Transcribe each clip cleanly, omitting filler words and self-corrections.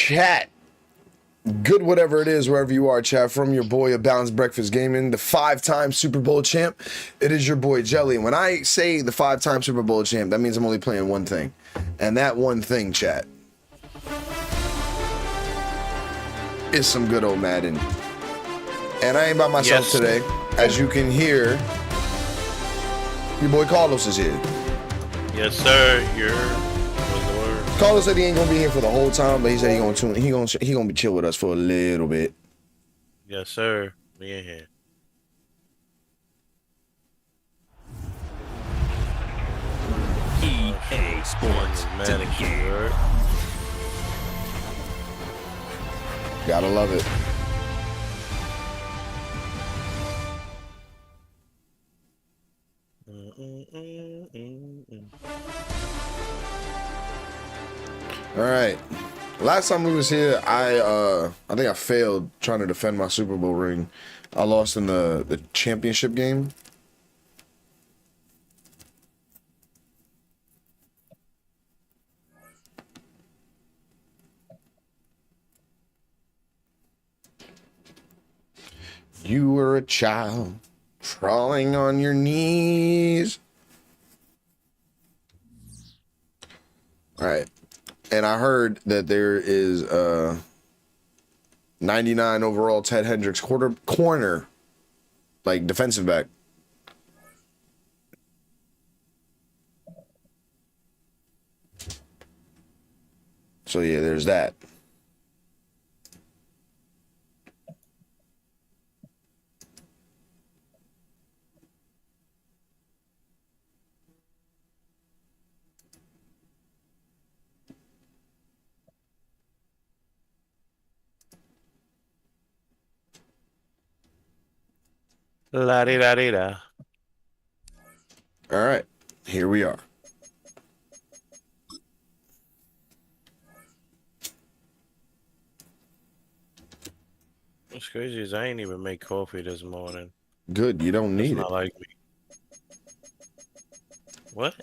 chat. Good whatever it is, wherever you are, chat. From your boy, A Balanced Breakfast Gaming, the 5-time Super Bowl champ. It is your boy, Jelly. When I say the 5-time Super Bowl champ, that means I'm only playing one thing. And that one thing, chat, is some good old Madden. And I ain't by myself today. As you can hear, your boy Carlos is here. Yes, sir. Carlos said he ain't gonna be here for the whole time, but he said he gonna be chill with us for a little bit. Yes, sir. Me in here. EA Sports to the game. Gotta love it. All right. Last time we was here, I think I failed trying to defend my Super Bowl ring. I lost in the championship game. You were a child crawling on your knees. All right. And I heard that there is 99 overall Ted Hendricks corner, like defensive back. So yeah, there's that. La di da di da. All right, here we are. What's crazy is I ain't even make coffee this morning. Good, you don't need it. Not like me. What?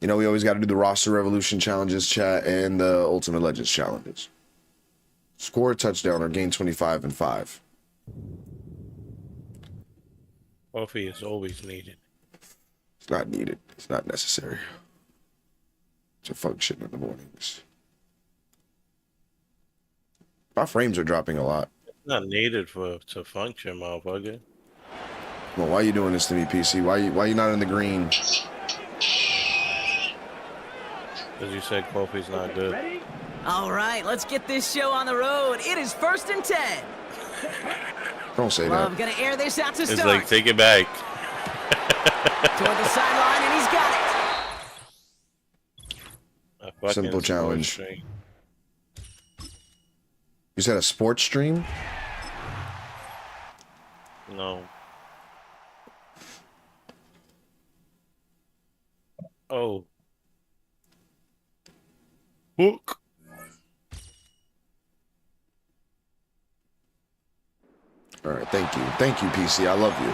You know, we always got to do the roster revolution challenges, chat, and the Ultimate Legends challenges. Score a touchdown or gain 25 and 5. Coffee is always needed. It's not needed. It's not necessary. It's a function in the mornings. My frames are dropping a lot. It's not needed to function, motherfucker. Well, why are you doing this to me, PC? Why you not in the green? Because you said coffee's not good. Ready? All right, let's get this show on the road. It is 1st and 10. Don't say I'm that. gonna air this out to It's start. like, take it back. Toward the sideline, and he's got it. Simple challenge. Stream. You said a sports stream? No. Oh. Book. All right, thank you. Thank you, PC. I love you.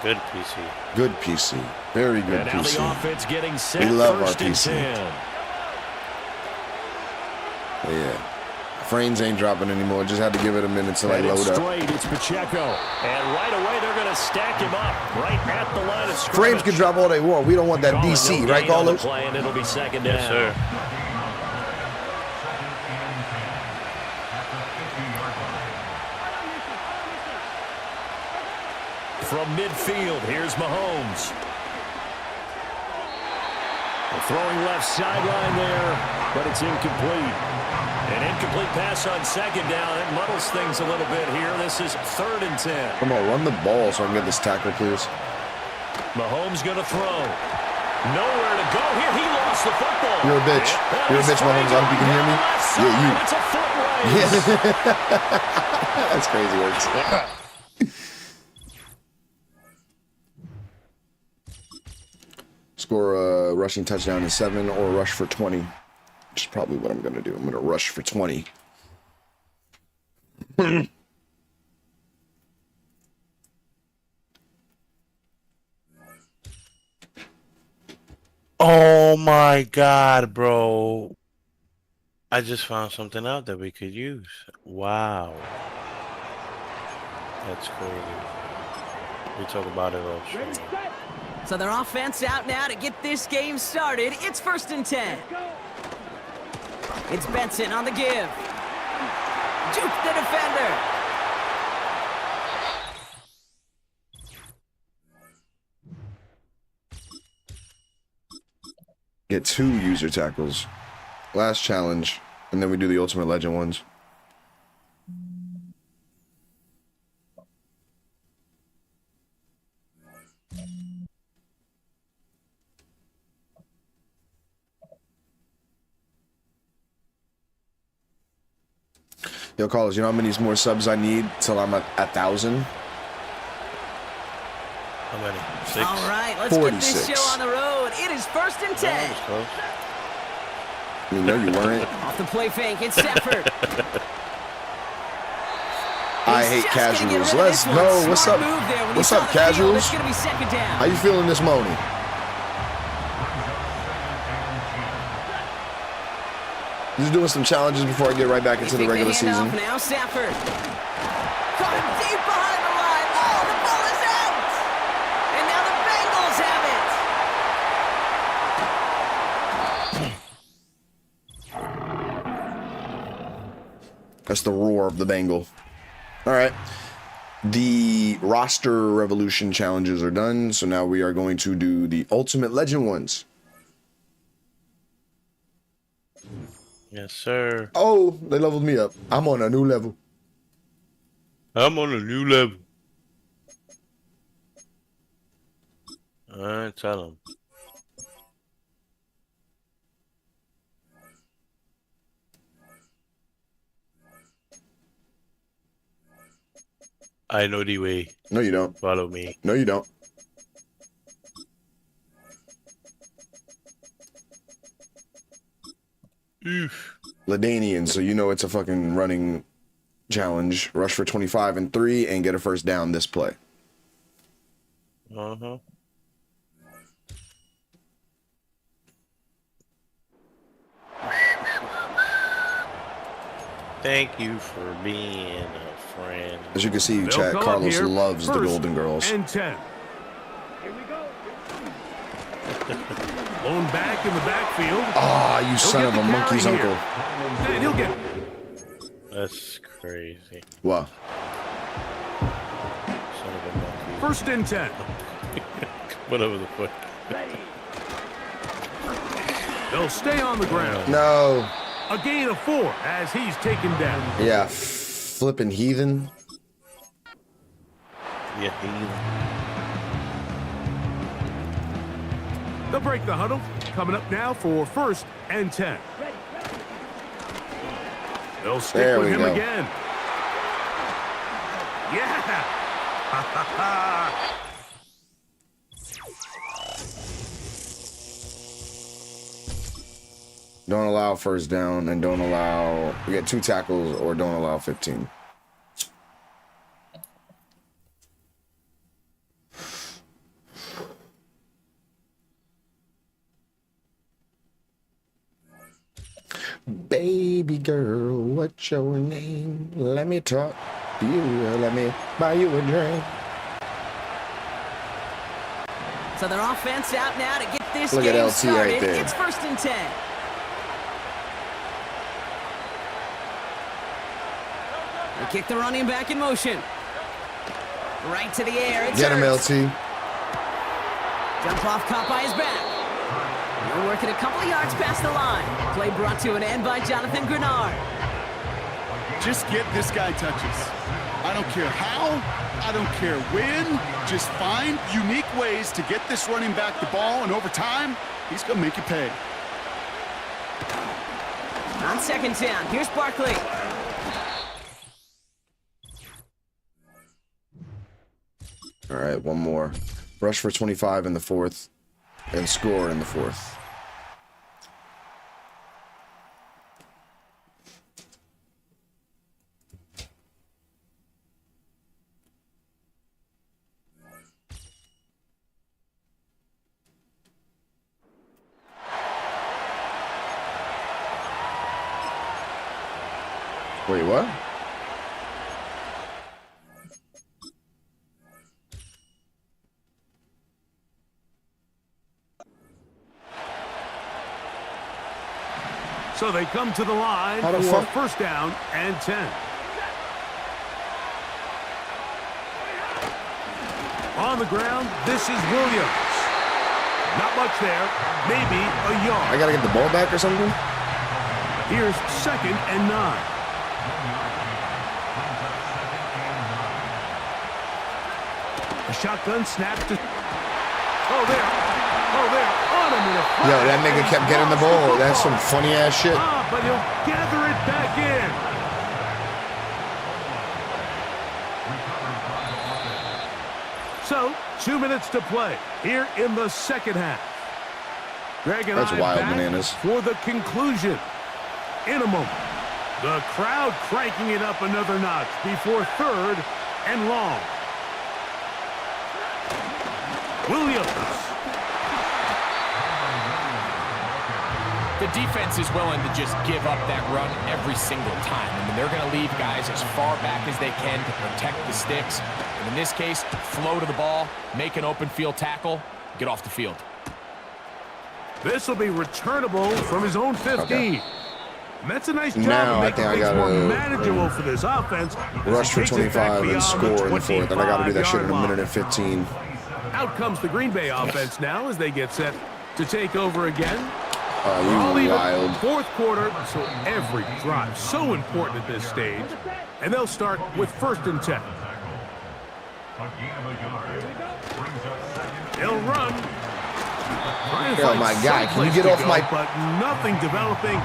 Good PC. Good PC. Very good and now PC. the offense getting set. We love our 1st and PC. 10. But yeah. Frames ain't dropping anymore. Just had to give it a minute to like And it's load up. straight, it's Pacheco. And right away, they're going to stack him up right at the line of scrimmage. Frames can drop all they want. We don't want that DC, right, Carlos? Play, and it'll be 2nd down. Yes, sir. From midfield, here's Mahomes. The throwing left sideline there, but it's incomplete. An incomplete pass on 2nd down. It muddles things a little bit here. This is 3rd and 10. Come on, run the ball so I can get this tackle, please. Mahomes going to throw. Nowhere to go here. He lost the football. You're a bitch. You're a bitch, Mahomes. I hope you can hear me. Yeah, you. It's a foot race. That's crazy words. Score a rushing touchdown in 7 or rush for 20. Which is probably what I'm going to do. I'm going to rush for 20. Oh my God, bro. I just found something out that we could use. Wow. That's crazy. We talk about it all stream. So their offense out now to get this game started. It's 1st and 10. It's Benson on the give. Juke the defender. Get 2 user tackles. Last challenge, and then we do the Ultimate Legend ones. Yo, Carlos, you know how many more subs I need till I'm at 1,000? How many? 6? All right, let's get this 46. show on the road. It is 1st and 10. That was close. You know you weren't. Off the play fake, it's Stafford. I hate casuals. Let's go. What's up? What's up, casuals? It's gonna be 2nd down. How you feeling this morning? Just doing some challenges before I get right back into the regular season. Now Stafford. Caught him deep behind the line. Oh, the ball is out. And now the Bengals have it. That's the roar of the Bengal. All right. The roster revolution challenges are done. So now we are going to do the Ultimate Legend ones. Yes, sir. Oh, they leveled me up. I'm on a new level. I'm on a new level. Alright, tell him. I know the way. No, you don't. Follow me. No, you don't. Oof. Ladanian, so you know it's a fucking running challenge. Rush for 25 and 3 and get a first down this play. Uh-huh. Thank you for being a friend. As you can see, chat, Carlos loves the Golden Girls. And 10. Here we go. Blown back in the backfield. Ah, you son of a monkey's uncle. And he'll get. That's crazy. Wow. Son of a monkey. 1st and 10. Whatever the fuck. They'll stay on the ground. No. A gain of 4 as he's taken down. Yeah, flipping heathen. Yeah, They'll break the huddle. Coming up now for 1st and 10. They'll stick There with we him go. again. Yeah. Don't allow first down and don't allow. We get 2 tackles or don't allow 15. Baby girl, what's your name? Let me talk to you. Let me buy you a drink. So their offense out now to get this Look at game LT started. right there. It's 1st and 10. They kick the running back in motion. Right to the air. It's Get him, Ertz. LT. Jump off, caught by his back. They're working a couple of yards past the line. Play brought to an end by Jonathan Grenard. Just get this guy touches. I don't care how, I don't care when. Just find unique ways to get this running back the ball, and over time, he's going to make you pay. On 2nd down, here's Barkley. All right, one more. Rush for 25 in the 4th and score in the 4th. Wait, what? So they come to the line How the for fuck? first down and 10. On the ground, this is Williams. Not much there, maybe a yard. I gotta get the ball back or something? Here's 2nd and 9. A shotgun snap to... Oh, there. On him in a flat. Yo, that nigga kept getting the ball. That's some funny ass shit. But he'll gather it back in. So, 2 minutes to play here in the second half. Greg and That's I wild back bananas. for the conclusion in a moment. The crowd cranking it up another notch before 3rd and long. Williams. The defense is willing to just give up that run every single time. I mean, they're going to leave guys as far back as they can to protect the sticks. And in this case, flow to the ball, make an open field tackle, get off the field. This will be returnable from his own 15. Okay. And that's a nice job Now of I making think I things more gotta, manageable for this offense. Rush for Takes it back 25 and beyond score in the 4th. And I gotta do that shit in a 25-yard minute and 15. line. Out comes the Green Bay offense now as they get set to take over again. Oh, you wild. 4th quarter, so every drive so important at this stage. And they'll start with 1st and 10. They'll run. Oh my God, can you get off my... But nothing developing.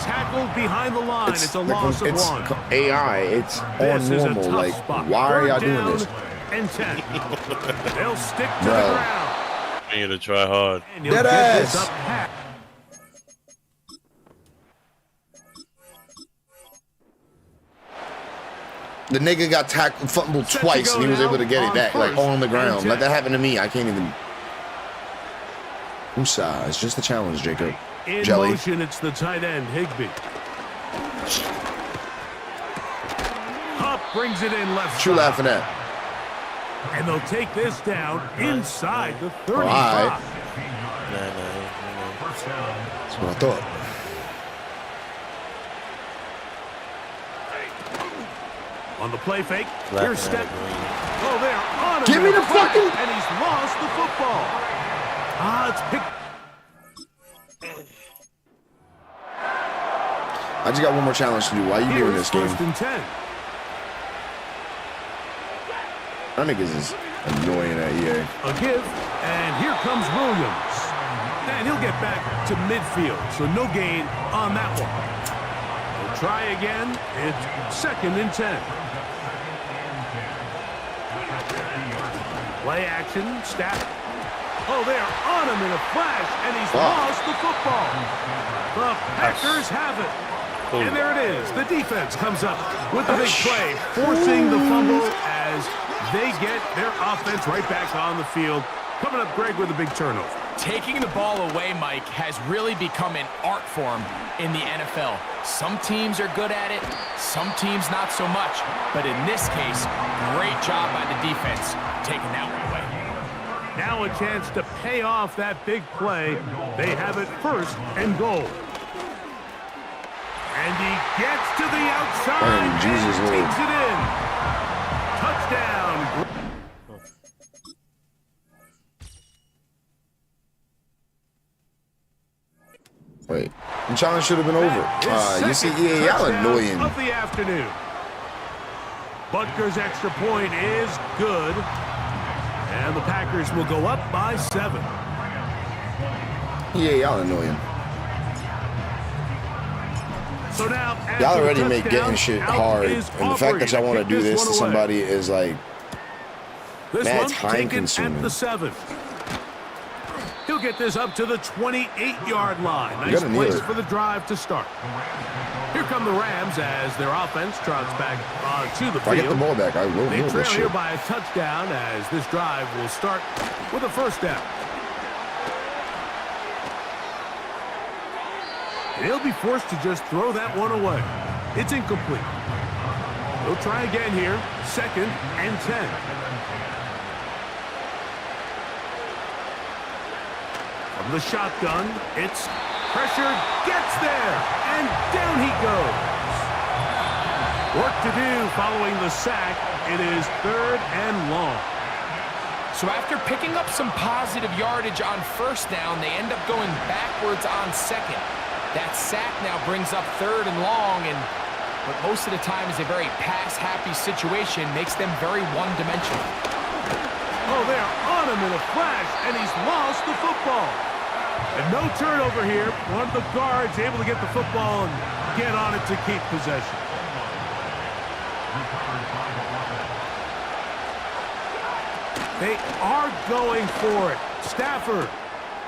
Tackled behind the line. It's a loss of 1. AI. It's This is a normal. tough Like, spot. why are y'all 3rd doing down this? And 10. They'll stick to Bro. the ground. You need to try hard. And he'll Dead get this ass. up pat. The nigga got tackled, fumbled Set to twice, go and he was now able to get it on back, like, 1st on the and ground. 10. Let that happen to me. I can't even... Usa, it's just a challenge, Jacob. In Jelly. motion, it's the tight end, Higbee. Hupp brings it in left What you side. laughing at? And they'll take this down inside the 35. All right. Nah. That's what I thought. On the play fake, Left here's hand, step. green. Oh, there, on him. Give me in a the flat, fucking- And he's lost the football. It's picked. I just got one more challenge to do. Why you doing Here's this game? 1st and 10. That niggas is annoying at EA. A give, and here comes Williams. And he'll get back to midfield, so no gain on that one. We'll try again. It's 2nd and 10. Play action, snap. Oh, they're on him in a flash, and he's lost the football. The Packers have it. And there it is. The defense comes up with the big play, forcing the fumble as they get their offense right back on the field. Coming up, Greg, with a big turnover. Taking the ball away, Mike, has really become an art form in the NFL. Some teams are good at it, some teams not so much. But in this case, great job by the defense taking that one away. Now a chance to pay off that big play. They have it 1st and goal. And he gets to the outside Oh, Jesus and Lord. takes it in. Touchdown. Wait. The challenge should have been over. You see, His EA, y'all second annoying. touchdown of the afternoon. Butker's extra point is good. And the Packers will go up by 7. EA, y'all annoying. So now, Y'all after already the make touchdown, getting shit out hard. is And the fact that y'all want to Aubrey do kick this to one away. somebody is like... This mad one time taken consuming. at the 7. He'll get this up to the 28-yard line. You Nice gotta kneel place it. for the drive to start. Here come the Rams as their offense trots back onto the If I get the field. ball back, I will They kneel trail this here shit. by a touchdown as this drive will start with a 1st down. He'll be forced to just throw that one away. It's incomplete. He'll try again here. 2nd and 10. From the shotgun, it's pressure, gets there, and down he goes. Work to do following the sack. It is 3rd and long. So after picking up some positive yardage on 1st down, they end up going backwards on 2nd. That sack now brings up 3rd and long, and what most of the time is a very pass-happy situation makes them very one-dimensional. Oh, they're on him in a flash, and he's lost the football. And no turnover here. One of the guards able to get the football and get on it to keep possession. They are going for it. Stafford.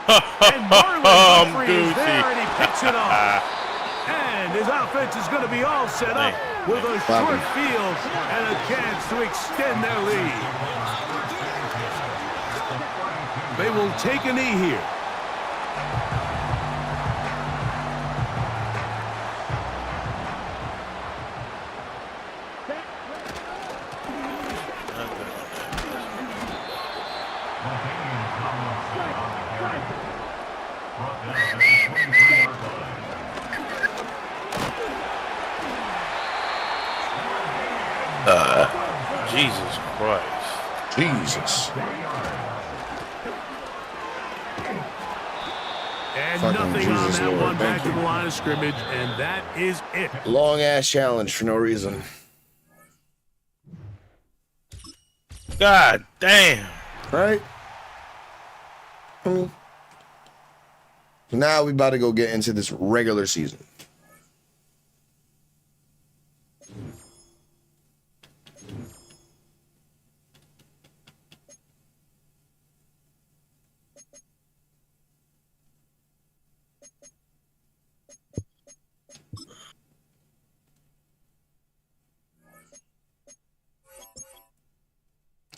And Marlon Humphrey is there, and he picks it off. And his offense is going to be all set up with a short field and a chance to extend their lead. They will take a knee here. Jesus Christ. Jesus. And Fucking nothing on Jesus, that Lord. one back Thank to you. the line of scrimmage, and that is it. Long ass challenge for no reason. God damn. Right? So now we about to go get into this regular season.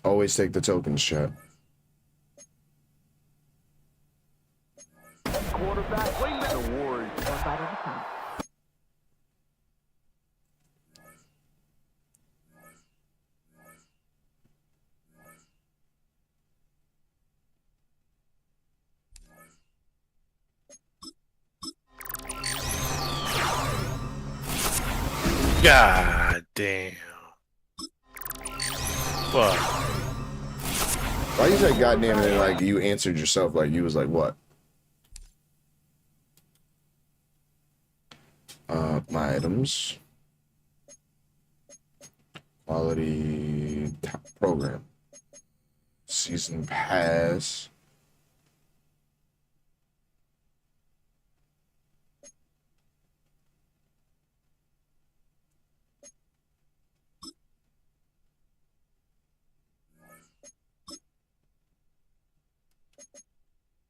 Always take the tokens, chat. Quarterback award. One bite at a time. God damn. Fuck. Why you say goddamn and then like you answered yourself like you was like what? My items. Quality top program. Season pass.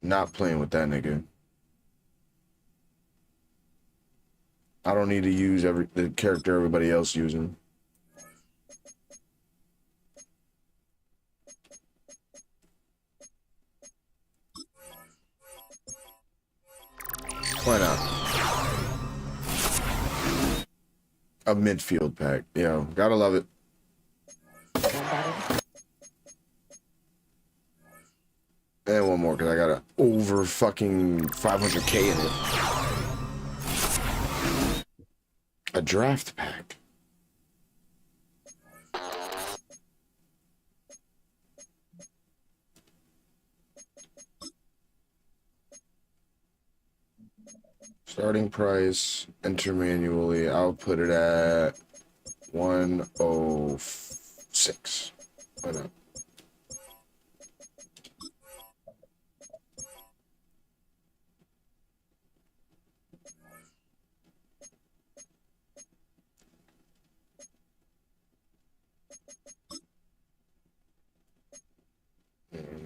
Not playing with that nigga. I don't need to use the character everybody else using. Why not? A midfield pack. Yo, gotta love it. And one more, because I got a over fucking 500K in it. A draft pack. Starting price, enter manually. I'll put it at 106. Why not?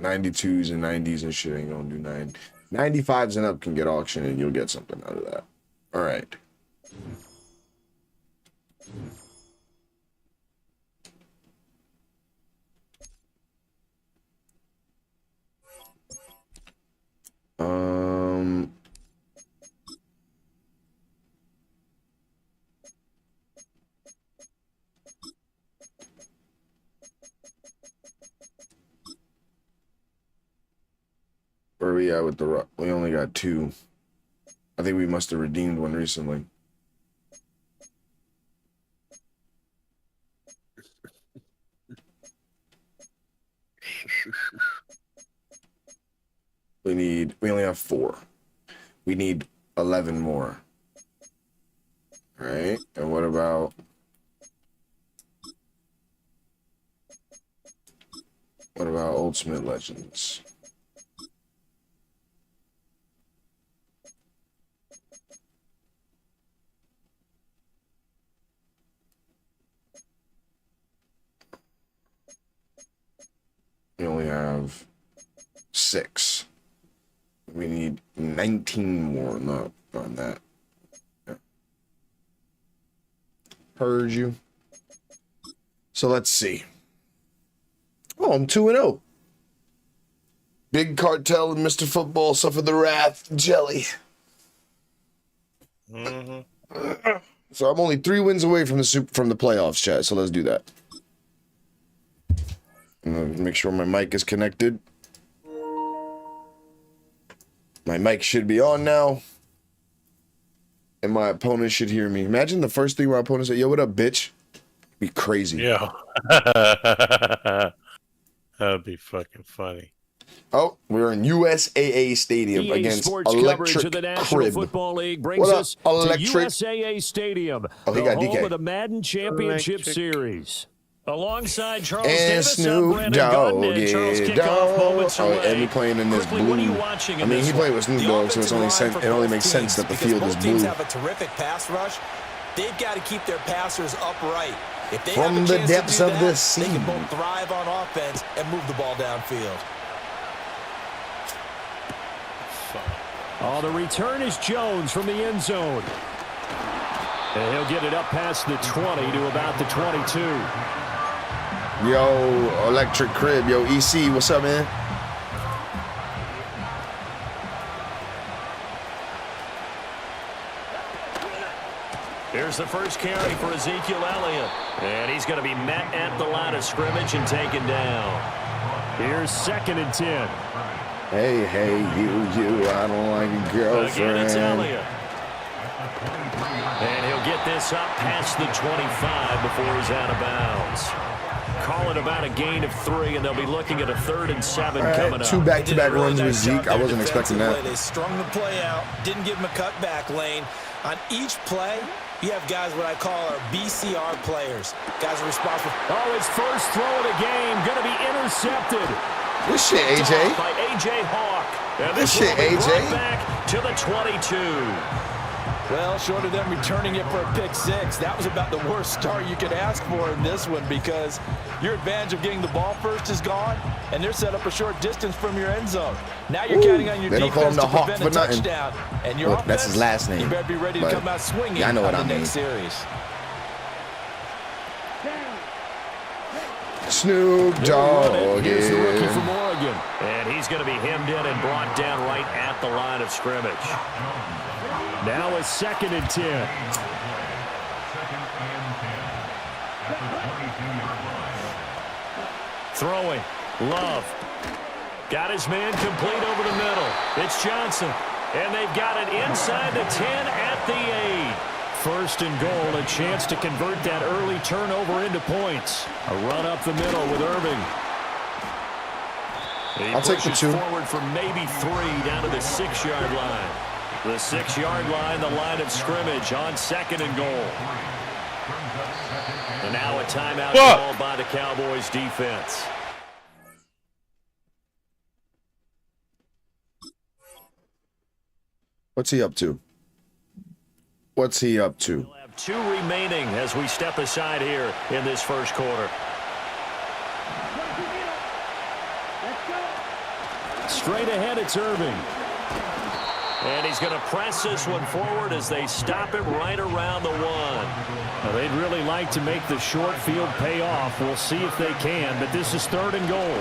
'92s and '90s and shit ain't gonna do 95s and up can get auctioned and you'll get something out of that. All right. are we at with the... We only got 2. I think we must have redeemed one recently. We only have 4. We need 11 more. All right. And what about... What about Ultimate Legends? We only have 6. We need 19 more. Not on that. Yeah. Heard you. So let's see. Oh, I'm 2-0. Big Cartel and Mr. Football suffer the wrath. Jelly. So I'm only 3 wins away from the playoffs, chat. So let's do that. I'm gonna make sure my mic is connected. My mic should be on now. And my opponent should hear me. Imagine the first thing my opponent said, yo, what up, bitch? Be crazy. Yeah. That'd be fucking funny. Oh, we're in USAA Stadium against Sports Electric of the National Crib. Football League brings What up, us Electric? to USAA Stadium, Oh, he the got home DK. of the Madden Championship Electric. Series. Alongside Charles And Davis, I'm Snoop Brandon Gunn, Dogg, and Charles yeah, kickoff moments dog. Oh, away. and we playing in this Quickly, what are you blue. watching I in mean, this he played one? with Snoop The Dogg, so it's offensive only line for it only both makes sense that the because field both is teams blue. have a terrific pass rush. They've got to keep their passers upright. If they From have a the chance depths to do of that, the sea. they can both thrive on offense and move the ball downfield. Oh, the return is Jones from the end zone. And he'll get it up past the 20 to about the 22. Yo, Electric Crib. Yo, EC, what's up, man? Here's the first carry for Ezekiel Elliott. And he's going to be met at the line of scrimmage and taken down. Here's 2nd and 10. Hey, you, I don't like your Again, it's girlfriend. Elliott. And he'll get this up past the 25 before he's out of bounds. Call it about a gain of 3, and they'll be looking at a 3rd and 7 coming up. 2 back-to-back They did a really runs with nice job Zeke. I there wasn't expecting defensively. that. They strung the play out, didn't give him a cutback lane. On each play, you have guys what I call our BCR players. Guys are responsible. Oh, his first throw of the game going to be intercepted. Good shit, AJ. By A.J. Hawk. And Good this shit, will be AJ. right back to the 22. Well, short of them returning it for a pick 6, that was about the worst start you could ask for in this one because your advantage of getting the ball first is gone, and they're set up a short distance from your end zone. Now you're counting on your They don't call him defense the to Hawk prevent for a nothing. touchdown. And your Look, offense, that's his last name, you better be ready to but come out swinging y'all know what on I the mean. next series. Snoop Dogg. Here's the rookie from Oregon. And he's going to be hemmed in and brought down right at the line of scrimmage. Now a 2nd and 10. Throwing. Love. Got his man complete over the middle. It's Johnson. And they've got it inside the 10 at the 8. 1st and goal, a chance to convert that early turnover into points. A run up the middle with Irving. I'll take the 2. Forward for maybe 3 down to the 6-yard line. The 6-yard line, the line of scrimmage on 2nd and goal. And now a timeout called by the Cowboys defense. What's he up to? What's he up to? We'll have 2 remaining as we step aside here in this first quarter. Straight ahead, it's Irving. And he's going to press this one forward as they stop him right around the 1. Well, they'd really like to make the short field pay off. We'll see if they can, but this is 3rd and goal.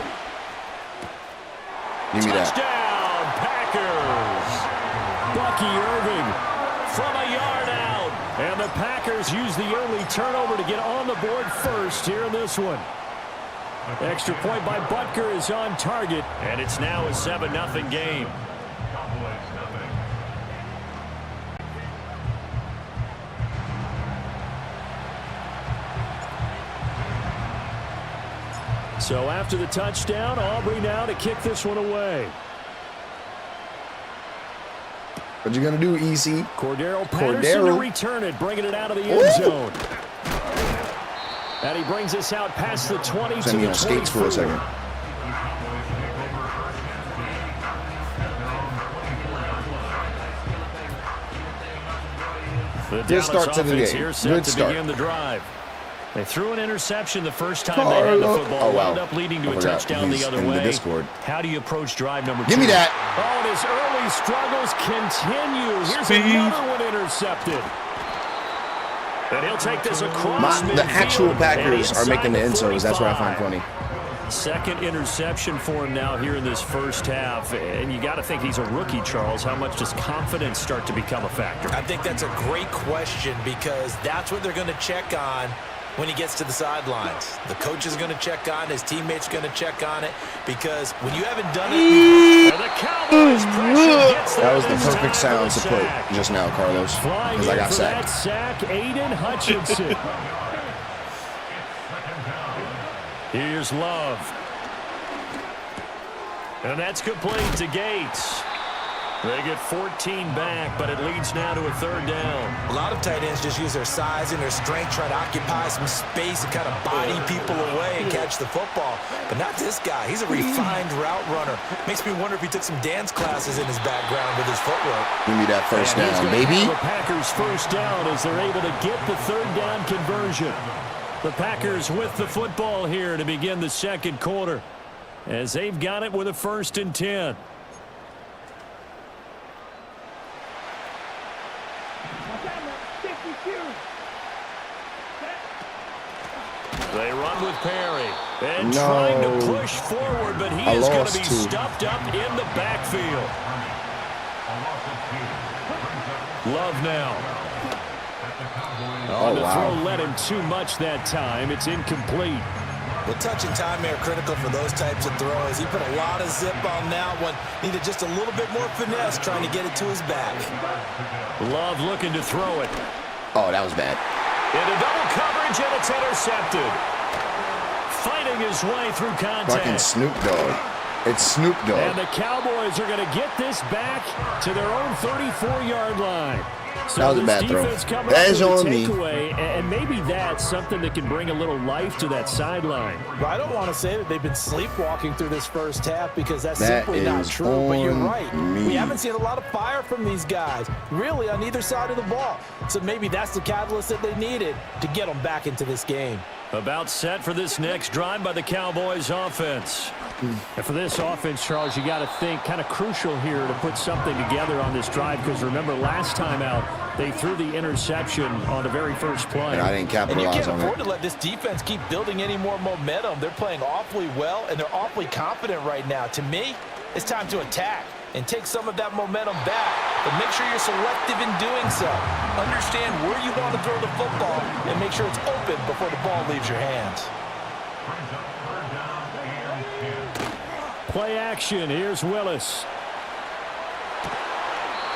Give me that. Touchdown, Packers! Bucky Irving from a yard out. And the Packers use the early turnover to get on the board first here in this one. Extra point by Butker is on target, and it's now a 7-0 game. So after the touchdown, Aubrey now to kick this one away. What you gonna do, EC? Cordero Patterson to return it, bringing it out of the end zone. And he brings us out past the 20 to the 24. Skates for a second. Good start to the game. Good start. Begin the drive. They threw an interception the first time they had the football. Wound up leading to a touchdown the other way. How do you approach drive number 2? Give me that. Oh, and his early struggles continue. Here's another one intercepted. And he'll take this across midfield. The actual Packers are making the end zones. That's what I find funny. Second interception for him now here in this first half. And you got to think he's a rookie, Charles. How much does confidence start to become a factor? I think that's a great question because that's what they're going to check on when he gets to the sidelines. The coach is going to check on it. His teammates are going to check on it because when you haven't done it... And the Cowboys pressure gets that was the perfect sound to put just now, Carlos, because I got sacked. Sack, Aiden Hutchinson. Here's Love. And that's complete to Gates. They get 14 back, but it leads now to a third down. A lot of tight ends just use their size and their strength, try to occupy some space and kind of body people away and catch the football. But not this guy. He's a refined route runner. Makes me wonder if he took some dance classes in his background with his footwork. Give me that first down, baby. The Packers first down as they're able to get the third down conversion. The Packers with the football here to begin the second quarter as they've got it with a 1st and 10. They run with Perry. And trying to push forward, but he is going to be stuffed up in the backfield. Love now. On the throw led him too much that time. It's incomplete. The touch and time are critical for those types of throws. He put a lot of zip on that one. Needed just a little bit more finesse trying to get it to his back. Love looking to throw it. Oh, that was bad. Into double coverage, and it's intercepted. Fighting his way through contact. Fucking Snoop Dogg. It's Snoop Dogg. And the Cowboys are going to get this back to their own 34-yard line. So that was a bad throw. That is on me. And maybe that's something that can bring a little life to that sideline. Well, I don't want to say that they've been sleepwalking through this first half because that's simply not true. But you're right. We haven't seen a lot of fire from these guys, really, on either side of the ball. So maybe that's the catalyst that they needed to get them back into this game. About set for this next drive by the Cowboys offense. And for this offense, Charles, you got to think kind of crucial here to put something together on this drive because remember last time out they threw the interception on the very first play. And I didn't capitalize on it. And you can't afford to let this defense keep building any more momentum. They're playing awfully well and they're awfully confident right now. To me, it's time to attack and take some of that momentum back. But make sure you're selective in doing so. Understand where you want to throw the football and make sure it's open before the ball leaves your hands. Play action. Here's Willis.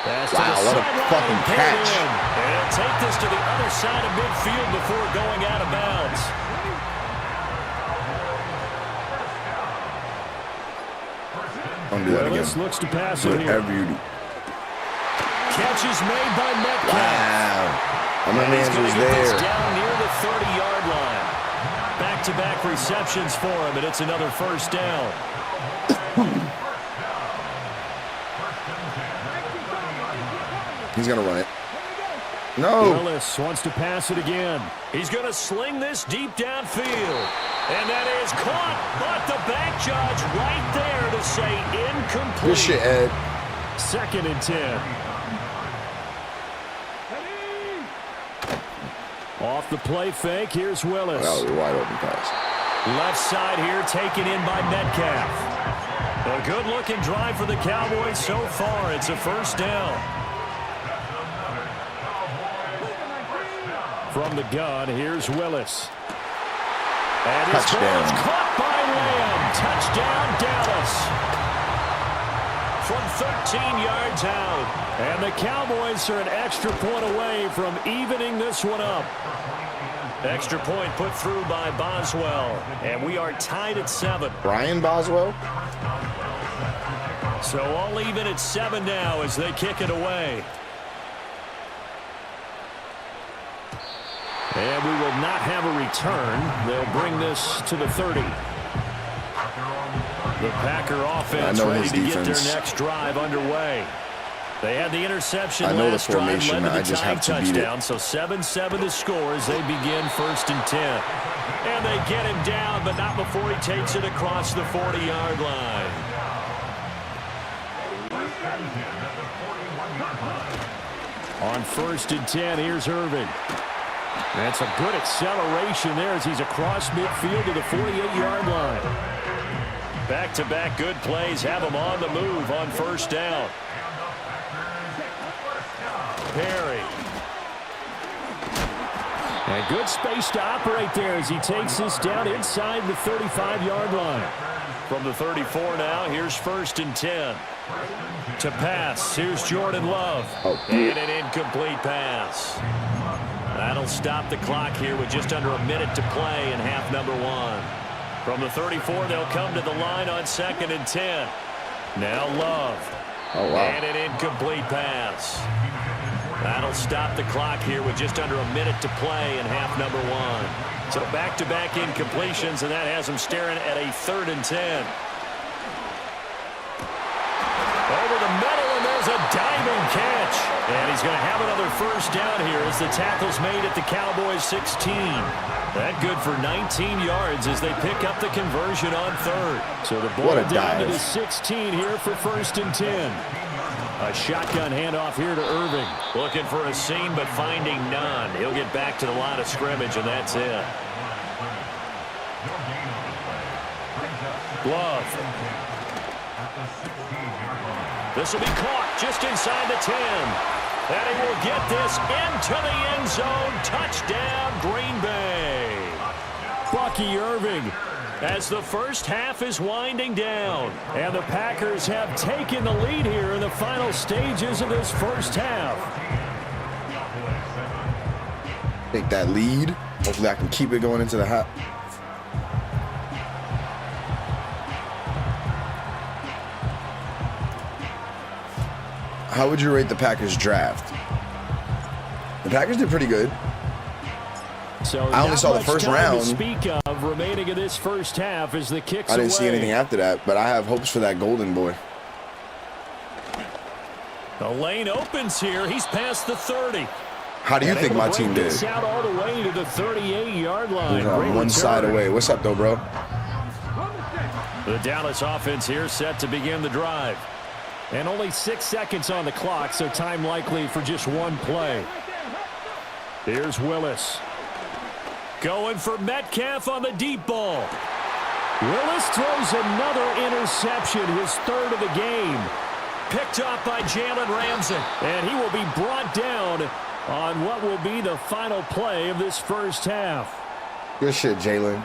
Wow, what a fucking catch. And he'll take this to the other side of midfield before going out of bounds. Don't do that again. Willis looks to pass it here. Whatever you do. Catch is made by Metcalf. Wow. My man's was there. Down near the 30-yard line. Back-to-back receptions for him, and it's another first down. He's going to run it. No. Willis wants to pass it again. He's going to sling this deep downfield. And that is caught, but the back judge right there to say incomplete. Good shit, Ed. 2nd and 10. Off the play fake, here's Willis. That was a wide open pass. Left side here taken in by Metcalf. A good-looking drive for the Cowboys so far. It's a first down. From the gun, here's Willis. And his ball Touchdown. is caught by Lamb. Touchdown, Dallas. From 13 yards out. And the Cowboys are an extra point away from evening this one up. Extra point put through by Boswell. And we are tied at 7. Brian Boswell? So all even at 7 now as they kick it away. And we will not have a return. They'll bring this to the 30. The Packer offense ready to get their next drive underway. They had the interception last drive, led to the tying touchdown. So 7-7 the score as they begin 1st and 10. And they get him down, but not before he takes it across the 40-yard line. On 1st and 10, here's Irving. That's a good acceleration there as he's across midfield to the 48-yard line. Back-to-back good plays have him on the move on 1st down. Perry. And good space to operate there as he takes this down inside the 35-yard line. From the 34 now, here's 1st and 10. To pass, here's Jordan Love. And an incomplete pass. That'll stop the clock here with just under a minute to play in half number 1. From the 34, they'll come to the line on 2nd and 10. Now Love. Oh, wow. And an incomplete pass. That'll stop the clock here with just under a minute to play in half number 1. So back-to-back incompletions, and that has them staring at a 3rd and 10. Over the middle, and there's a diving catch. And he's going to have another 1st down here as the tackle's made at the Cowboys 16. That good for 19 yards as they pick up the conversion on 3rd. So the ball down to the 16 here for 1st and 10. A shotgun handoff here to Irving. Looking for a seam, but finding none. He'll get back to the line of scrimmage, and that's it. Love. This will be caught just inside the 10. And he will get this into the end zone. Touchdown, Green Bay. Bucky Irving. As the first half is winding down. And the Packers have taken the lead here in the final stages of this first half. Take that lead. Hopefully I can keep it going into the half. How would you rate the Packers draft? The Packers did pretty good. So I only saw the first round. To speak of remaining in this first half as the kicks I didn't away. see anything after that, but I have hopes for that golden boy. The lane opens here. He's past the 30. How do you think my team did? Out all the way to the 38-yard line. One side away. What's up, though, bro? The Dallas offense here set to begin the drive. And only 6 seconds on the clock, so time likely for just one play. Here's Willis. Going for Metcalf on the deep ball. Willis throws another interception, his 3rd of the game. Picked off by Jalen Ramsey. And he will be brought down on what will be the final play of this first half. Good shit, Jalen.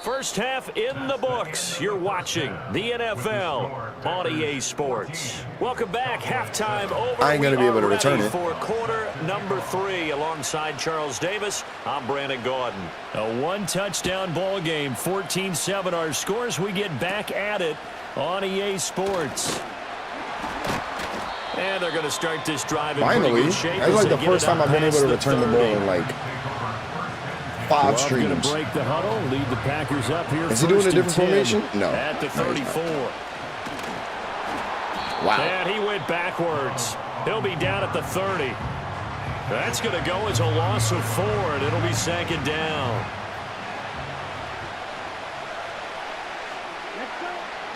First half in the books. You're watching the NFL on EA Sports. Welcome back. Halftime over. I ain't going to be able to return it. For quarter number 3 alongside Charles Davis. I'm Brandon Gordon. A one-touchdown ball game. 14-7 our scores. We get back at it on EA Sports. And they're going to start this drive in Finally. pretty good shape. That's like the first time I've been able to return the ball in like 5 streams. Going to break the huddle, lead the Packers up here. Is he doing a different formation? No. At the 34. Wow. And he went backwards. He'll be down at the 30. That's going to go as a loss of 4, and it'll be 2nd down.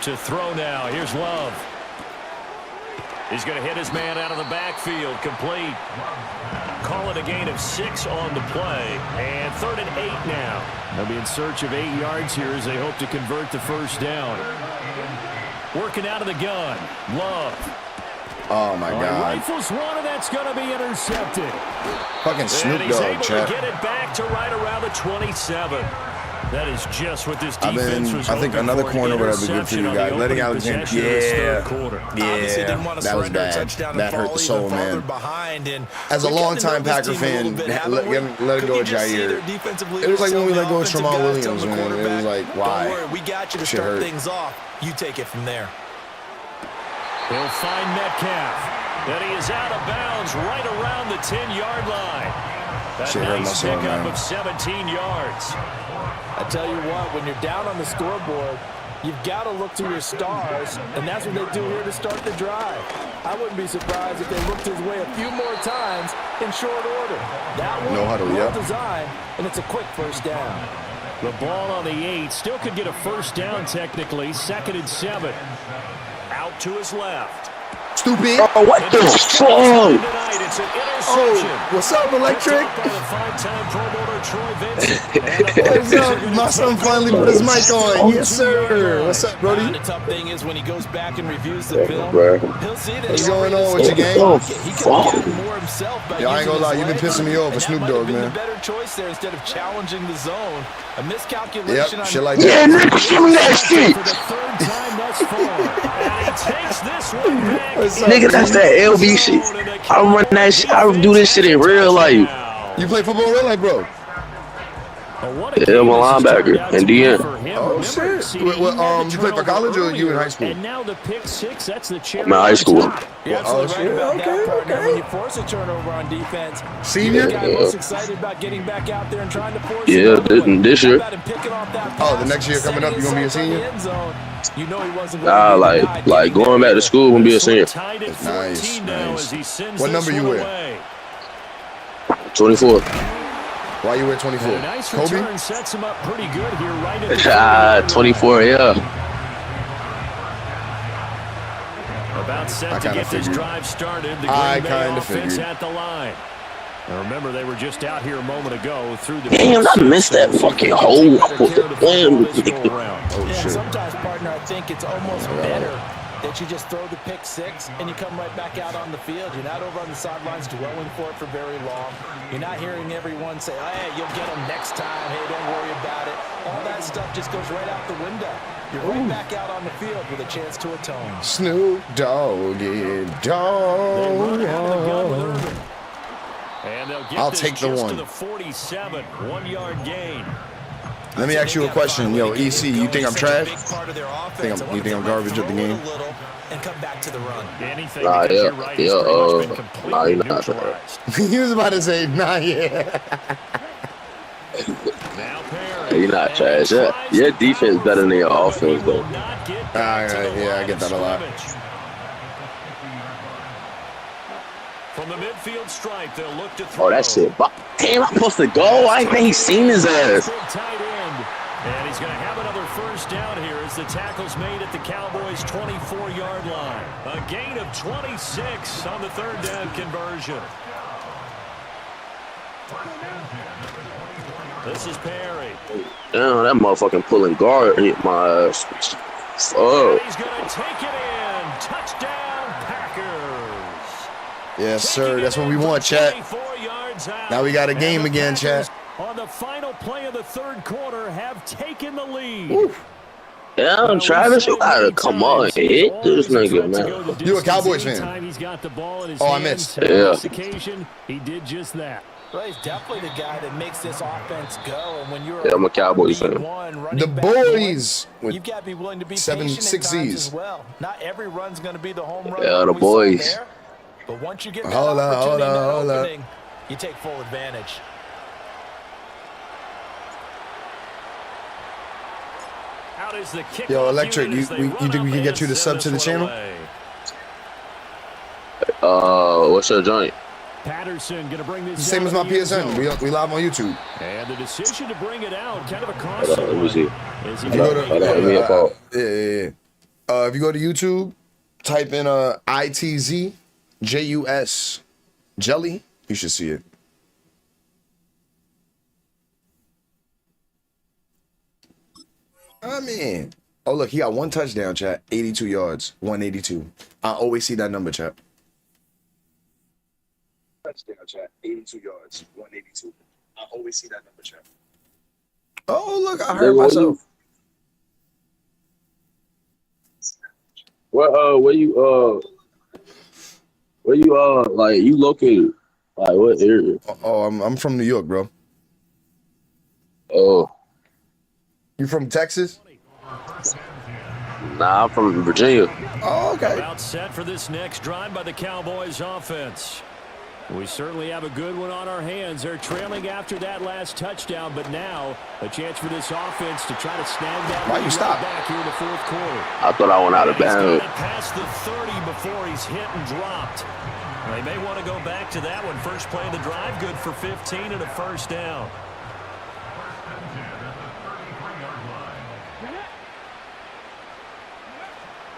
To throw now. Here's Love. He's going to hit his man out of the backfield. Complete. Call it a gain of 6 on the play. And 3rd and 8 now. They'll be in search of 8 yards here as they hope to convert the first down. Working out of the gun. Love. Oh my God. Rifles one, and that's going to be intercepted. Fucking Snoop And he's Dogg, able chat. to get it back to right around the 27. That is just what this defense was I think hoping another for. corner would have been good for you Interception on guys. the Letting opening Alexander, possession of this third quarter. Obviously didn't want to that was surrender a bad. touchdown and That hurt fall the soul, even farther man. behind. And As a we've gotten to longtime know this Packer team a little fan, bit, let haven't we? it go, Could you just see Jair. their defensive It was like when we let go of offensive Tramon guys Williams, tell the man. It was quarterback, like, why? Don't worry, we got you to Shit start hurt. things off. You take it from there. He'll find Metcalf. And he is out of bounds right around the 10-yard line. That Shit hurt my nice soul, pickup man. of 17 yards. I tell you what, when you're down on the scoreboard, you've got to look to your stars, and that's what they do here to start the drive. I wouldn't be surprised if they looked his way a few more times in short order. That one, No huddle, well yep. designed, and it's a quick first down. The ball on the 8. Still could get a first down technically. 2nd and 7. Out to his left. Stupid. Oh, what the fuck? Tonight, it's an interception. Oh, what's up, Electric? By the 5-time Pro Bowler Troy Vincent. What's up? My son finally put his mic on. Yes, sir. What's up, Brody? The tough thing is when he goes back and reviews the film, bro. he'll see that What's he going already on with your decided game? Oh, he could have fuck. gotten more himself by Yo, I ain't gonna using lie, his you've been legs, pissing me off with and Snoop that might have Dogg, been man. the better choice there instead of challenging the zone. A miscalculation Yep, on shit like Yeah, that. nigga, give me that shit. For the 3rd time thus far. And he takes this one back. What's up? Nigga, that's that LB shit. I run that shit. I do this shit in real life. You play football in real life, bro? Yeah, I'm a linebacker and DN. Oh, shit. You play for college or you in high school? And now the pick 6, that's the cherry I'm in high on school. top. You're Oh, absolutely shit. right about Okay, that, partner. okay. When you force a turnover on defense, Senior? you're the guy most excited about getting back out there and trying to force Yeah, another one. this year. How about him picking off that Oh, the pass, next year coming up, you gonna be a setting senior? himself on the end zone. You know he wasn't Nah, going to be denied like getting going there. back to school and be a senior. Tied at That's nice, 14 now nice. as he sends What this number you one wear? away. 24. Why you wear 24? And a nice Kobe? return sets him up pretty good here right at the 24, yeah. About set I to kinda get this figured. drive started. The I Green Bay kinda offense figured. at the line. Now remember, they were just out here a moment ago through the. Damn, I missed that fucking hole. I put the damn. Oh, Yeah, shit. sometimes, partner, I think it's almost better that you just throw the pick 6 and you come right back out on the field. You're not over on the sidelines dwelling for it for very long. You're not hearing everyone say, hey, you'll get them next time. Hey, don't worry about it. All that stuff just goes right out the window. You're right back out on the field with a chance to atone. Snoop Doggy They run out of the gun with Dogg. Irvin. And they'll get I'll this take the just one. to the 47, 1-yard gain. Let me ask you a question. Yo, EC, you think I'm trash? You think I'm garbage at the game? And come back to the run. Anything Nah, because yeah, you're right, yeah, it's pretty much been nah, completely you're not neutralized. He was about to say, nah, yeah. Now Perry. You're not trash. Your defense better than your offense, though. Yeah, I get that a lot. From the midfield stripe, they'll look to throw. Oh, that shit. Damn, I'm supposed to go. I ain't think he seen his ass. Big tight end. And he's going to have another first down here as the tackle's made at the Cowboys' 24-yard line. A gain of 26 on the 3rd down conversion. This is Perry. Damn, that motherfucking pulling guard hit my ass. And he's going to take it in. Touchdown, Packers. Yes, sir. That's what we want, chat. 24 yards out. Now we got a game And the again, chat. Packers, on the final play of the 3rd quarter, have taken the lead. Woo. Damn, Travis, you gotta come on and hit this nigga, man. You a Cowboys fan? Oh, I missed. Yeah. Occasion, he did just that. Well, he's definitely the guy that makes this offense go. And when you're Yeah, I'm a Cowboys fan. The boys you've with got to be willing to be 7, patient 6 at times Z's. as well. Not every run's going to be the home run. Yeah, like the we saw boys. there, but once you get that Hold up, opportunity, hold up, that hold up. opening, you take full advantage. Out is the kickoff Yo, Electric, unit you as they think run we up can get and you to send sub to this the one channel? away. What's your joint? Patterson going to bring this Same as my down to the end PSN. zone. We live on YouTube. And the decision to bring it out, kind of a Hold costly on, let me one. see. As he If you go to, Hold on, let me up out. yeah. If you go to YouTube, type in ITZJUS Jelly, you should see it. I mean, oh look, he got 1 touchdown, chat. 82 yards, 182. I always see that number, chat. touchdown, chat. 82 yards, 182. I always see that number, chat. Oh, look, I heard myself. Where you like you located? Like what area? Oh, I'm from New York, bro. Oh, You from Texas? nah, I'm from Virginia. Oh, okay. About set for this next drive by the Cowboys offense. We certainly have a good one on our hands. They're trailing after that last touchdown, but now a chance for this offense to try to snag that. Why you stop? Back here in the fourth quarter. I thought I went out of bounds. He's past the 30 before he's hit and dropped. They may want to go back to that one. First play of the drive, good for 15 and a first down.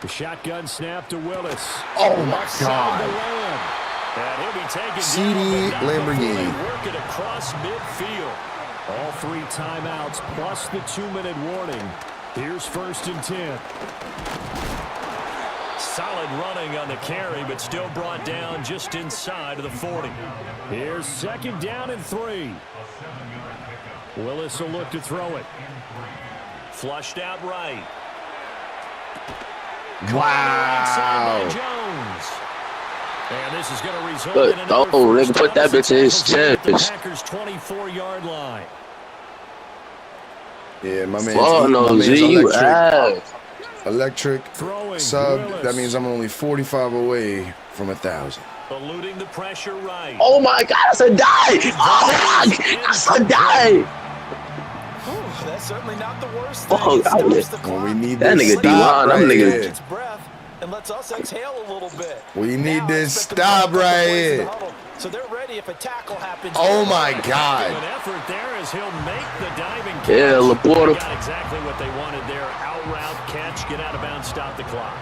The shotgun snap to Willis. Oh my God. And he'll be taken CD down, Lamborghini. Work it across midfield. All 3 timeouts plus the 2-minute warning. Here's 1st and 10. Solid running on the carry, but still brought down just inside of the 40. Here's 2nd down and 3. Willis will look to throw it. Flushed out right. Wow. Jones. And this is going to result in another they can put that bitch in his chest. The Packers 24-yard line. Yeah, my man. Oh no, Z, you ass. Electric sub. Willis. That means I'm only 45 away from 1,000. Eluding the pressure right. Oh my God, that's a die! Oh my God, that's a die! That's certainly not the worst thing. Oh, Well, we need that this nigga stop D-line, right them niggas. here. Its breath and lets us exhale a little bit. We need Now this expect them stop to run right away from here. the huddle. So they're ready if a tackle happens. Oh my An God. effort there as he'll make the diving catch. Yeah, Laporta. Got exactly what they wanted there. Out route catch, get out of bounds, stop the clock.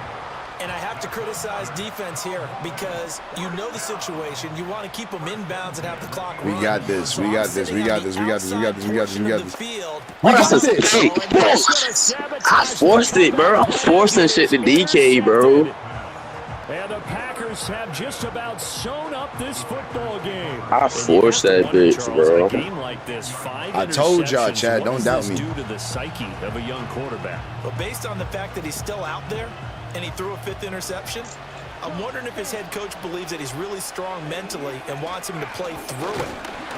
And I have to criticize defense here because you know the situation. You want to keep them inbounds and have the clock We run. got this. So We I'm got this. sitting We got on this. the We got this. We got this. We got this. We got this. We got outside this. portion of the field. We got this. I forced it, bro. I'm forcing shit to DK, bro. And the Packers have just about sewn up this football game. I forced that bitch, bro. A game like this, 5 I told y'all, interceptions. Chad, What don't does doubt this me. do to the psyche of a young quarterback? But based on the fact that he's still out there and he threw a 5th interception, I'm wondering if his head coach believes that he's really strong mentally and wants him to play through it.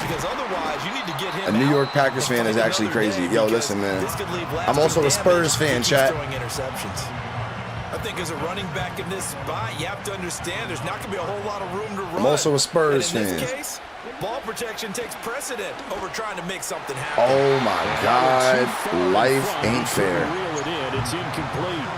Because otherwise, you need to get him A New out York Packers and fan is fight actually another crazy. day Yo, because listen, man. this could leave I'm also a lasting Spurs damage fan, if he chat. keeps throwing interceptions. I think as a running back in this spot, you have to understand there's not going to be a whole lot of room to run. I'm also a Spurs and in fan. this case, ball protection takes precedent over trying to make something happen. Oh my God. Life ain't fair. Reel it in. It's incomplete.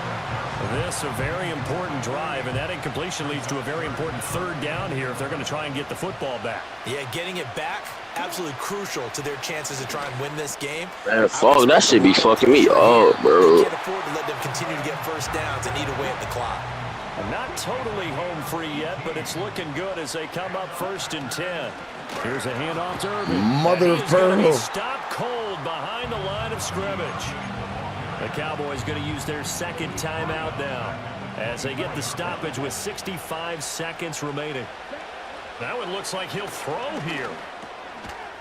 This a very important drive, and that incompletion leads to a very important 3rd down here if they're going to try and get the football back. Yeah, getting it back, absolutely crucial to their chances to try and win this game. Man, fuck, that shit be fucking me up, bro. They can't afford to let them continue to get first downs and eat away at the clock. Not totally home free yet, but it's looking good as they come up 1st and 10. Here's a handoff to Irvin. Mother of pearl. Stopped cold behind the line of scrimmage. The Cowboys going to use their 2nd timeout now as they get the stoppage with 65 seconds remaining. Now it looks like he'll throw here.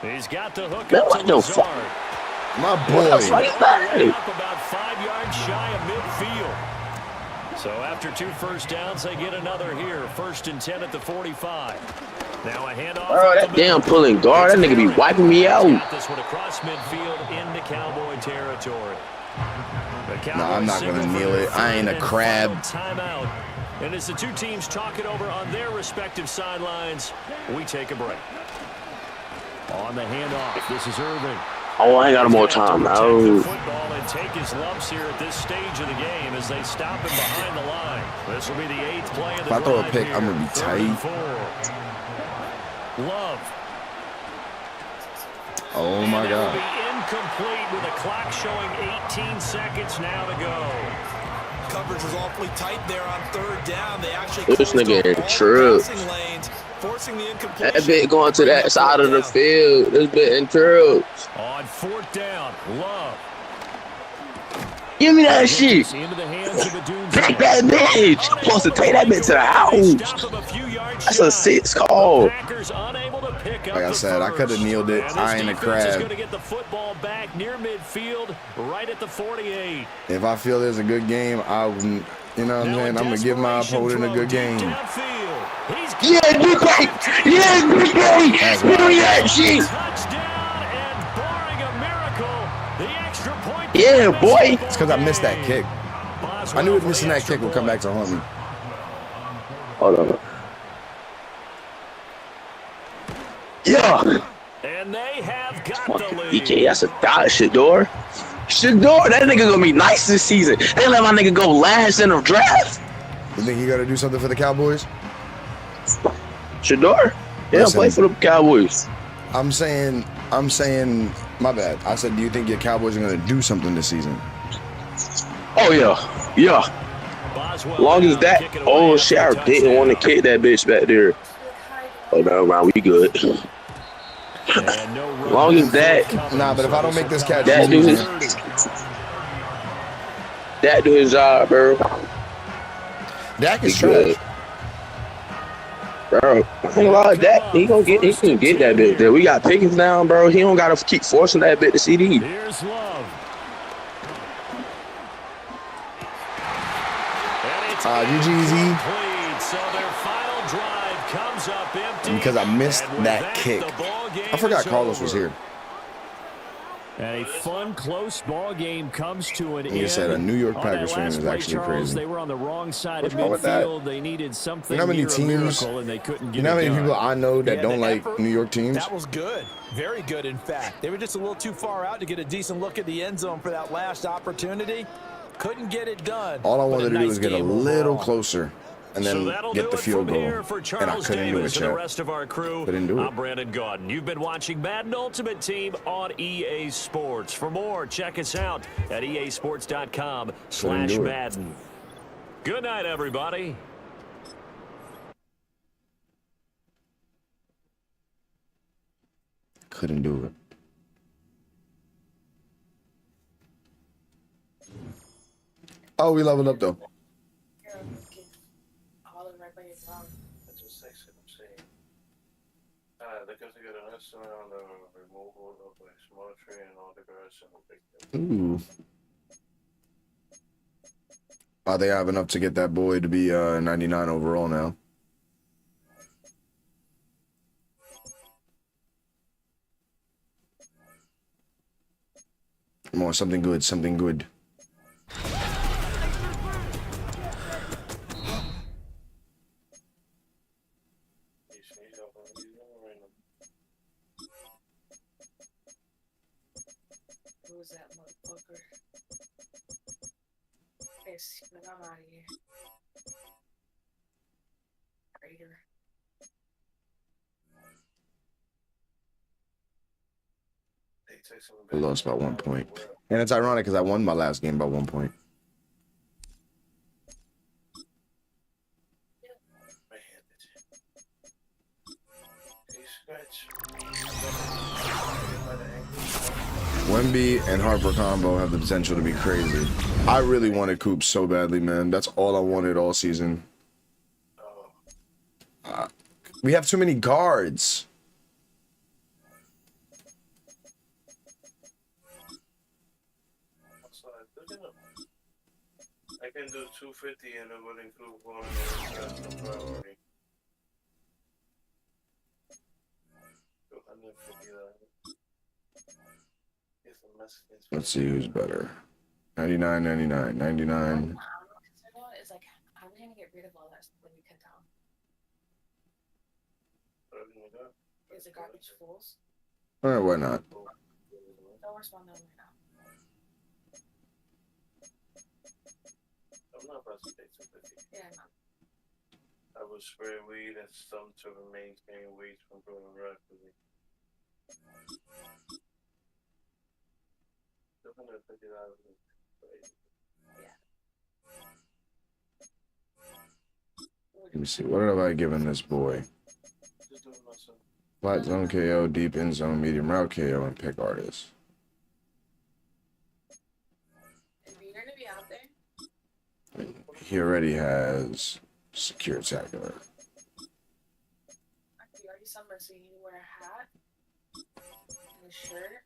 He's got the hook up to Lazard. My boy. Up about 5 yards shy of midfield. So after 2 first downs, they get another here. 1st and 10 at the 45. Now a handoff. Bro, that damn pulling guard, that nigga be wiping me out. Got this one across midfield into Cowboy territory. No, I'm not gonna kneel it. I ain't a crab. Timeout. And as the 2 teams talk it over on their respective sidelines, we take a break. On the handoff, this is Irvin. Oh, I ain't got more time. Oh. Football and take his lumps here at this stage of the game as they stop him behind the line. This will be the 8th play of the If I throw a drive pick, here. I'm gonna be tight. Love. Oh my And that will God. be incomplete with a clock showing 18 seconds now to go. Coverage was awfully tight there on 3rd down. They actually This closed nigga up in all the trips. passing lanes, forcing the incompletion. That bit going to that side of the field. This bit in trips. On 4th down, Love. Give me that shit. Into the hands of the Dunes. Take that bitch. Supposed to take that bitch to the house. That's a 6 call. Like I said, I could have kneeled it. I ain't a crab. Going to get the football back near midfield, right at the 48. If I feel there's a good game, I wouldn't. You know what I'm saying? I'm gonna give my opponent a good game. Yeah, big play. Yeah, big play. Give me that shit. Yeah, boy. It's because I missed that kick. I knew missing that kick would come back to haunt me. Hold on. Yeah. And they have got the lead. EK, that's a dot, Shador. Shador, that nigga gonna be nice this season. They let my nigga go last in the draft. You think he gotta do something for the Cowboys? Shador? Yeah, play for the Cowboys. I'm saying, my bad. I said, do you think your Cowboys are gonna do something this season? Oh yeah, yeah. Long as that, oh shit, I didn't want to kick that bitch back there. Oh no, man, we good. Long as that. Nah, but if I don't make this catch, that do his job, bro. Dak is trash. Bro, I ain't gonna lie, Dak, he can get that bit there. We got Pickens down, bro. He don't gotta keep forcing that bit to CD. Here's Love. GGZ. So their final drive comes up empty. Because I missed that kick. I forgot Carlos was here. And a fun, close ball game comes to an end. You said a New York Packers fan is actually crazy. They were on the wrong side of midfield. midfield. They needed something. You know how many teams? And they couldn't get you know how many people I know that don't like New York teams? That was good. Very good, in fact. They were just a little too far out to get a decent look at the end zone for that last opportunity. Couldn't get it done. All I wanted to do was get a little closer and then get the field goal. And I couldn't do it, Chad. Couldn't do it. I'm Brandon Gaudin. You've been watching Madden Ultimate Team on EA Sports. For more, check us out at easports.com/Madden. Good night, everybody. Couldn't do it. Oh, we leveled up though. Ooh. I think I have enough to get that boy to be 99 overall now. More something good, something good. Who's that motherfucker? Yes, but I'm out of here. Traitor. I lost by 1 point. And it's ironic because I won my last game by 1 point. Wemby and Harper combo have the potential to be crazy. I really wanted Coops so badly, man. That's all I wanted all season. We have too many guards. I can do 250 and it will include one priority. 250. Let's see who's better. 99, 99, 99. It's like, how are we gonna get rid of all that when we cut down? Is it garbage fools? All right, why not? Don't respond to them right now. I'm not about to take 250. Yeah, I'm not. I will spray weed and some to maintain weeds from growing rapidly. Let me see. What have I given this boy? Flat zone KO, deep end zone, medium route KO, and pick artist. If you're gonna be He already has secure tacular. Actually, already summer, so you need to wear a hat and a shirt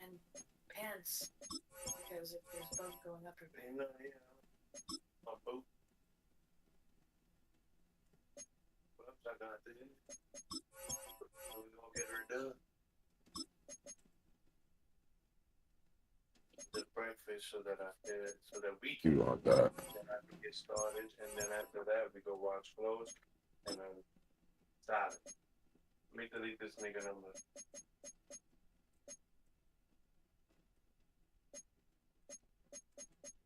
and pants because if there's bugs going up your back. My boot. I got this. So we're gonna get her done. The breakfast so that we can You want that? then I can get started, and then after that we go watch clothes and then start it. Let me delete this nigga number.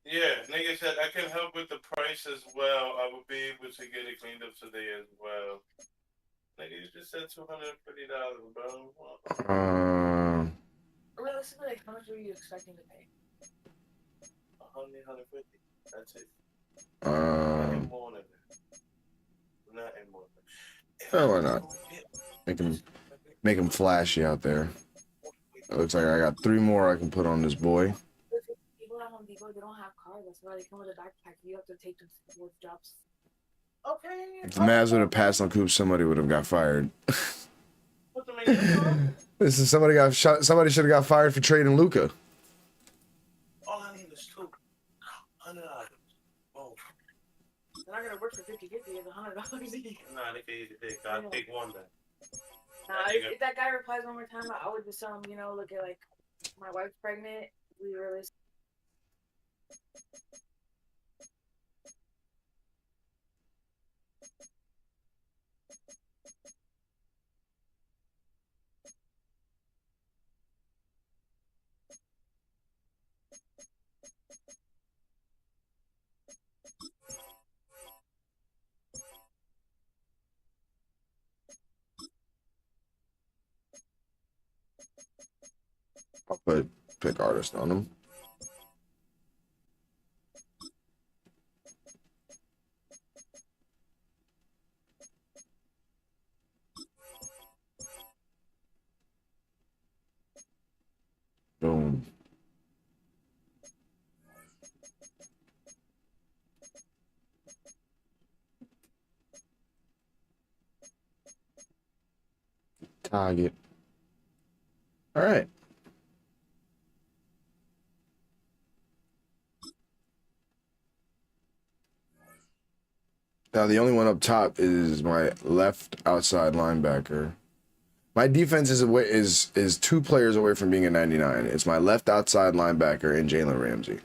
Yeah, nigga said I can help with the price as well. I will be able to get it cleaned up today as well. Nigga, you just said $250, bro. Realistically, like, how much are you expecting to pay? 150. That's it. Nothing more than that. Nothing more than that. Oh, why not? Make him flashy out there. It looks like I got 3 more I can put on this boy. People at Home Depot, they don't have cars. That's why they come with a backpack. You have to take them to work jobs. Okay. If the Mavs would have passed on Coop, somebody would have got fired. This is somebody got shot. Somebody should have got fired for trading Luka. All I need is $200. Oh. They're not gonna work for 50-50. It's $100 each. Nah, they can easily take. I'll take one then. Nah, if that guy replies one more time, I would just tell him, you know, look at like my wife's pregnant. We really. I'll put pick artist on him. Boom. Target. All right. Now the only one up top is my left outside linebacker. My defense is 2 players away from being a 99. It's my left outside linebacker and Jalen Ramsey.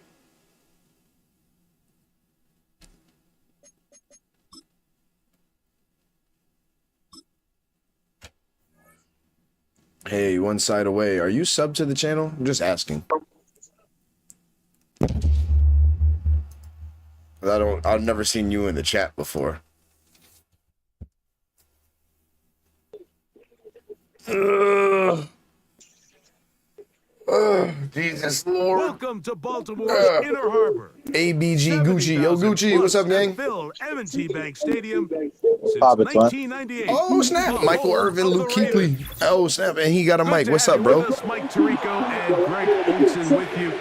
Hey, one side away. Are you sub to the channel? I'm just asking. I've never seen you in the chat before. Jesus Lord. Welcome to Baltimore's Inner Harbor. ABG Gucci. Yo, Gucci, what's up, gang? Filled M&T Bank Stadium since 1998. Oh, snap. Michael Irvin, Luke Kuechly. Oh, snap. And he got a mic. What's up, bro? Mike Tirico and Greg Olson with you.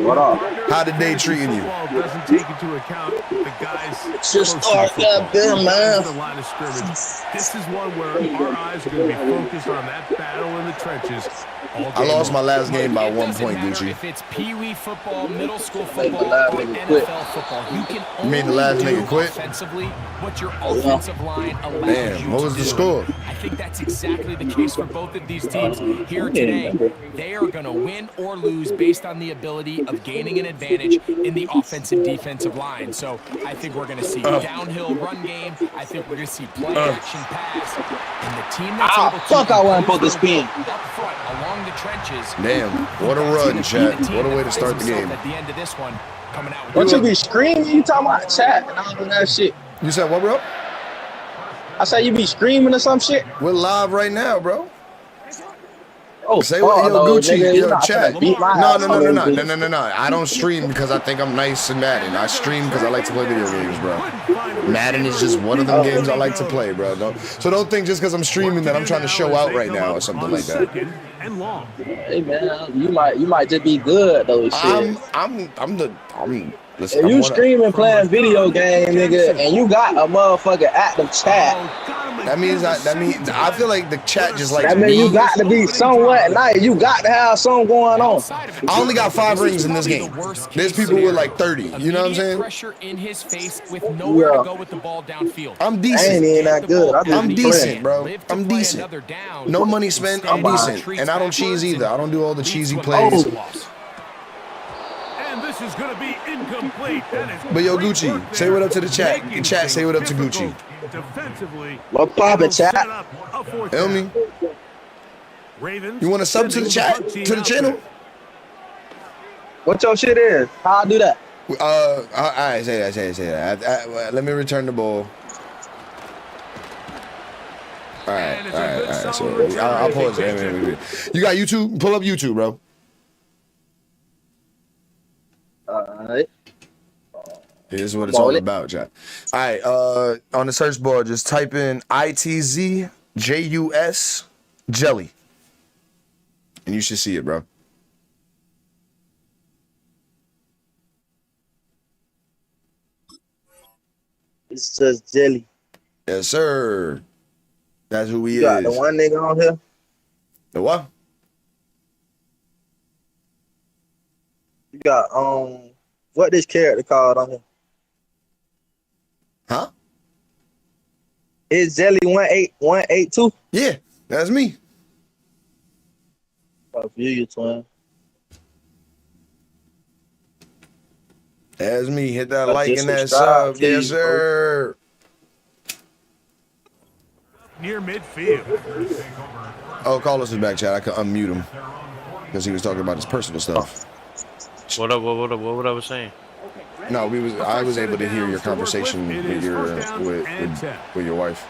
What up? How the day treating you? Doesn't take into account the guys. Just start that there, man. The line of scrimmage. This is one where our eyes are going to be focused on that battle in the trenches. I lost my last game by 1 point, Gucci. If it's Pee-wee football, middle school football, or NFL football, you can only the last nigga quit? Offensively what your offensive line allows you Damn, what was the score? I think that's exactly the case for both of these teams here today. They are going to win or lose based on the ability of gaining an advantage in the offensive defensive line. So I think we're going to see downhill run game. I think we're going to see play action pass. And the team that's able to fuck, I want to put this pin up front along the trenches. Damn, what a run, chat. What a way to start the game. At the end of this one, coming out. Don't you be screaming? You talking about chat and all of that shit. You said what, bro? I said you be screaming or some shit. We're live right now, bro. Oh, say what, yo, no, Gucci, nigga, yo, chat. No. No. I don't stream because I think I'm nice in Madden. I stream because I like to play video games, bro. Madden is just one of them games I like to play, bro. So don't think just because I'm streaming that I'm trying to show out right now or something like that. and long. Hey man, you might just be good though. Shit. Listen, If you streaming playing video game, nigga, and you got a motherfucking active chat, that means I feel like the chat just like that means you got to be somewhat nice. You got to have something going on. I only got 5 rings in this game. There's people with like 30. You know what I'm saying? Pressure in his face with nowhere to go with the ball downfield. I'm decent. I ain't even that good. I'm decent, bro. I'm decent. No money spent. I'm decent, and I don't cheese either. I don't do all the cheesy plays. And this is going to be incomplete. But yo, Gucci, say what up to the chat. The chat, say what up to Gucci. Defensively, what poppin', chat? Feel me? You want to sub to the chat, to the channel? What your shit is? How I do that? All right, say that. Let me return the ball. All right. So I'll pause it. You got YouTube? Pull up YouTube, bro. All right. This is what it's all about, chat. All right, on the search bar, just type in ITZJUS jelly, and you should see it, bro. It's just jelly. Yes, sir. That's who he is. You got the one nigga on here? The what? You got, what this character called on here? Huh? Is Jelly 18182? Yeah, that's me. I feel you, twin. That's me. Hit that like and that sub. Yes, sir. Near midfield. Oh, Carlos is back, chat. I could unmute him because he was talking about his personal stuff. What I was saying? No, I was able to hear your conversation with your wife.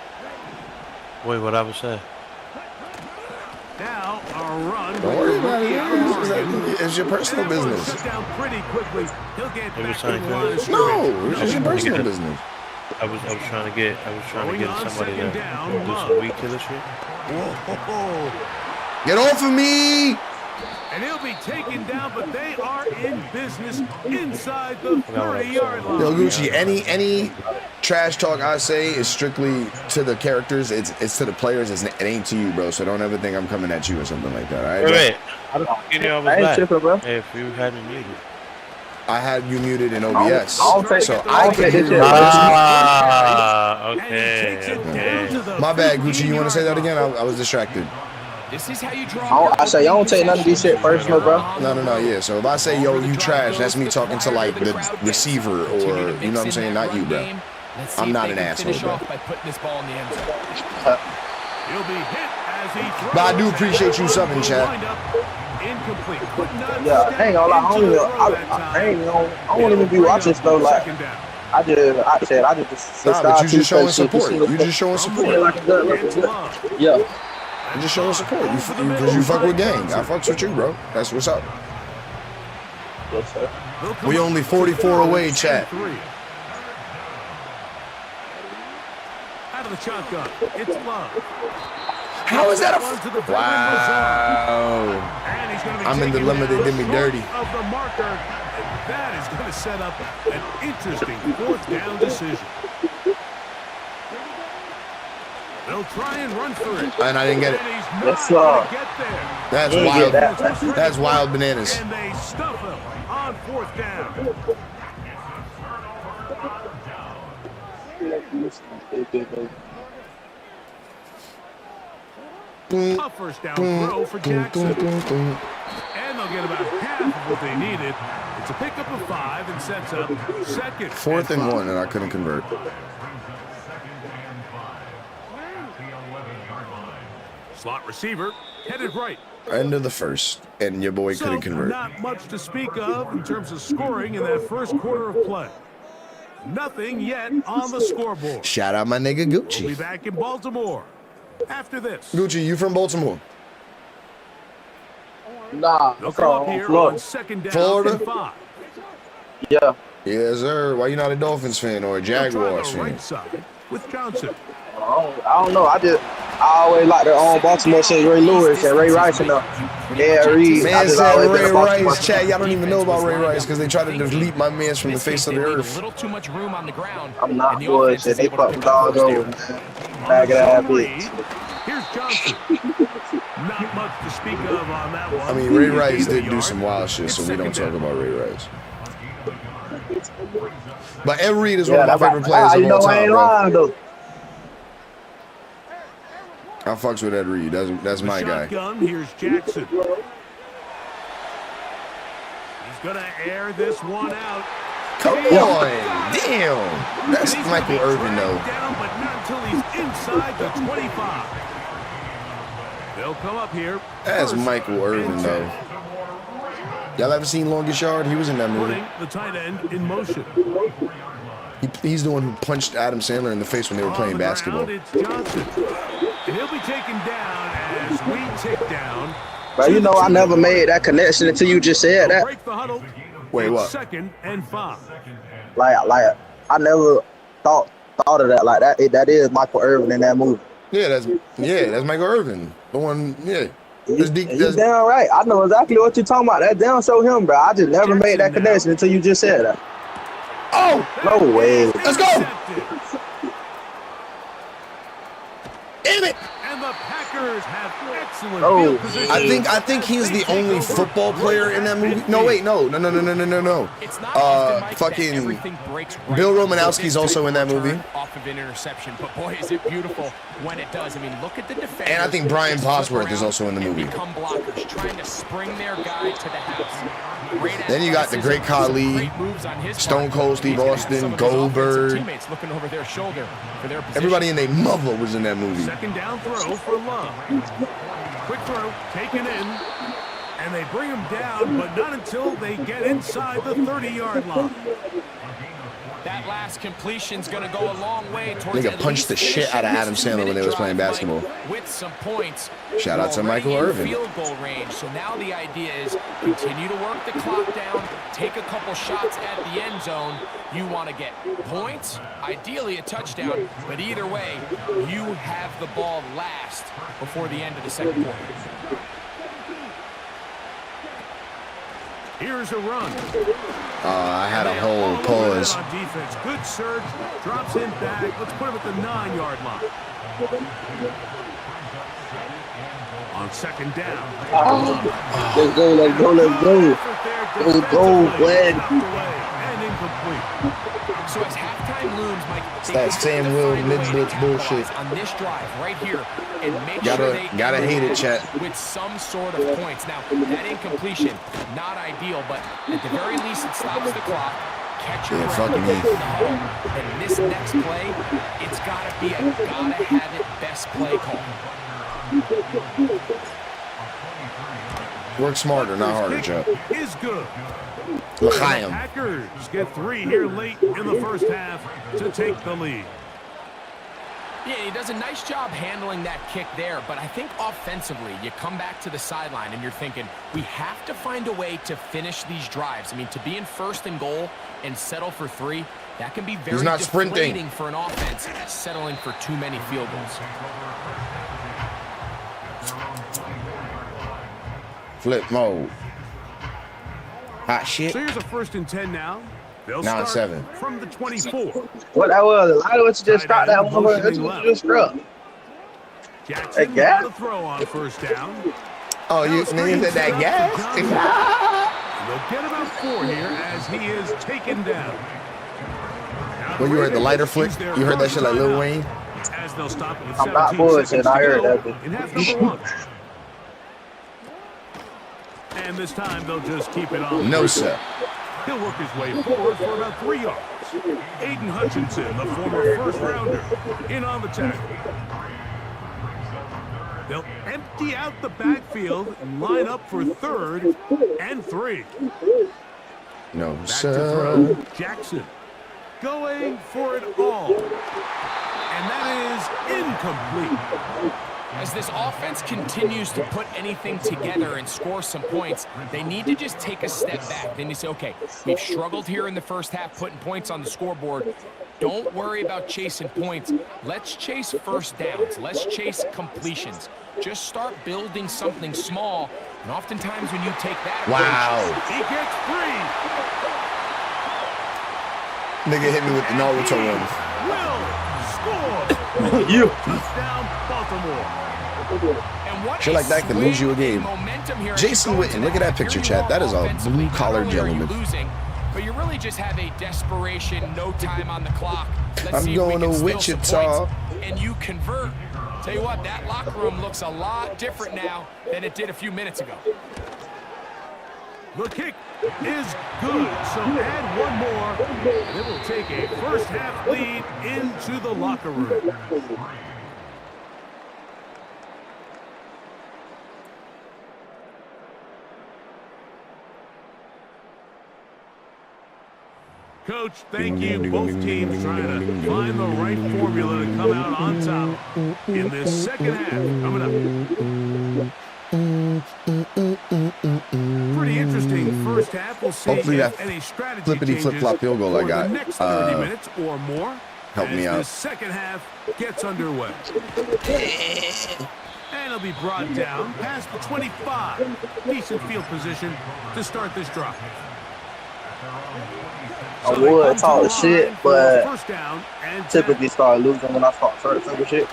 Wait, what I was saying? Now a run. Don't worry about it. It's your personal business. Down pretty quickly. He'll get back to the line. No, it's your personal business. I was trying to get somebody to do some weed killer shit. Get off of me! And he'll be taken down, but they are in business inside the 30-yard line. Yo, Gucci, any trash talk I say is strictly to the characters. It's to the players. It ain't to you, bro. So don't ever think I'm coming at you or something like that. All right? Wait. I ain't tripping, bro. Hey, if you had me muted. I had you muted in OBS. Okay. My bad, Gucci. You want to say that again? I was distracted. This is how you draw. I say, y'all don't take none of these shit personal, bro. No, yeah. So if I say, yo, you trash, that's me talking to like the receiver or, you know what I'm saying? Not you, bro. I'm not an asshole, bro. But I do appreciate you subbing, chat. Yeah, I ain't gonna lie, I won't even be watching stuff like. I just Nah, but you just showing support. You just showing support. Yeah. You just showing support. Because you fuck with gang. I fucks with you, bro. That's what's up. Yes, sir. We only 44 away, chat. Out of the shotgun, it's Love. How is that wow. I'm in the limit. They did me dirty. Of the marker, that is going to set up an interesting 4th down decision. They'll try and run through it. And I didn't get it. That's wild. That's wild bananas. And they stuff him on 4th down. A first down throw for Jackson. And they'll get about half of what they needed. It's a pickup of 5 and sets up 2nd. 4th and 1, and I couldn't convert. Slot receiver headed right. End of the first, and your boy couldn't convert. Not much to speak of in terms of scoring in that first quarter of play. Nothing yet on the scoreboard. Shout out my nigga Gucci. We'll be back in Baltimore after this. Gucci, you from Baltimore? Nah, I'm from Florida. 2nd down Florida? and 5. Yeah. Yes, sir. Why you not a Dolphins fan or a Jaguars fan? Right side with Johnson. I don't know. I just I always like their own Baltimore say Ray Lewis and Ray Rice and yeah, Reed. Man said Ray Rice. Chad, y'all don't even know about Ray Rice because they tried to delete my mans from the face of the earth. A little too much room on the ground. I'm not bullshit. They fucking dogs over, man. Bag of that bitch. Here's Johnson. Not much to speak of on that one. I mean, Ray Rice did do some wild shit, so we don't talk about Ray Rice. But Ed Reed is one of my favorite players of all time, bro. I fucks with Ed Reed. That's my guy. Here's Jackson. He's gonna air this one out. Come on, damn. That's Michael Irvin though. Down, but not until he's inside the 25. They'll come up here. That's Michael Irvin though. Y'all ever seen Longest Yard? He was in that movie. The tight end in motion. He's the one who punched Adam Sandler in the face when they were playing basketball. It's Johnson. And he'll be taken down as we tick down. But you know, I never made that connection until you just said that. Break the huddle. Wait, what? 2nd and 5. Like I never thought of that. Like that is Michael Irvin in that movie. Yeah, that's Michael Irvin. The one, yeah. You damn right. I know exactly what you're talking about. That damn show him, bro. I just never made that connection until you just said that. Oh! No way. Let's go! Damn it! And the Packers have excellent field position. I think he's the only football player in that movie. No, wait, no. Fucking Bill Romanowski's also in that movie. Off of an interception, but boy, is it beautiful when it does. I mean, look at the defense. And I think Brian Bosworth is also in the movie. Become blockers, trying to spring their guy to the house. Then you got the great Khali, Stone Cold Steve Austin, Goldberg. Teammates looking over their shoulder for their position. Everybody in their mother was in that movie. Second down throw for Love. Quick throw, taken in, and they bring him down, but not until they get inside the 30-yard line. That last completion's going to go a long way towards Nigga punched the shit out of Adam Sandler when they was playing basketball. With some points. Shout out to Michael Irvin. Field goal range. So now the idea is continue to work the clock down, take a couple shots at the end zone. You want to get points, ideally a touchdown, but either way, you have the ball last before the end of the second quarter. Here's a run. I had a whole pause. On defense. Good surge. Drops him back. Let's put him at the 9-yard line. On second down. Let's go. Let's go, Glenn. And incomplete. So as halftime looms, Mike, It's that Sam Will mid-blitz bullshit. On this drive right here, and make Gotta sure they hate it, chat. with some sort of points. Now, that incompletion, not ideal, but at the very least, it stops the clock. Catch your breath fucking in the huddle. And this next play, it's got to be a gotta-have-it best play call. Work smarter, not harder, chat. Is good. L'chaim. Packers get 3 here late in the first half to take the lead. Yeah, he does a nice job handling that kick there, but I think offensively, you come back to the sideline and you're thinking, we have to find a way to finish these drives. I mean, to be in 1st and goal and settle for 3, that can be very deflating for an offense settling for too many field goals. Flip mode. Hot shit. So here's a 1st and 10 now. They'll Now start 7. from the 24. What that was? I what you just dropped that one. What you just dropped? Jackson got a throw on 1st down. Oh, you named it that gas? They'll get about 4 here as he is taken down. Well, you heard the lighter flick? You heard that shit like Lil Wayne? As they'll stop it with I'm not bullshit. I heard that. In half number 1. And this time they'll just keep it on. No, sir. He'll work his way forward for about 3 yards. Aiden Hutchinson, the former 1st rounder, in on the tackle. They'll empty out the backfield and line up for 3rd and 3. No, Back sir. to throw. Jackson going for it all. And that is incomplete. As this offense continues to put anything together and score some points, they need to just take a step back. They need to say, okay, we've struggled here in the first half, putting points on the scoreboard. Don't worry about chasing points. Let's chase first downs. Let's chase completions. Just start building something small, and oftentimes when you take that approach, he gets free. Nigga hit me with the Naruto one. Will score. You. Touchdown, Baltimore. Shit like that can lose you a game. Jason Witten, look at that picture, chat. That is a blue-collar gentleman. But you really just have a desperation, no time on the clock. I'm going to Wichita. And you convert. Tell you what, that locker room looks a lot different now than it did a few minutes ago. The kick is good, so add one more. And it will take a first-half lead into the locker room. Coach, thank you. Both teams trying to find the right formula to come out on top in this second half. Coming up. Pretty interesting first half. We'll see hopefully if that any strategy flippity flip-flop field goal I got the next 30 minutes or more help me out. The second half gets underway. And it'll be brought down past the 25. Decent field position to start this drive. I would talk shit, but typically start losing when I start certain shit.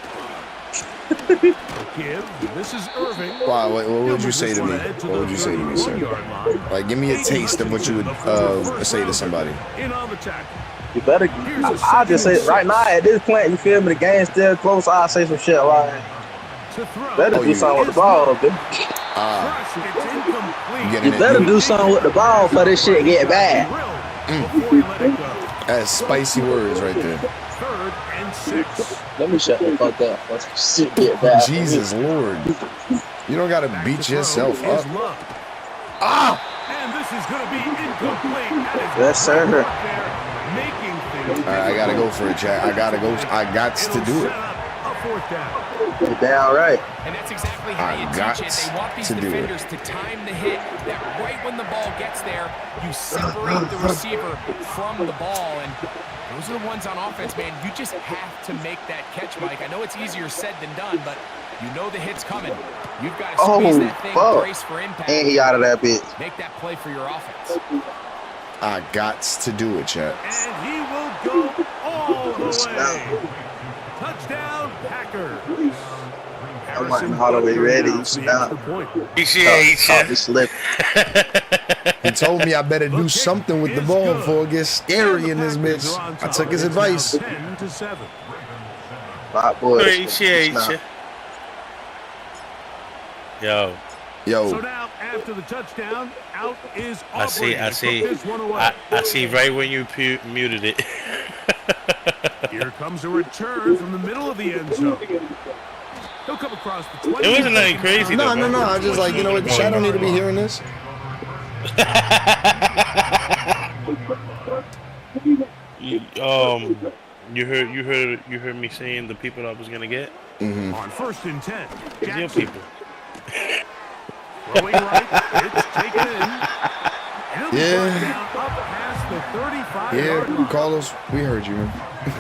This is Irving. Wow, what would you say to me? What would you say to me, sir? Like, give me a taste of what you would say to somebody. You better. I'll just say right now at this point, you feel me? The game's still close. I'll say some shit like, better do something with the ball, bitch. You better do something with the ball for this shit get bad. That's spicy words right there. 3rd and 6. Let me shut the fuck up. Let's shit get bad. Jesus Lord. You don't gotta beat yourself up. Ah! And this is gonna be incomplete. Yes, sir. Alright, I gotta go for it, Jack. I got to do it. You're down right. And that's exactly how you teach it. They want these defenders to time the hit, that right when the ball gets there, you separate the receiver from the ball. And those are the ones on offense, man. You just have to make that catch, Mike. I know it's easier said than done, but you know the hit's coming. You've got to squeeze that thing, brace for impact. And he out of that bitch. Make that play for your offense. I got to do it, chat. And he will go all the way. Touchdown, Packers. I'm like Holloway ready. Stop. He told me I better do something with the ball before it gets scary in this bitch. I took his advice. 10-7. Appreciate you. Yo. So now after the touchdown, out is Aubrey. I see right when you muted it. Here comes a return from the middle of the end zone. He'll come across the 20. It wasn't nothing crazy. No. I'm just like, you know what? I don't need to be hearing this. You heard me saying the people I was gonna get. On 1st and 10. Your people. Throwing right, it's taken in. Yeah. Up past the 35-yard line. Carlos, we heard you, man.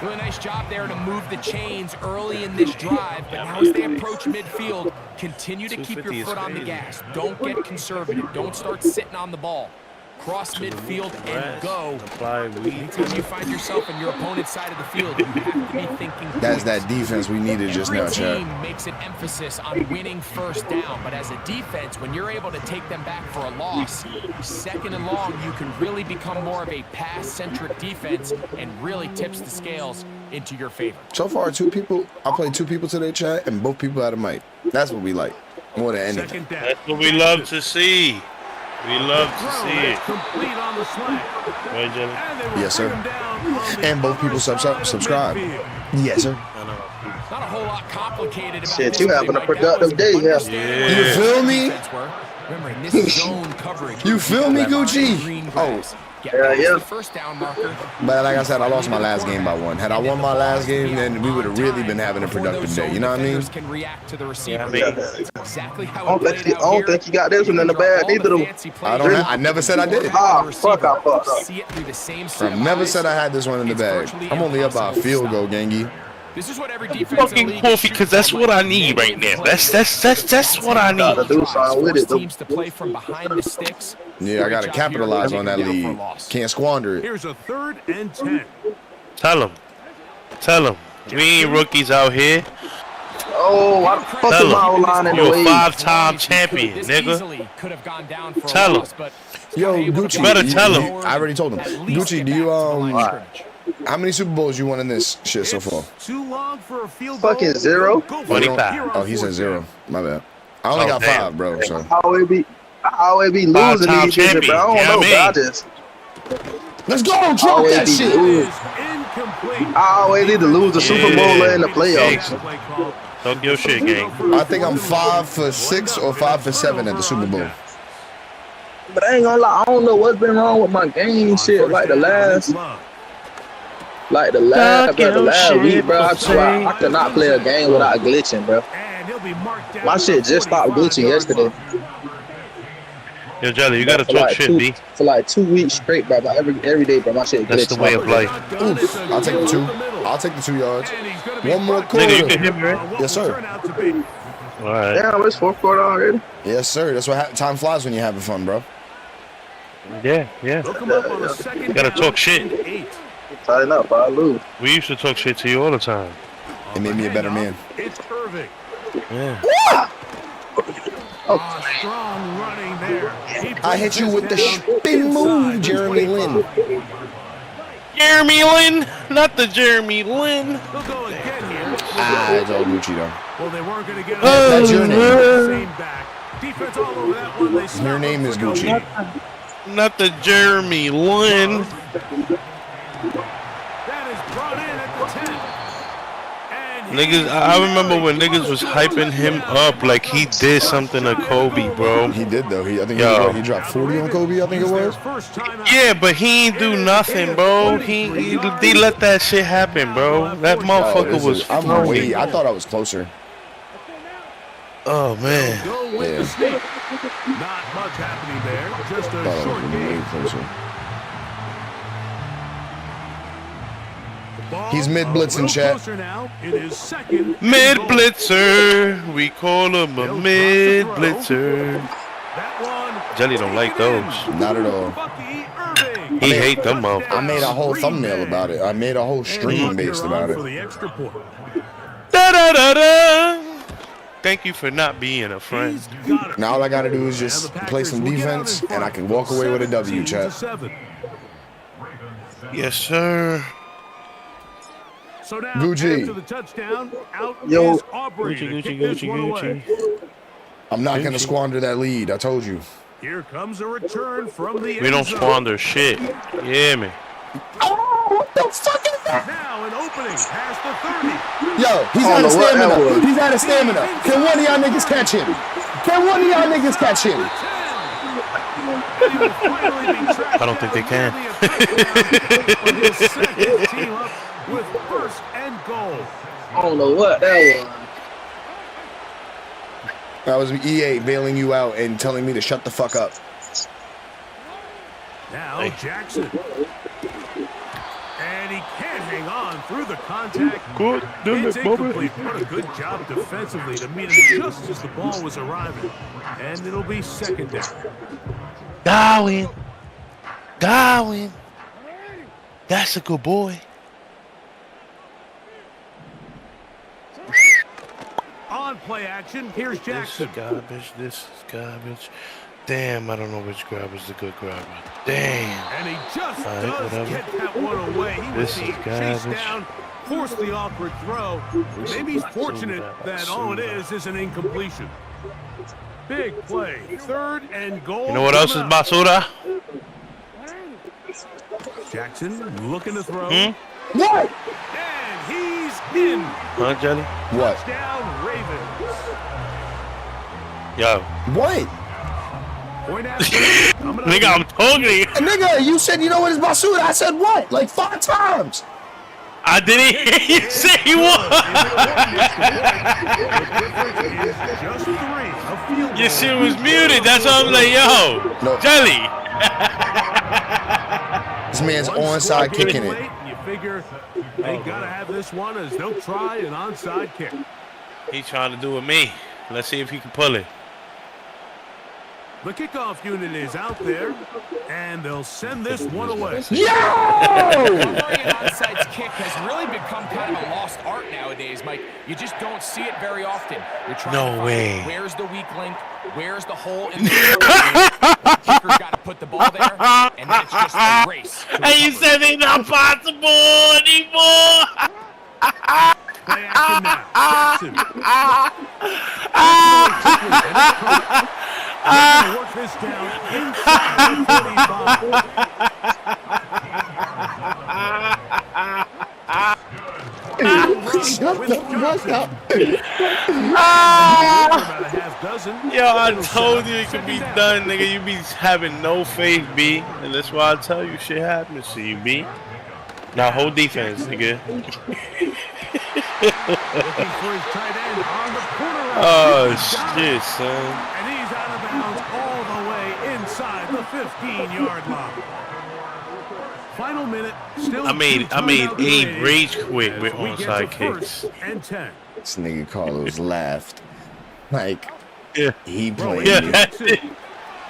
Really nice job there to move the chains early in this drive, but now as they approach midfield, continue to keep your foot on the gas. Don't get conservative. Don't start sitting on the ball. Cross midfield and go. Anytime you find yourself on your opponent's side of the field, you have to be thinking. That's that defense we needed just now, Chad. Every team makes an emphasis on winning first down, but as a defense, when you're able to take them back for a loss, 2nd and long, you can really become more of a pass-centric defense and really tips the scales into your favor. So far, I played 2 people today, Chad, and both people had a mic. That's what we like, more than anything. That's what we love to see. We love to see it. Complete on the slant. Right, Jelly? Yes, sir. And both people subscribe. Yes, sir. Not a whole lot complicated about shit, you having a productive day here. Yeah. You feel me? Remember, in this zone coverage, you feel me, Gucci? Oh, get past the first down marker. But like I said, I lost my last game by 1. Had I won my last game, then we would have really been having a productive day. You know what I mean? Can react to the receiver. Exactly how I don't think you got this one in the bag. Neither do I never said I did. Fuck. I never said I had this one in the bag. I'm only up by a field goal, Gangy. This is what every defense fucking coffee, because that's what I need right now. That's what I need. Teams to play from behind the sticks. Yeah, I gotta capitalize on that lead. Can't squander it. Here's a 3rd and 10. Tell him. We ain't rookies out here. Oh, I fucking my line in the You're way. a 5-time champion, nigga. Tell him. Yo, Gucci. You better tell him. I already told him. Gucci, do you how many Super Bowls you won in this shit so far? Too long for a field goal. Fucking 0. 25. Oh, he said 0. My bad. I only got 5, bro. So I always be losing these shit, bro. I don't know, bro. I just let's go, drop that shit. I always need to lose the Super Bowl in the playoffs. Talk your shit, gang. I think I'm 5 for 6 or 5 for 7 at the Super Bowl. But I ain't gonna lie, I don't know what's been wrong with my game shit. Like the last week, bro. I swear I could not play a game without glitching, bro. My shit just stopped glitching yesterday. Yo, Jelly, you gotta talk shit, B. For like 2 weeks straight, bro. Every day, bro. My shit glitching. That's the way of life. Oof. I'll take the 2. I'll take the 2 yards. One more quarter. Nigga, you can hit me, right? Yes, sir. All right. Damn, it's 4th quarter already. Yes, sir. That's what time flies when you're having fun, bro. Yeah. You gotta talk shit. Tighten up, I lose. We used to talk shit to you all the time. It made me a better man. It's Irving. Yeah. Strong running there. I hit you with the spin move, Jeremy Lin. Jeremy Lin, not the Jeremy Lin. They'll go again here. It's all Gucci though. Well, they weren't going to get That's your name. Same back. Defense all over that one. They Your name is Gucci. Not the Jeremy Lin. That is brought in at the 10. Niggas, I remember when niggas was hyping him up like he did something to Kobe, bro. He did though. I think he dropped 40 on Kobe. I think it was. Yeah, but he ain't do nothing, bro. They let that shit happen, bro. That motherfucker was. I thought I was closer. Oh man. Yeah. Not much happening there. Just a short game. Closer. He's mid-blitzing, chat. Mid-blitzer. We call him a mid-blitzer. Jelly don't like those. Not at all. He hate them motherfuckers. I made a whole thumbnail about it. I made a whole stream based about it. Da-da-da-da. Thank you for not being a friend. Now all I gotta do is just play some defense, and I can walk away with a W, chat. Yes, sir. So now, Gucci. after the touchdown, out Yo. is Aubrey to kick this one away. I'm not gonna squander that lead. I told you. Here comes a return from the We don't squander shit. Yeah, man. Oh, what the fuck is that? Now an opening past the 30. Yo, he's out of stamina. He's out of stamina. Can one of y'all niggas catch him? Can one of y'all niggas catch him? I don't think they can. With first and goal. I don't know what that was. That was EA bailing you out and telling me to shut the fuck up. Now Jackson. And he can't hang on through the contact. Good. It's incomplete. What a good job defensively to meet him just as the ball was arriving. And it'll be second down. Darwin. That's a good boy. On play action, here's Jackson. This is garbage. Damn, I don't know which grab is the good grabber. Damn. And he just does get that one away. He this is chased garbage. down, forced the awkward throw. Maybe he's fortunate that all it is an incompletion. Big play, third and goal. You know what else is basura? Jackson looking to throw. What? And he's in. Huh, Jelly? What? Touchdown, Ravens. Yo. What? Point after. Nigga, I'm talking. Nigga, you said you know what is Basura. I said what? Like 5 times. I didn't hear you say what. Just 3. A field Your goal. shit was muted. That's why I'm like, yo, No. Jelly. This man's onside kicking it. You figure they gotta have this one as they'll try an onside kick. He trying to do it with me. Let's see if he can pull it. The kickoff unit is out there, and they'll send this one away. Playing an onside kick has really become kind of a lost art nowadays, Mike. You just don't see it very often. You're trying to find where's the weak link, where's the hole in the kicker's got to put the ball there, and then it's just a race. And you said it's not possible anymore. Play action now. Jackson. Work this down inside the 45. Shut the fuck up. Yo, I told you it could be done, nigga. You be having no faith, B. And that's why I tell you shit happens to you, B. Now hold defense, nigga. Oh, shit, son. And he's out of bounds all the way inside the 15-yard line. Final minute, still I made Abe rage quit with onside kicks. And 10. This nigga Carlos laughed. Like, he played. Yeah,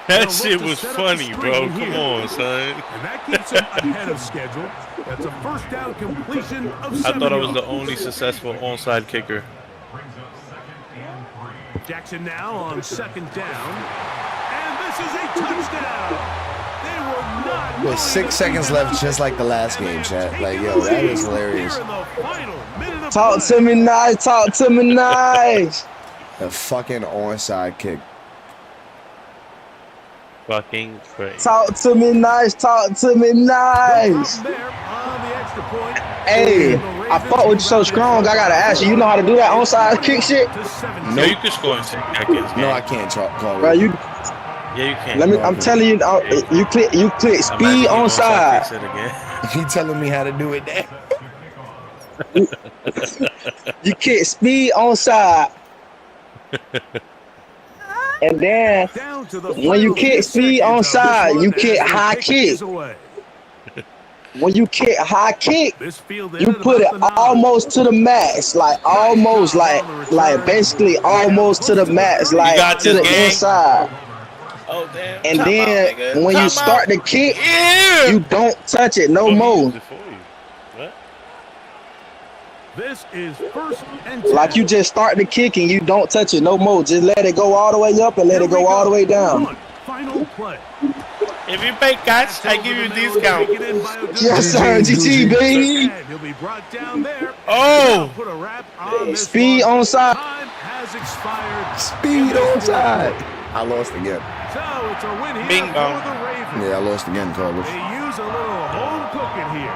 that shit was funny, bro. Come on, son. And that keeps him ahead of schedule. That's a first down completion of 7 I thought I was yards. the only successful onside kicker. Jackson now on 2nd down. And this is a touchdown. They were not. With 6 seconds left, just like the last game, chat. Like, yo, that is hilarious. Talk to me nice. Talk to me nice. The fucking onside kick. Fucking crazy. Talk to me nice. Talk to me nice. Hey, I fought with you so strong. I gotta ask you. You know how to do that onside kick shit? No, you can score in 6 seconds. No, I can't call Bro, you. Yeah, you can. Let me. I'm telling you. You click speed onside. He telling me how to do it there. You click speed onside. And then when you kick speed onside, you kick high kick. When you kick high kick, you put it almost to the max, like almost like basically almost to the max, like to the inside. Oh, damn. And then when you start the kick, you don't touch it no more. This is 1st and 10. Like you just start the kick and you don't touch it no more. Just let it go all the way up and let it go all the way down. Final play. If you pay cash, I give you a discount. Yes, sir, GT, baby. He'll be brought down there. Oh! Put a wrap on this Speed one. onside. Time has expired. Speed onside. I lost again. So it's a win here Bing bong. for the Ravens. Yeah, I lost again, Carlos. They use a little home cooking here.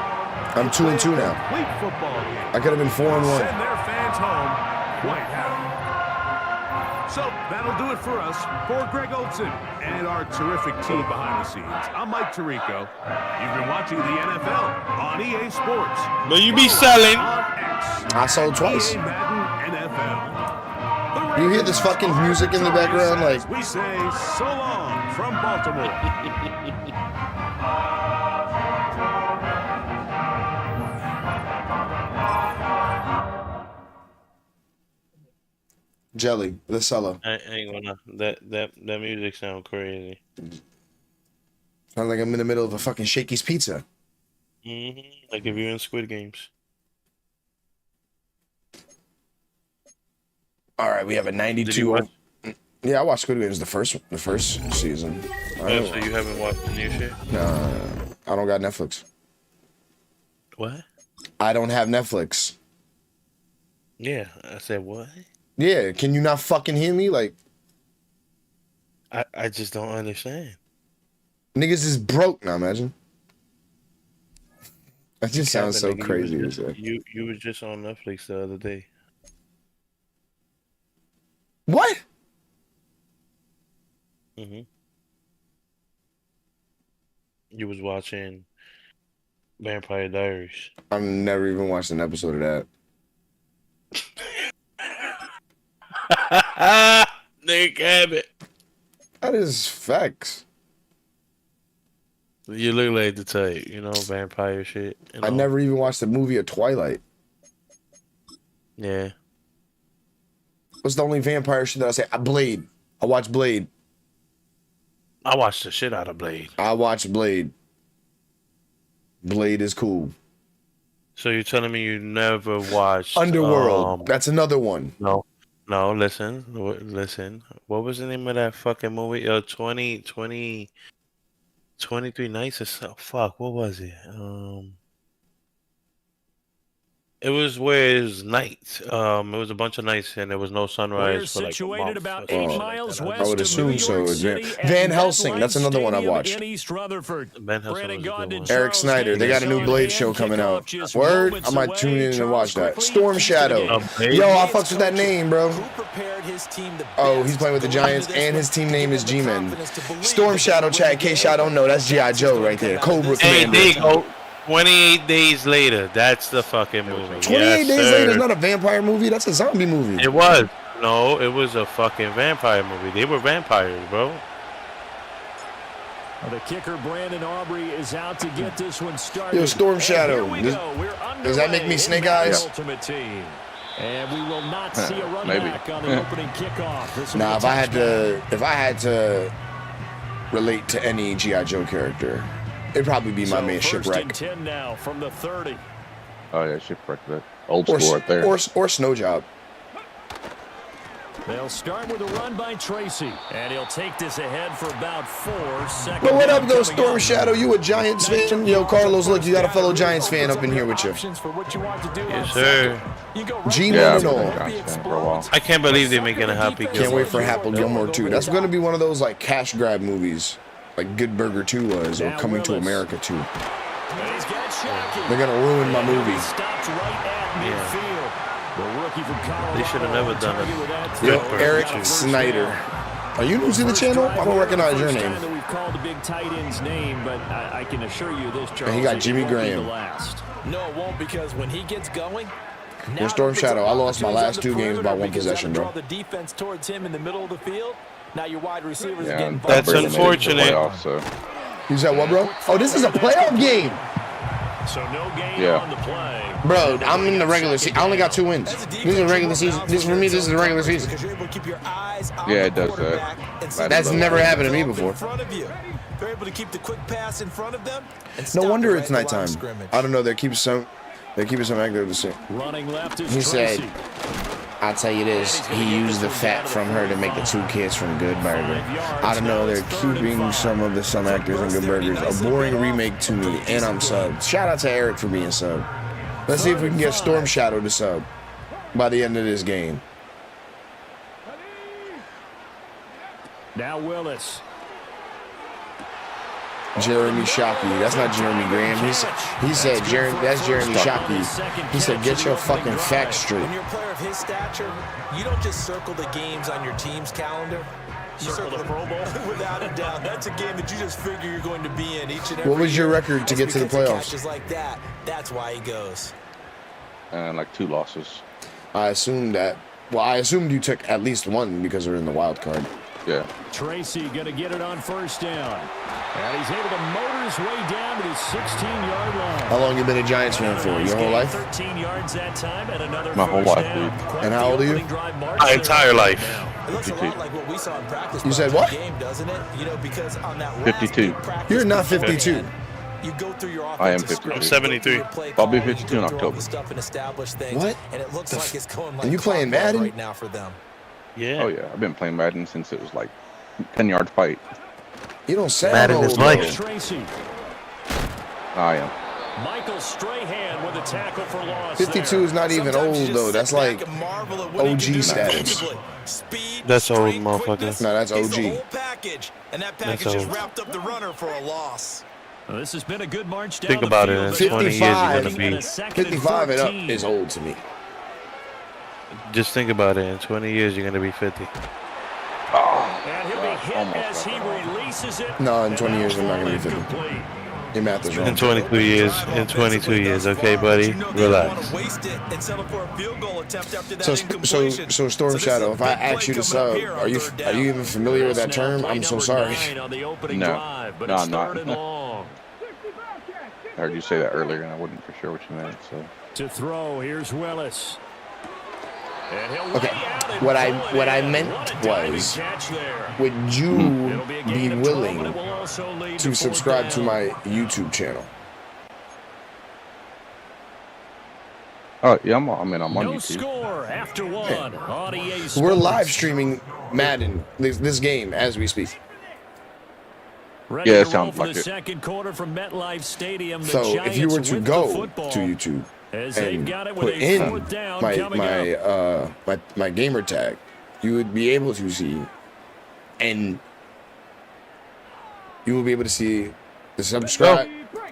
I'm 2-2 now. Complete football game. I could have been 4-1. Send their fans home quite happy. So that'll do it for us. For Greg Olson and our terrific team behind the scenes, I'm Mike Tirico. You've been watching the NFL on EA Sports. But you be selling. I sold twice. EA Madden NFL. You hear this fucking music in the background? Like, We say so long from Baltimore. Jelly, the seller. I ain't gonna. That music sound crazy. Sounds like I'm in the middle of a fucking Shakey's Pizza. Like if you're in Squid Games. All right, we have a 92. Yeah, I watched Squid Games the first season. Oh, so you haven't watched the new shit? Nah, I don't got Netflix. What? I don't have Netflix. Yeah, I said what? Yeah, can you not fucking hear me? Like, I just don't understand. Niggas is broke now, imagine. That just sounds so crazy to say. You was just on Netflix the other day. What? you was watching Vampire Diaries. I've never even watched an episode of that. Nick Abbott. That is facts. You look like the type, you know, vampire shit. You know? I never even watched the movie of Twilight. Yeah. What's the only vampire shit that I say? Blade. I watched Blade. I watched the shit out of Blade. I watched Blade. Blade is cool. So you're telling me you never watched Underworld? That's another one. No, listen. What was the name of that fucking movie? 23 Nights or so. Fuck, what was it? It was where it was night. It was a bunch of nights and there was no sunrise. We're for like situated about 8 miles I west would of assume New so. York City Van at Helsing. That's another one I Stadium watched. in East Rutherford. Van Helsing Brandon was a good Gaudin, one. Eric Snyder. They got a new Blade show coming out. Word? I might tune in and watch that. Storm Shadow. Yo, I fucks with that name, bro. Oh, he's playing with the Giants, and his team name is G-Men. Storm Shadow, chat. In case y'all don't know, that's G.I. Joe right there. Cobra Hey, Commander. there you go. 28 Days Later. That's the fucking movie. 28 Days Later is not a vampire movie. That's a zombie movie. It was. No, it was a fucking vampire movie. They were vampires, bro. The kicker, Brandon Aubrey, is out to get this one started. Yo, Storm Shadow. Does that make me Snake Eyes? Ultimate team. And we will not see a run back on the opening kickoff. Nah, if I had to relate to any G.I. Joe character, it'd probably be my man Shipwreck. 10 now from the 30. Oh yeah, Shipwreck. That old school right there. Or Snow Job. They'll start with a run by Tracy, and he'll take this ahead for about 4 seconds. But what up, though, Storm Shadow? You a Giants fan? Yo, Carlos, look, you got a fellow Giants fan up in here with you. Yes, sir. G-Man and all. I can't believe they're making a Happy Gilmore. Can't wait for Happy Gilmore 2. That's going to be one of those, like, cash grab movies, like Good Burger 2 was, or Coming to America 2. They're going to ruin my movie. Yeah. They should have never done it. Yo, Eric Snyder. Are you new to the channel? I don't recognize your name. We've called the big tight end's name, but I can assure you this, Charles. And he got Jimmy Graham. No, it won't, because when he gets going. Well, Storm Shadow, I lost my last 2 games by 1 possession, bro. The defense towards him in the middle of the field. Now your wide receivers are getting that's unfortunate. You said what, bro? Oh, this is a playoff game. So no game on the play. Bro, I'm in the regular season. I only got 2 wins. This is a regular season. This for me, this is the regular season. Yeah, it does that. That's never happened to me before. They're able to keep the quick pass in front of them. No wonder it's nighttime. I don't know. They're keeping some active to say. Running left is He said, I'll tell you this, he used the fat from her to make the 2 kids from Good Burger. I don't know, they're keeping some of the some actors in Good Burgers. A boring remake to me, and I'm subbed. Shout out to Eric for being subbed. Let's see if we can get Storm Shadow to sub by the end of this game. Now Willis. Jeremy Shockey. That's not Jeremy Graham. He said that's Jeremy Shockey. He said, get your fucking facts straight. When you're a player of his stature, you don't just circle the games on your team's calendar. You circle the Pro Bowl. Without a doubt. That's a game that you just figure you're going to be in each and every What was your year. record to get to the playoffs? Catches like that. That's why he goes. Like 2 losses. I assumed that. Well, I assumed you took at least 1 because they're in the wild card. Yeah. Tracy going to get it on first down. And he's able to motor his way down to the 16-yard line. How long you been a Giants fan for? Your whole life? 13 yards that time and another My whole life, down. dude. And how old are you? My entire life. It looks a lot like what we saw in practice. You said what? Game, doesn't it? You know, because on that 52. You're not 52. You go through your I am 52. I'm 73. I'll be 52 in October. What? And it looks like it's going like And you playing Madden? right now for them. Yeah. Oh yeah, I've been playing Madden since it was like 10-yard fight. You don't sound Madden old, is life. Tracy. I am. Michael Strahan with a tackle for loss. 52 is not even old, though. That's like OG status. That's old, motherfucker. No, that's It's the OG. whole package, and that That's package has old. wrapped up the runner for a loss. Well, this has been a good march down Think the about field. it. In 20 years, you're 55. gonna be. 55 and up is old to me. Just think about it. In 20 years, you're gonna be 50. And he'll be hit as he releases it. No, in 20 years, I'm not Ball going to be 50. incomplete. Your math is wrong. In 22 years. In 22 years. Okay, buddy. Relax. So Storm Shadow, if I ask you to sub, are you even familiar with that term? I'm so sorry. No, I'm not. I heard you say that earlier, and I wasn't for sure what you meant. So to throw, here's Willis. Okay, what I meant was, would you be willing to subscribe to my YouTube channel? oh yeah, I'm on No YouTube. score after one on EA Sports. We're live streaming Madden, this game, as we speak. Ready Yeah, it to roll sounds for like the it. second quarter from MetLife Stadium. The So if you were Giants to with go the to football YouTube as they've and got it with put a in fourth down coming up. my gamer tag, you would be able to see, and you will be able to see the subscribe.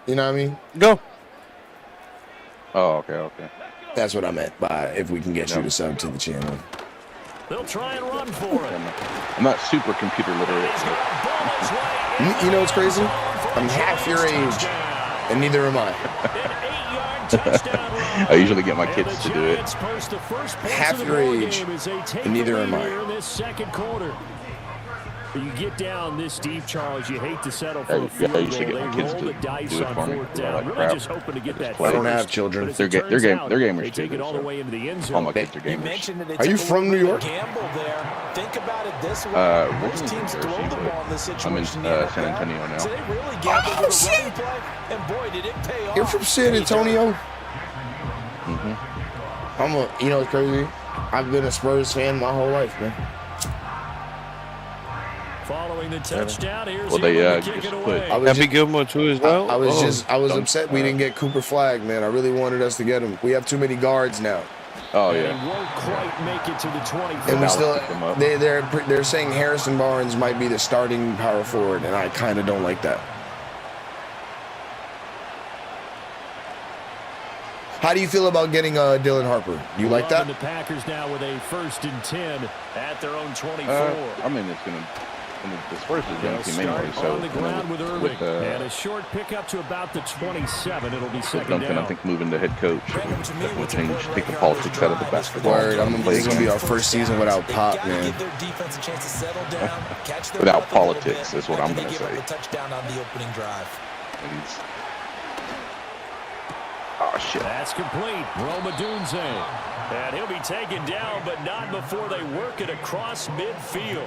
You know what I mean? Go. Oh, okay. That's what I meant by if we can get you to sub to the channel. They'll try and run for it. I'm not super computer literate. So. You know what's crazy? I'm half your age, and neither am I. I usually get my kids to do it. Half your age, and neither am I. You get down this deep, Charles, you hate to settle for I a field goal. usually get They my kids roll to the dice do it on for me. fourth I down. like Really crap. just hoping to get that I don't have first. children. But as They're it turns gamers out, too. They take it all the way into the end zone. All my kids are You gamers. mentioned that Are you from New York? Gamble there. Think about it this way. Most teams throw the ball in this I'm in situation. San Antonio now. So they really gambled with a running play, and boy, did it pay off. You're from San Antonio? Mm-hmm. You know what's crazy? I've been a Spurs fan my whole life, man. Following the touchdown, here's Well, they kick just it put away. Happy Gilmore too as well. I was upset we didn't get Cooper Flag, man. I really wanted us to get him. We have too many guards now. Oh And yeah. he won't quite make it to the 25. And we still pick him up. they're saying Harrison Barnes might be the starting power forward, and I kind of don't like that. How do you feel about getting Dylan Harper? You like that? The Packers now with a 1st and 10 at their own 24. I mean, it's gonna. The Spurs is They'll gonna team anyway, start so on the ground with Irving. with And a short pickup to about the 27. It'll be with second Duncan, I down. think moving to head coach will take the politics out of the basketball. Word, it's gonna be our first season without Pop, man. Without politics, is what I'm gonna say. Oh shit! That's complete. Roma Dunze. And he'll be taken down, but not before they work it across midfield.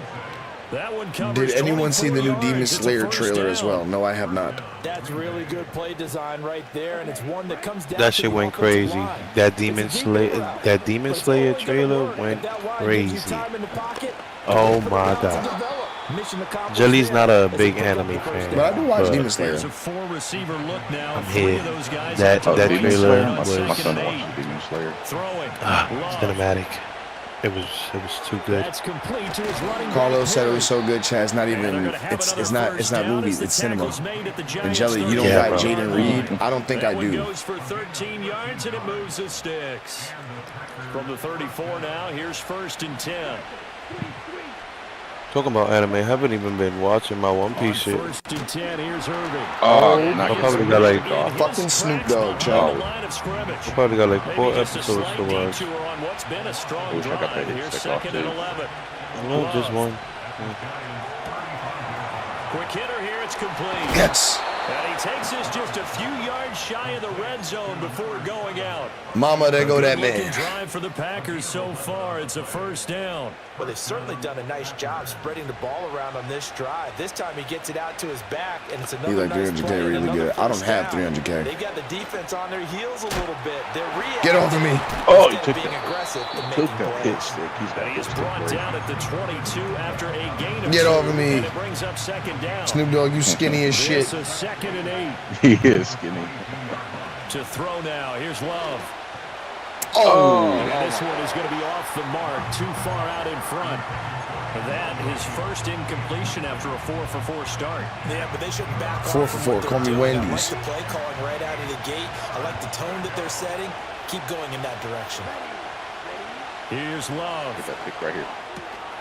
That one covers. Did anyone see the new 24 Demon yards. It's a Slayer first trailer as down. well? No, I have not. That's really good play design right there, and it's one that comes down. That shit went crazy. That Demon Slayer trailer went crazy. Oh my god. Jelly's not a big anime fan. But I do watch Demon Slayer. There's a 4-receiver look now. I'm 3 here. of those guys That have Demon trailer Slayer? was My son watches Demon Slayer. throwing. cinematic. It was too good. That's complete to his running back. Carlos said it was so good, Chaz. Not even it's not movies, it's cinema. And Jelly, you don't got Jaden Reed? I don't think I do. Goes for 13 yards and it moves the sticks. From the 34 now, here's 1st and 10. Talking about anime, I haven't even been watching my One Piece shit. 1st and 10, here's Irving. I probably got like fucking Snoop Dogg, Chad. I probably got like 4 episodes to watch. I wish I got that hit stick off too. Well, just one. Quick hitter here, it's complete. Yes. And he takes this just a few yards shy of the red zone before going out. Mama, there go that Good-looking man. drive for the Packers so far. It's a 1st down. Well, they've certainly done a nice job spreading the ball around on this drive. This time he gets it out to his back, and it's another He's like nice 300K play and really another good. I don't first have down. 300K. They've got the defense on their heels a little bit. They're reacting. Get off of me. Oh, he instead took of being that. aggressive and Took making that plays. hit stick. He's got He hit is stick. brought Right? down at the 22 after a gain of Get 2, off of me. and it brings up 2nd down. Snoop Dogg, you skinny as shit. It's a 2nd and 8. He is skinny. To throw now. Here's Love. Oh. And this one is going to be off the mark, too far out in front. That his 1st incompletion after a 4-for-4 start. Yeah, but they shouldn't back 4 off for from 4. what Call they're me doing. Wendy's. I like the play calling right out of the gate. I like the tone that they're setting. Keep going in that direction. Here's Love. Get that pick right here.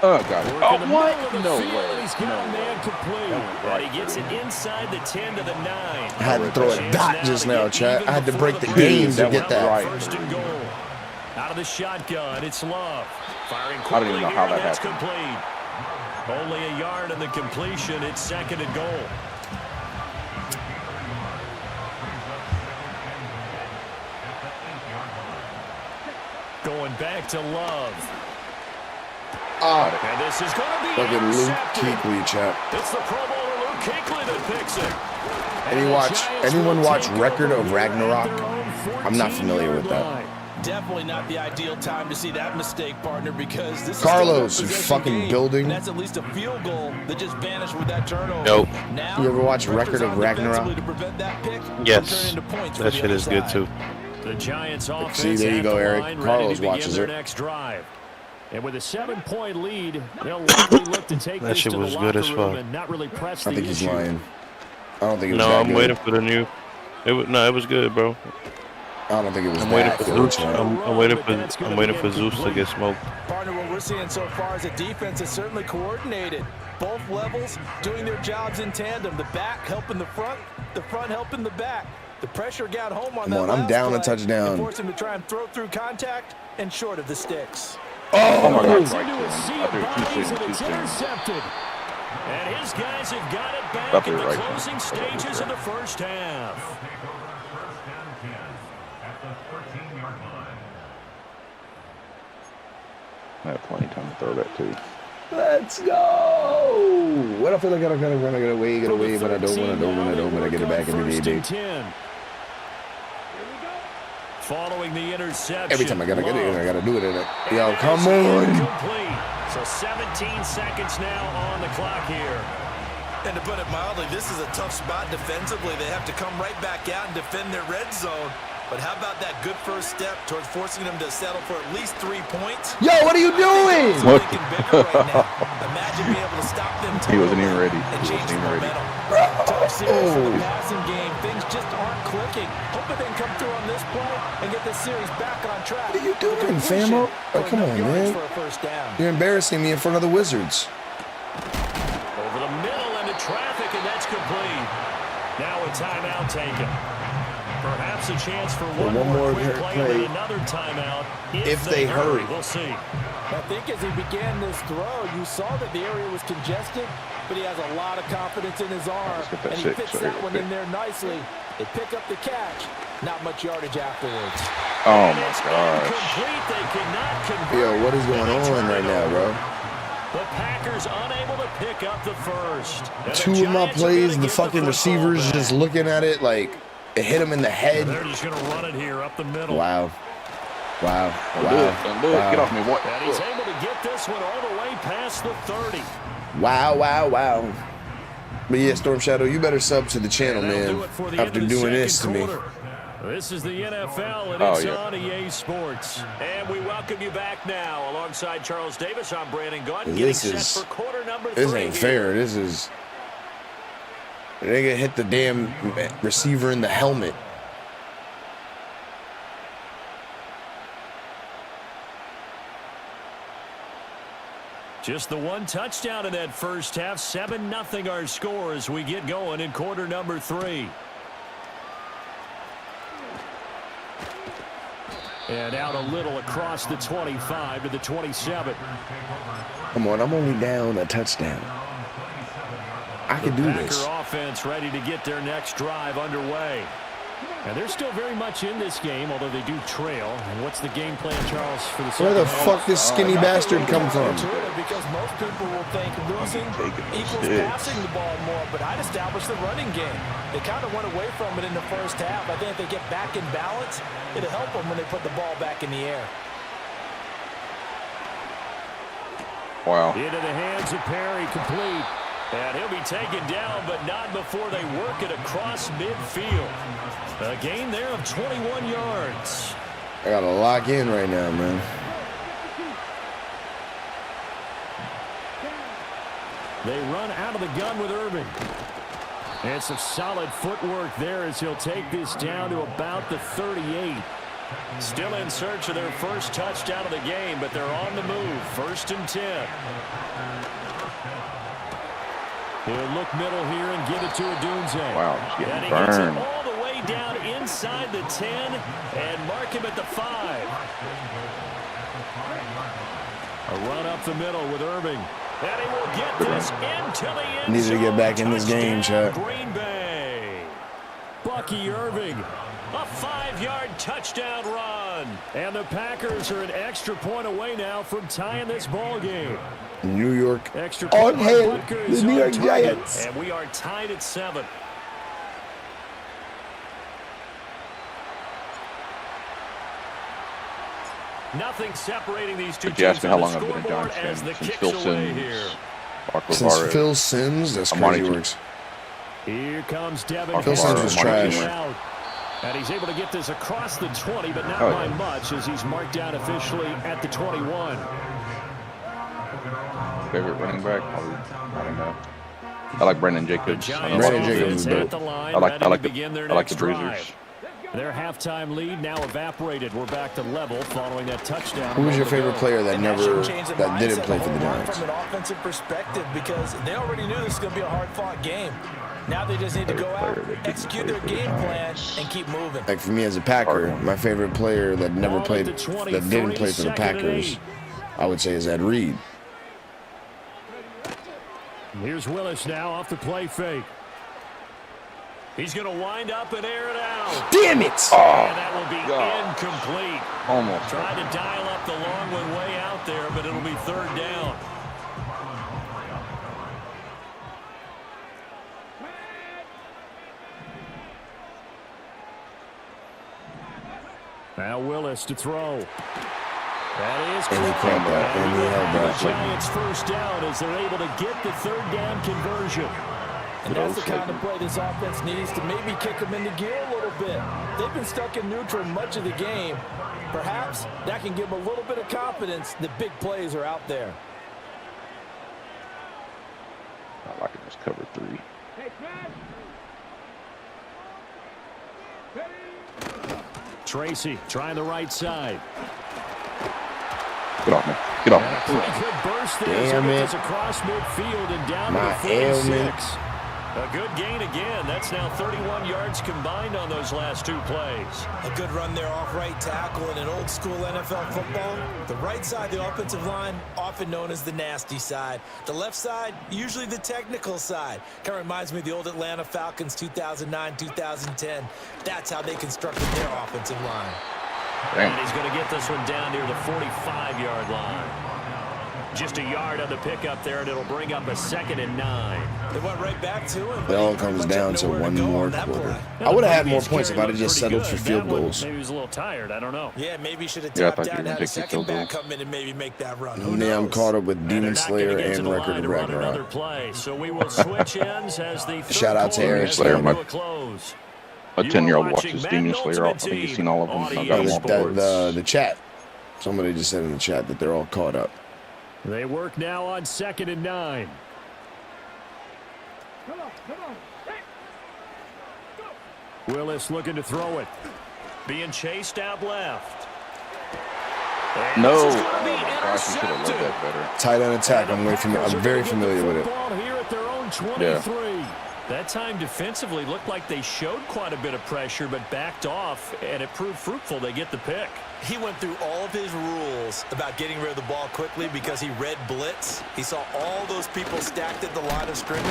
Oh, God. Oh, what? No way. He's got a man complete. And he gets it inside the 10 to the 9. I had to throw a dot just now, chat. I had to break the game to get that. First and goal. Out of the shotgun, it's Love. Firing I don't quickly even know here, how and that that's happened. complete. Only a yard in the completion. It's 2nd and goal. Going back to Love. And this is going to be Fucking Luke intercepted. Kuechly, chat. It's the Pro Bowler Luke Kuechly that picks it. Anyone watch Record of Ragnarok? I'm not familiar with that. Definitely not the ideal time to see that mistake, partner, because this Carlos, is you still a fucking game, building. and that's at least a field goal that just vanished with that turnover. Nope. Now, You ever watch Record of Ragnarok? to prevent that pick, Yes. turn into points for That the shit other is good side. too. The Giants offense See, there you at go, the Eric. line, Carlos ready to begin watches their it. next drive. And with a 7-point lead, they'll likely look to take That this shit to the was good as locker room fuck. and not really press I the think he's issue. lying. I don't think it was No, that I'm good. waiting for the new. It was good, bro. I don't think it was I'm waiting that for good, Zeus. chat. I'm waiting for Zeus to get smoked. Partner, what we're seeing so far is a defense that's certainly coordinated. Both levels doing their jobs in tandem. The back helping the front helping the back. The pressure got home on Come that on, I'm last down a play touchdown. and forced him to try and throw through contact and short of the sticks. Oh, my God. Into a sea of bodies, and it's intercepted. And his guys have got it back in the closing stages of the first half. I have plenty of time to throw that, too. Let's go! What I feel like I gotta run, I gotta wait, but I don't, but I get it back in the day. Following the interception. Every time I gotta get it, I gotta do it in it. Yo, come on! Complete. So 17 seconds now on the clock here. And to put it mildly, this is a tough spot defensively. They have to come right back out and defend their red zone. But how about that good first step towards forcing them to settle for at least 3 points? Yo, what are you doing? What? Imagine being able to stop them. He wasn't even ready. And He change wasn't even ready. momentum. Tough series for the passing game. Things just aren't clicking. Hoping they can come through on this play and get the series back on track. What are you doing, famo? Oh, come on, man. For a first down. You're embarrassing me in front of the Wizards. Over the middle into traffic, and that's complete. Now a timeout taken. Perhaps a chance for one more quick play and then another timeout if they hurry. We'll see. I think as he began this throw, you saw that the area was congested, but he has a lot of confidence in his arm, and he fits that one in there nicely. They pick up the catch. Not much yardage afterwards. Oh, my gosh. They cannot convert. Yo, what is going on right now, bro? The Packers unable to pick up the first. Two of my plays, the fucking receivers just looking at it like it hit him in the head. They're just going to run it here up the middle. Wow. Wow. Don't Wow. do it. Don't do it. Get off me. What? And he's able to get this one all the way past the 30. Wow, wow, wow. But yeah, Storm Shadow, you better sub to the channel, man, after doing this to me. This is the NFL, and it's on EA Sports. And we welcome you back now. Alongside Charles Davis, I'm Brandon Gunn. This ain't fair. This is... They gonna hit the damn receiver in the helmet. Just the one touchdown in that first half. 7-0 our score as we get going in quarter number 3. And out a little across the 25 to the 27. Come on, I'm only down a touchdown. I can do this. Packer offense ready to get their next drive underway. And they're still very much in this game, although they do trail. And what's the game plan, Charles, for the Where the fuck this skinny bastard come from? Because most people will think losing equals passing the ball more, but I'd establish the running game. They kind of went away from it in the first half. I think if they get back in balance, it'll help them when they put the ball back in the air. Wow. Into the hands of Perry, complete. And he'll be taken down, but not before they work it across midfield. A gain there of 21 yards. I gotta lock in right now, man. They run out of the gun with Irving. And some solid footwork there as he'll take this down to about the 38. Still in search of their first touchdown of the game, but they're on the move. 1st and 10. He'll look middle here and give it to Odunze. Wow, just getting and he gets burned. it all the way down inside the 10 and mark him at the 5. A run up the middle with Irving. And he will get this into the end zone. Needs to get back in this game, Chad. Green Bay. Bucky Irving. A 5-yard touchdown run. And the Packers are an extra point away now from tying this ball game. New York. Extra On point him. Rutgers The New York on target. Giants. And we are tied at 7. Nothing separating these two If you ask teams me how on long the I've been a scoreboard Giants as fan, the since kicks Phil away Sims, here. Since Phil Sims, that's crazy works. Here comes Devin. Phil Sims was trash. Out. And he's able to get this across the 20, but not by much as he's marked down officially at the 21. Favorite running back? I don't know. I like Brandon Jacobs. Brandon Jacobs is dope. I like the Bruisers. Their halftime lead now evaporated. We're back to level following that touchdown. Who was your favorite player that didn't play for the Giants? From an offensive perspective, because they already knew this was going to be a hard-fought game. Now they just need to go out, execute their game plan, and keep moving. Like for me as a Packer, my favorite player that didn't play for the Packers, I would say is Ed Reed. Here's Willis now off the play fake. He's going to wind up and air it out. Damn it! And that will be incomplete. Almost. Tried to dial up the long one way out there, but it'll be 3rd down. Now Willis to throw. That is the Giants' first down as they're able to get the 3rd down conversion. And that's the kind of play this offense needs to maybe kick them into gear a little bit. They've been stuck in neutral much of the game. Perhaps that can give them a little bit of confidence that big plays are out there. I like it as cover 3. Tracy trying the right side. Get off me. Get off me. Damn it. Across midfield and down My to the 46. ailment. A good gain again. That's now 31 yards combined on those last 2 plays. A good run there off right tackle in an old school NFL football. The right side, the offensive line, often known as the nasty side. The left side, usually the technical side. Kind of reminds me of the old Atlanta Falcons 2009, 2010. That's how they constructed their offensive line. And he's going to get this one down near the 45-yard line. Just a yard on the pickup there, and it'll bring up a 2nd and 9. They went right back to him. It all comes down to one more quarter. I would have had more points if I'd have just settled for field goals. Maybe he was a little tired. I don't know. Yeah, maybe he should have tapped out and had a second back come in and maybe make that run. Now I'm caught up with Demon Slayer and Record of Ragnarok. So we will switch ends as the Shout out to Eric Slayer. A 10-year-old watches Demon Slayer. I think he's seen all of them. I got them all boards. The chat. Somebody just said in the chat that they're all caught up. They work now on 2nd and 9. Willis looking to throw it. Being chased out left. And no. This is gonna be Gosh, you should have read that better. Tight end attack. I'm very familiar with it. Here at their own 23. Yeah. That time defensively looked like they showed quite a bit of pressure, but backed off, and it proved fruitful. They get the pick. He went through all of his rules about getting rid of the ball quickly because he read blitz. He saw all those people stacked at the line of scrimmage.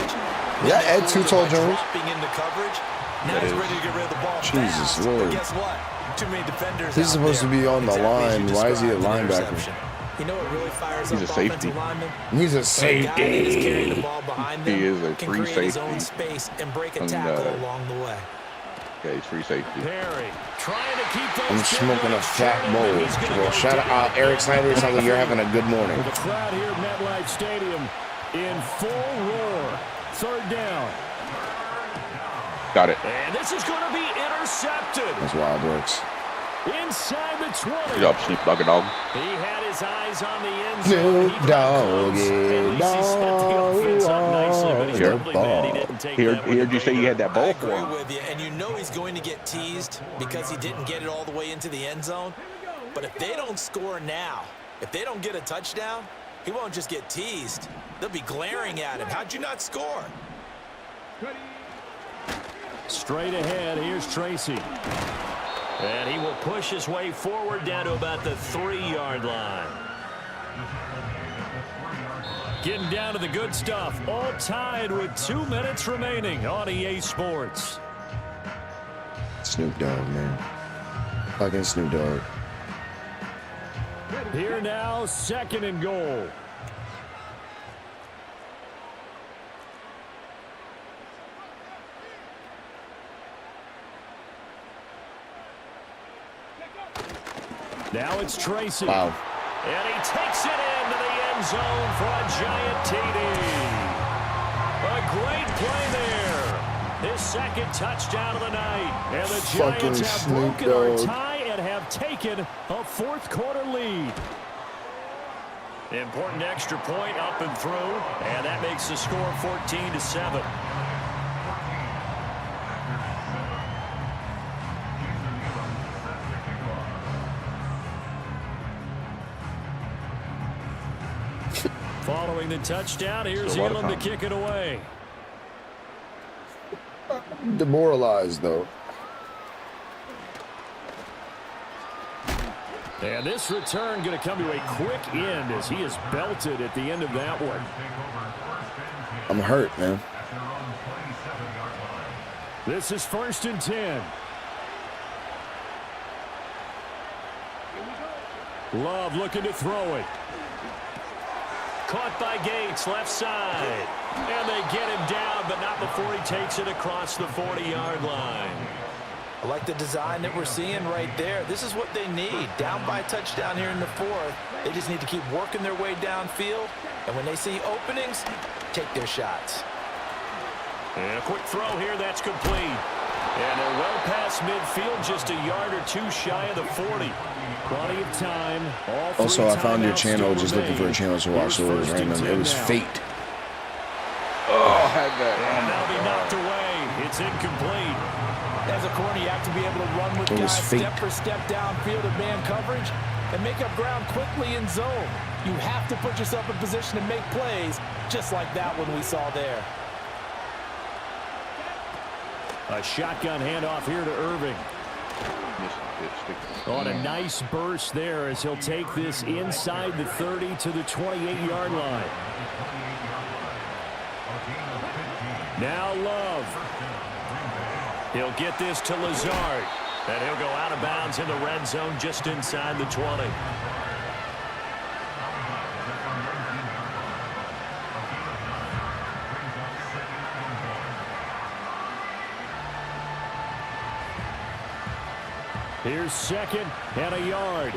Yeah, Ed Too Tall Jones. Dropping into coverage. Now he's ready to get rid of the ball. Jesus fast. Lord. But guess what? Too many defenders. He's supposed to be on the line. Why is he a linebacker? You know what really fires He's up a safety. offensive linemen? He's a safety. The ball behind them He is a can free create his own safety. space and break a tackle along the way. Yeah, he's free safety. Perry trying to keep those I'm smoking a fat bowl. Well, shout out Eric Snyder. It sounds like you're having a good morning. The crowd here at MetLife Stadium in full roar. 3rd down. Got it. And this is going to be intercepted. That's wild works. Inside the 20. Good job, Snoop Doggy Dog. He had his eyes on the end zone. Snoop Doggy At least he set the offense up nicely, but he's probably mad he didn't take Here, that one. heard you say you had that ball I for agree him. with you, and you know he's going to get teased because he didn't get it all the way into the end zone. But if they don't score now, if they don't get a touchdown, he won't just get teased. They'll be glaring at him. How'd you not score? Straight ahead, here's Tracy. And he will push his way forward down to about the 3-yard line. Getting down to the good stuff. All tied with 2 minutes remaining on EA Sports. Snoop Dogg, man. Fucking Snoop Dogg. Here now, 2nd and goal. Now it's Tracy. Wow. And he takes it into the end zone for a giant TD. A great play there. His 2nd touchdown of the night. And the Fucking Giants have Snoop broken our Dogg. tie and have taken a 4th quarter lead. Important extra point up and through. And that makes the score 14-7. Following the touchdown, here's Elam to kick it away. Demoralized, though. And this return going to come to a quick end as he is belted at the end of that one. I'm hurt, man. This is 1st and 10. Love looking to throw it. Caught by Gates, left side. And they get him down, but not before he takes it across the 40-yard line. I like the design that we're seeing right there. This is what they need. Down by a touchdown here in the 4th. They just need to keep working their way downfield. And when they see openings, take their shots. And a quick throw here, that's complete. And they're well past midfield, just a yard or 2 shy of the 40. Plenty of time. Also, I found your channel just looking for a channel to watch, so it was random. It was Fate. Oh, had that. And that'll be knocked away. It's incomplete. As a corner, you have to be able to run with guys step for step downfield in man coverage and make up ground quickly in zone. You have to put yourself in position to make plays, just like that one we saw there. A shotgun handoff here to Irving. On a nice burst there as he'll take this inside the 30 to the 28-yard line. Now Love. He'll get this to Lazard. And he'll go out of bounds in the red zone just inside the 20. Here's 2nd and a yard.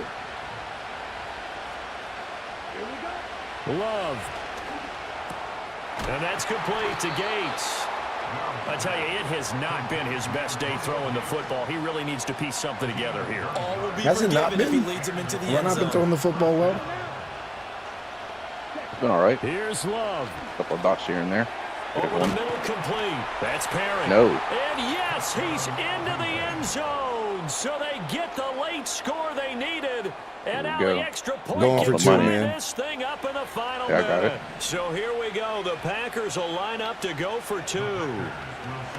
Love. And that's complete to Gates. I tell you, it has not been his best day throwing the football. He really needs to piece something together here. All will be Has it not forgiven if been? he leads him into the Why end not been zone. throwing the football well? It's been all right. Here's Love. A couple of dots here and there. Over the middle, complete. That's Perry. No. And yes, he's into the end zone. So they get the late score they needed. And now the extra point Going can for 2, tie man. this thing up in the final Yeah, I got minute. it. So here we go. The Packers will line up to go for 2.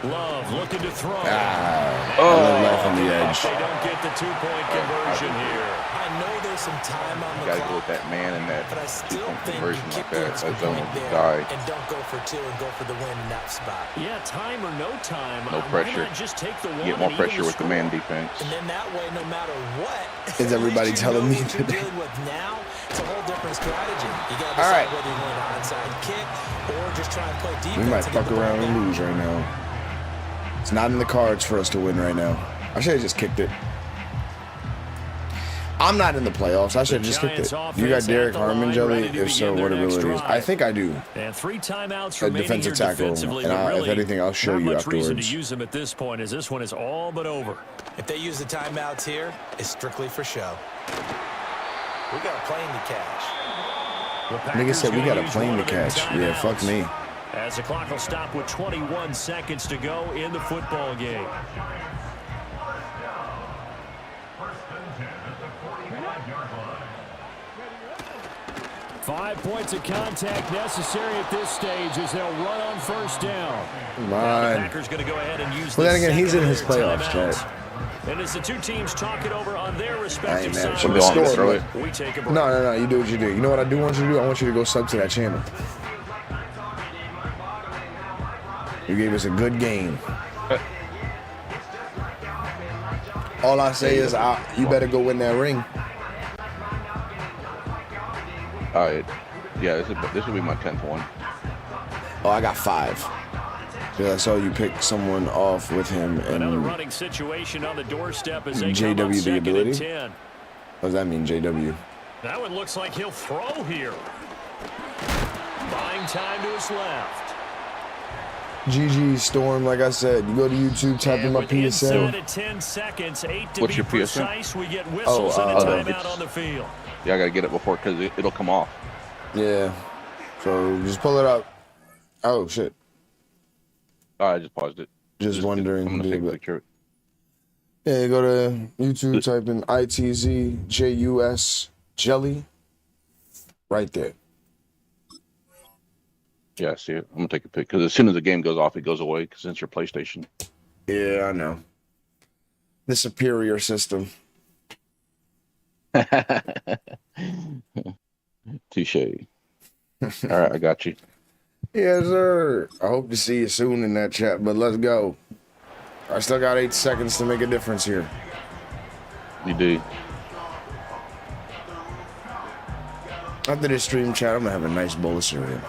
Love looking to throw. I love on the edge. They don't get the 2-point conversion here. I know there's some time on the You got to go clock, with that man and that but I still 2-point think conversion you like keep the that. extra That zone point will there die. and don't go for 2 and go for the win in that spot. Yeah, time or no time. No Why pressure. not just take the one Get more and even pressure the with the score? man defense. And then that way, no matter what, Is everybody at least telling me what you're today? dealing with now, it's a whole different strategy. You got to All decide right. whether you want an onside kick or just try and play defense. We might and get fuck the ball around and back. lose right now. It's not in the cards for us to win right now. I should have just kicked it. I'm not in the playoffs. I should have just kicked it. You got Derek Harmon, Jelly? If so, what abilities? I think I do. And 3 timeouts A remaining defensive here tackle, defensively, and but if anything, I'll show not you much reason afterwards. to use them at this point, as this one is all but over. If they use the timeouts here, it's strictly for show. We got a plane to catch. Nigga said we got a plane to catch. Yeah, fuck me. As the clock will stop with 21 seconds to go in the football game. Five points of contact necessary at this stage as they'll run on first down. Come Now the on. Packers going to go ahead and use Well, then again, he's in second his of their playoffs, timeouts. Chad. And as the two teams talk it over on their respective Hey, man, sides, for the score, we take a break. No, you do what you do. You know what I do want you to do? I want you to go sub to that channel. You gave us a good game. All I say is, you better go win that ring. Yeah, this will be my 10th one. Oh, I what 5. Yeah, I saw you pick someone off with him and Another running situation on the doorstep as they come up JW the second ability. and 10. What does that mean, JW? That one looks like he'll throw here. Buying time to his left. GG Storm, like I said, you go to YouTube, type in my Inside PSN. of 10 seconds, 8 to What's be your PSN? precise. We get whistles and a timeout on the field. Yeah, I gotta get it before because it'll come off. Yeah. So just pull it up. Oh shit. Oh, I just paused it. Just wondering. I'm gonna take a picture of it. Yeah, you go to YouTube, type in ITZJUS Jelly. Right there. Yeah, I see it. I'm gonna take a pic because as soon as the game goes off, it goes away because it's your PlayStation. Yeah, I know. The superior system. Touche. All right, I got you. Yes, sir. I hope to see you soon in that chat, but let's go. I still got 8 seconds to make a difference here. You do. After this stream chat, I'm gonna have a nice bowl of cereal.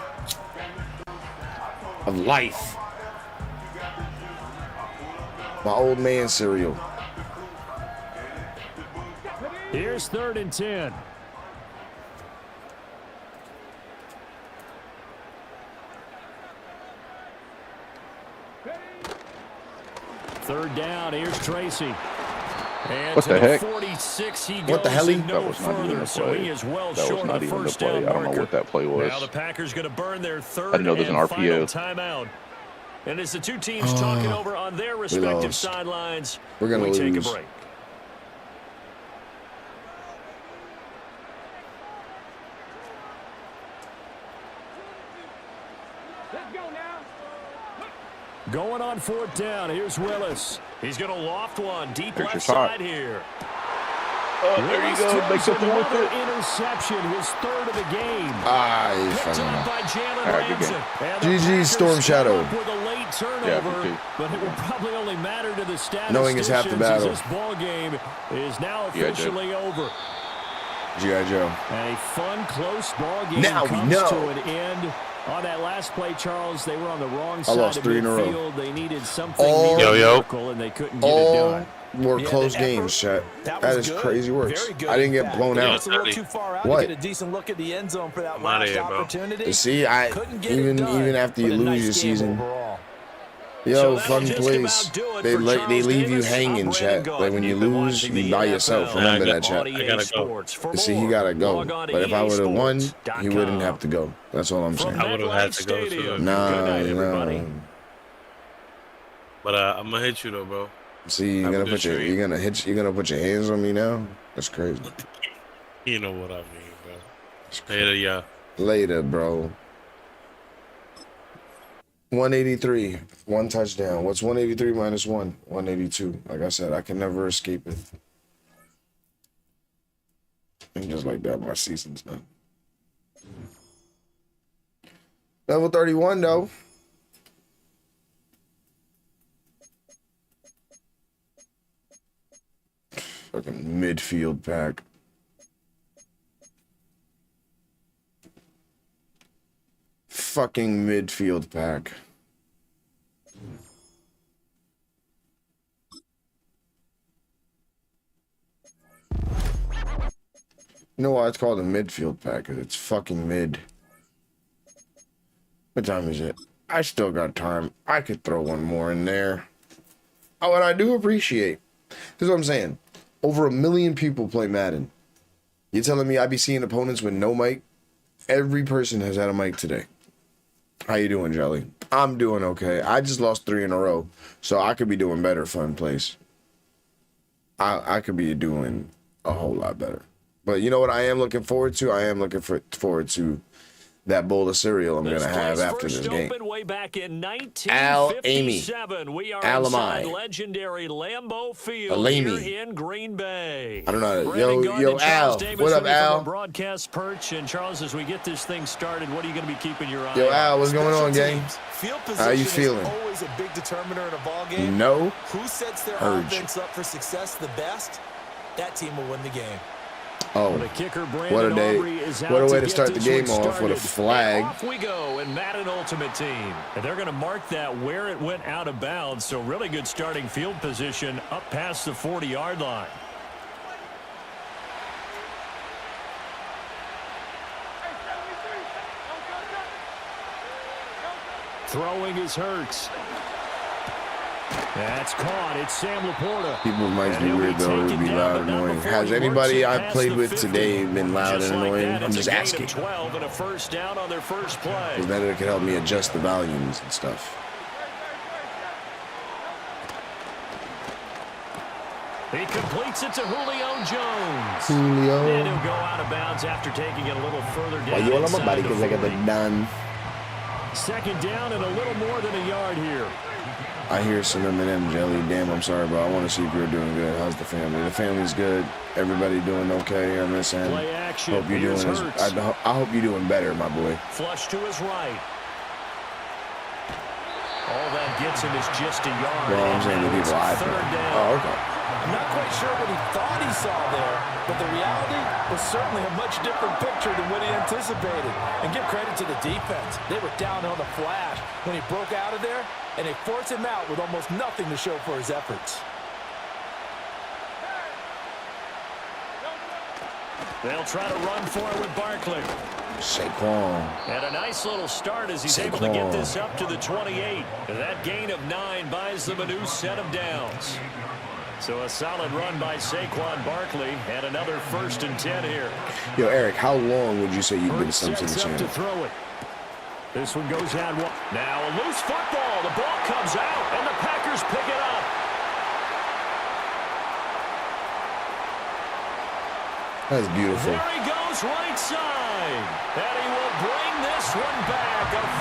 Of life. My old man cereal. Here's 3rd and 10. Third down, here's Tracy. And What to the heck? 46 he What the goes hell? and no That was not even further, a so play. he is well That was short not of the even a first play. down I don't know marker. what that play was. Now the Packers going to burn their third didn't know there's and an final RPO. timeout. And as the two teams talking over on their respective lost. sidelines, We're gonna we take a lose. break. Going on 4th down. Here's Willis. He's going to loft one deep Here's left your shot. side here. Oh, there you go. Make something with Another it. interception, his 3rd of the game. Ah, Picked up by Jalen All right, good Ramsey. game. And the GG Packers Storm Shadow. come up with a late turnover, Yeah, me too. but it will probably only matter to the statisticians Knowing it's half the battle. as this ball game is now Yeah, officially over. G.I. Joe. And a fun, close ball game Now we comes know. to an end. On that last play, Charles, they were on the wrong I side lost of 3 in a row. midfield. They needed something All- near Yo, a yo. miracle, and they couldn't get it All done. were Yeah, close the effort, games, chat. that That was is good. crazy works. Very good, I didn't in get fact. blown They out. just a little too far out What? to get a decent look at the end zone for that I'm outta last here, bro. opportunity. See, Couldn't get it even done, after you but a lose nice your game season, overall. yo, So that'll fun just plays. about do it They for they Charles leave you Davis. hanging, I'm Brandon chat. Gaudin. Like when you You've been lose, watching you the by NFL yourself. Yeah, Remember I that, got- chat. I gotta go. Sports. For See, he more, gotta go. log on to But if I would have won, he EASports.com. wouldn't have to go. That's all I'm From saying. I would've had to go, too. Stadium. Nah, Good night, everybody. nah. But I'm gonna hit you though, bro. See, Have a you're good stream. gonna put your hands on me now. That's crazy. You know what I mean, bro. Later, yeah. Later, bro. 183, 1 touchdown. What's 183 minus 1? 182. Like I said, I can never escape it. And just like that, my season's done. Level 31, though. Fucking midfield pack. Fucking midfield pack. You know why it's called a midfield pack? 'Cause it's fucking mid. What time is it? I still got time. I could throw one more in there. Oh, and I do appreciate. This is what I'm saying. Over 1 million people play Madden. You telling me I be seeing opponents with no mic? Every person has had a mic today. How you doing, Jelly? I'm doing okay. I just lost 3 in a row, so I could be doing better, fun place. I could be doing a whole lot better. But you know what I am looking forward to? I am looking forward to that bowl of cereal I'm going to have after this game. Way back in Al Amy. 1957. We are Alamai. inside legendary Lambeau Field Alamy. here in Green Bay. I don't know. Brandon Yo, Garden and Al. Charles Davis What up, with you from Al? our broadcast perch. And Charles, as we get this thing started, what are you going to be keeping your eye on? Yo, Al, what's going on, gang? Field How you position feeling? is always a big determiner in a ball game. No. Who sets their Urge. offense up for success the best, that team will win the game. Oh, The kicker, what a Brandon day. Aubrey, is out What a way to get start the this game one off with a started. flag. And off we go in Madden Ultimate Team. And they're going to mark that where it went out of bounds. So really good starting field position up past the 40-yard line. Throwing is Hurts. That's caught. It's Sam Laporta. People might be weird though. It would be loud and annoying. Has anybody I've played with today been loud and annoying? I'm just asking. 12 and a first down on their first play. Because then it can help me adjust the volumes and stuff. He completes it to Julio Jones. Julio. And he'll go out of bounds after taking it a little further down. Why you on my body? inside the Because I got the 40. done. Second down and a little more than a yard here. I hear some M&M jelly. Damn, I'm sorry, but I want to see if you're doing good. How's the family? The family's good. Everybody doing okay. I'm missing. Play action. Hope you're Here's doing. Hurts. I hope you're doing better, my boy. Flush to his right. All that gets him is just a yard. Well, I'm saying the people I Third play. down. Oh, okay. I'm not quite sure what he thought he saw there, but the reality was certainly a much different picture than what he anticipated. And give credit to the defense. They were down on the flash when he broke out of there, and they forced him out with almost nothing to show for his efforts. They'll try to run for it with Barkley. Saquon. And a nice little start as he's able to get this up to the 28. And that gain of 9 buys them a new set of downs. So a solid run by Saquon Barkley and another 1st and 10 here. Yo, Eric, how long would you say you've been subbed to the Sets up to channel? throw it. This one goes out. Now a loose football. The ball comes out, and the Packers pick it up. That's beautiful. There he goes, right side. And he will bring this one back.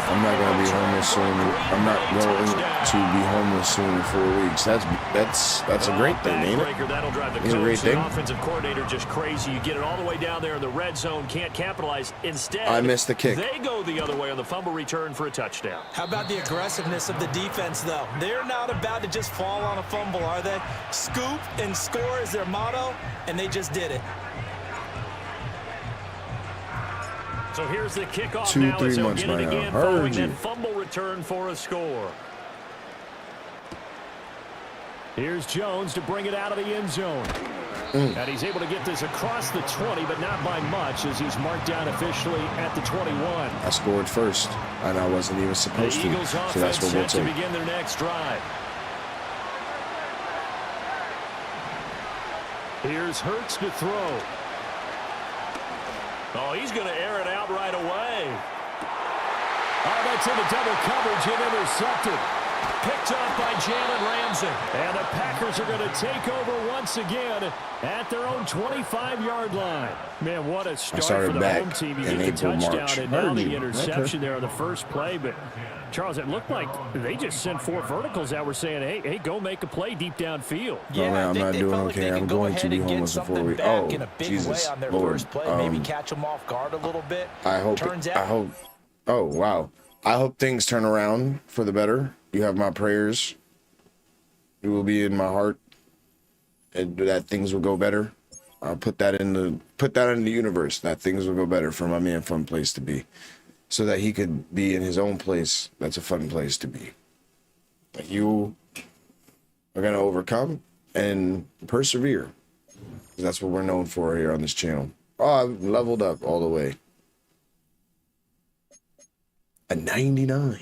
I'm not going to be homeless soon. I'm not going to be homeless soon in 4 weeks. That's a great thing, ain't it? That'll drive the It's a great coach, the thing. offensive coordinator just crazy. You get it all the way down there in the red zone, can't capitalize. Instead, I missed the kick. They go the other way on the fumble return for a touchdown. How about the aggressiveness of the defense, though? They're not about to just fall on a fumble, are they? Scoop and score is their motto, and they just did it. So here's the kickoff 2, now 3 as they'll months get it now. again Heard following you. that fumble return for a score. Here's Jones to bring it out of the end zone. And he's able to get this across the 20, but not by much as he's marked down officially at the 21. I scored first, and I wasn't even supposed The to. Eagles So offense that's what we'll set to take. begin their next drive. Here's Hurts to throw. Oh, he's going to air it out right away. Oh, that's into double coverage and intercepted. Picked up by Jalen Ramsey. And the Packers are going to take over once again at their own 25-yard line. Man, what a start for the home team. You get the touchdown and now the interception there on the first play. But, Charles, it looked like they just sent 4 verticals out. We're saying, hey, go make a play deep downfield. Yeah, man, I'm not doing okay. I'm going to be homeless in 4 weeks. Oh, Jesus, Lord. Maybe catch them off guard a little bit. I hope. Oh, wow. I hope things turn around for the better. You have my prayers. You will be in my heart, and that things will go better. I'll put that in the universe. That things will go better for my man. Fun place to be, so that he could be in his own place. That's a fun place to be. Like you are gonna overcome and persevere. That's what we're known for here on this channel. Oh, I've leveled up all the way. A 99.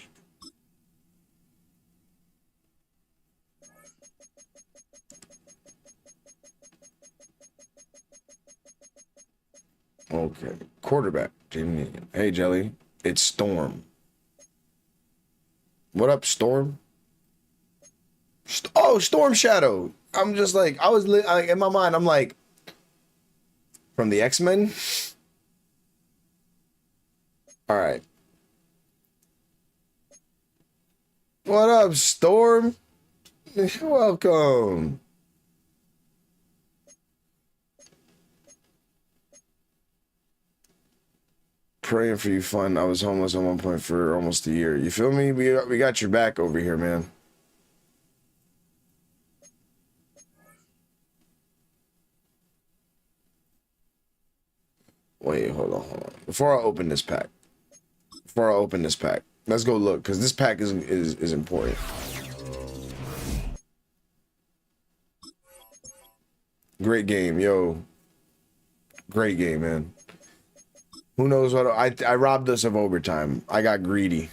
Okay. Quarterback. Hey, Jelly. It's Storm. What up, Storm? Oh, Storm Shadow. I'm just like, I was in my mind, I'm like, from the X-Men? All right. What up, Storm? You're welcome. Praying for you, fun. I was homeless at one point for almost a year. You feel me? We got your back over here, man. Wait, hold on. Before I open this pack, let's go look, because this pack is important. Great game, yo. Great game, man. Who knows what I robbed us of overtime. I got greedy.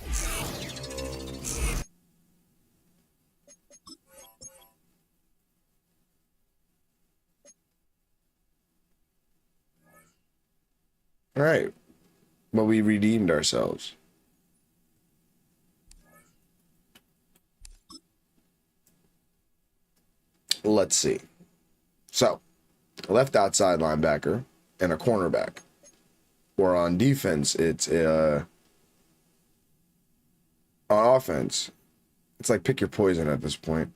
All right. But we redeemed ourselves. Let's see. So, left outside linebacker and a cornerback. Or on defense, it's on offense, it's like pick your poison at this point.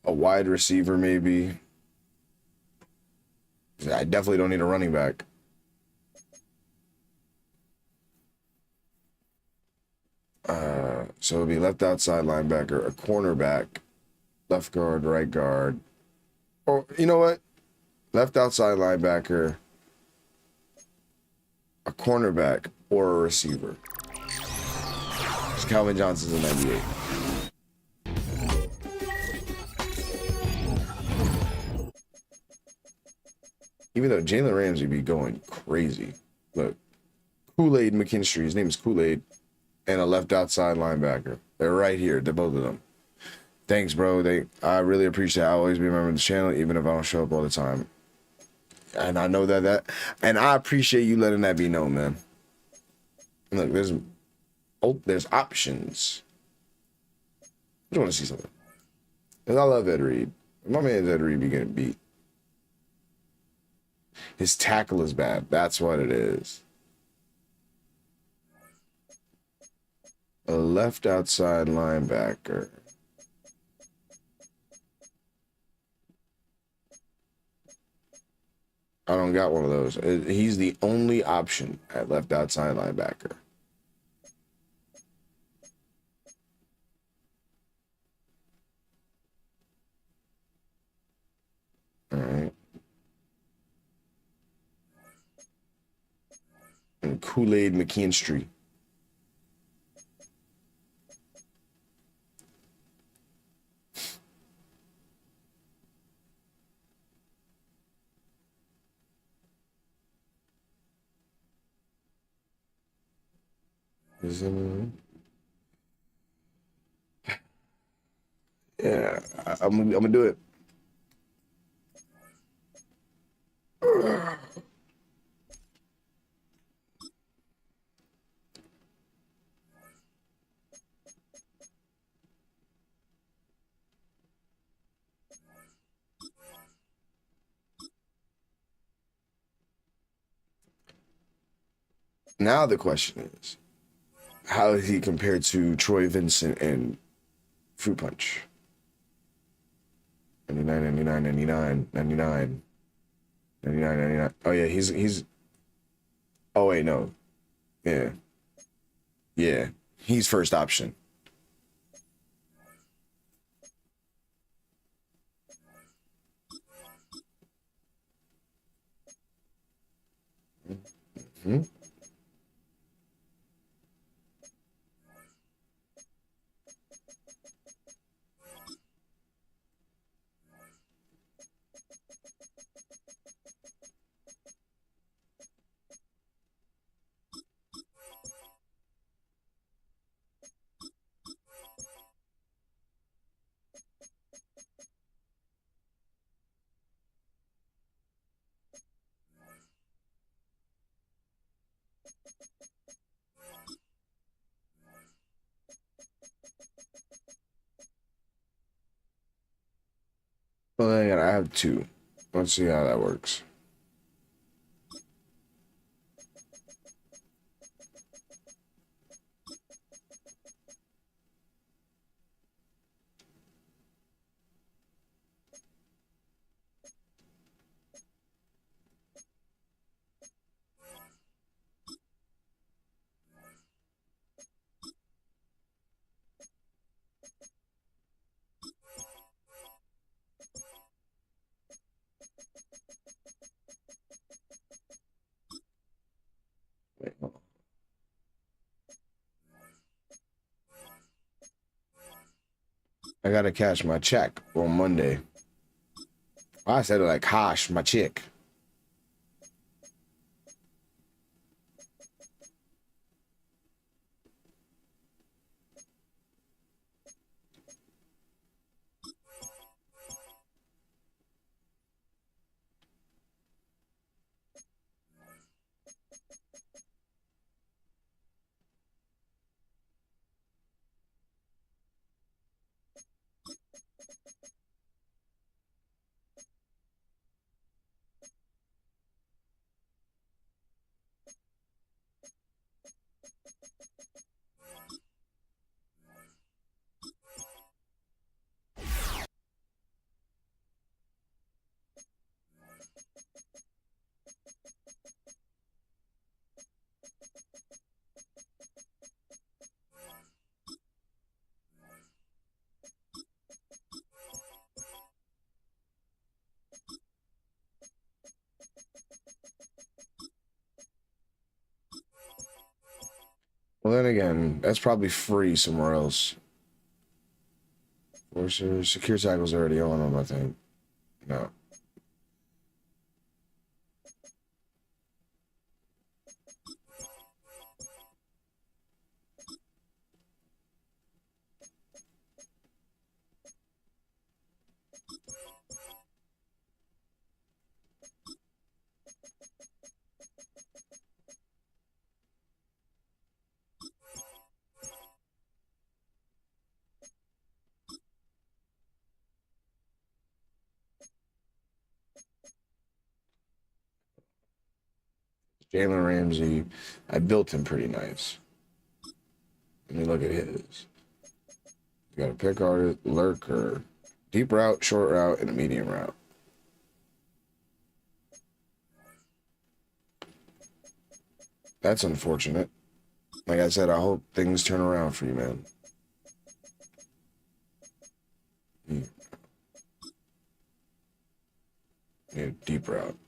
A wide receiver, maybe. I definitely don't need a running back. So it'll be left outside linebacker, a cornerback, left guard, right guard. Or, you know what? Left outside linebacker, a cornerback, or a receiver. Because Calvin Johnson's a 98. Even though Jalen Ramsey be going crazy. Look, Kool-Aid McKinstry, his name is Kool-Aid, and a left outside linebacker. They're right here, they're both of them. Thanks, bro. I really appreciate it. I always be remembering the channel, even if I don't show up all the time. And I know and I appreciate you letting that be known, man. Look, there's options. I just want to see something. Because I love Ed Reed. My man's Ed Reed be getting beat. His tackle is bad. That's what it is. A left outside linebacker. I don't got one of those. He's the only option at left outside linebacker. All right. And Kool-Aid McKinstry. Yeah, I'm gonna do it. Now the question is, how is he compared to Troy Vincent and Fruit Punch? 99, 99, 99, 99, 99, 99. Oh yeah, he's. Oh wait, no. Yeah. Yeah, he's first option. Mm-hmm. Well, then I have 2. Let's see how that works. Wait, hold on. I gotta cash my check on Monday. I said it like hash my chick. Well, then again, that's probably free somewhere else. Or secure tackle's already on them, I think. No. Jalen Ramsey, I built him pretty nice. Let me look at his. You got a pick artist, lurker, deep route, short route, and a medium route. That's unfortunate. Like I said, I hope things turn around for you, man. Yeah, deep route.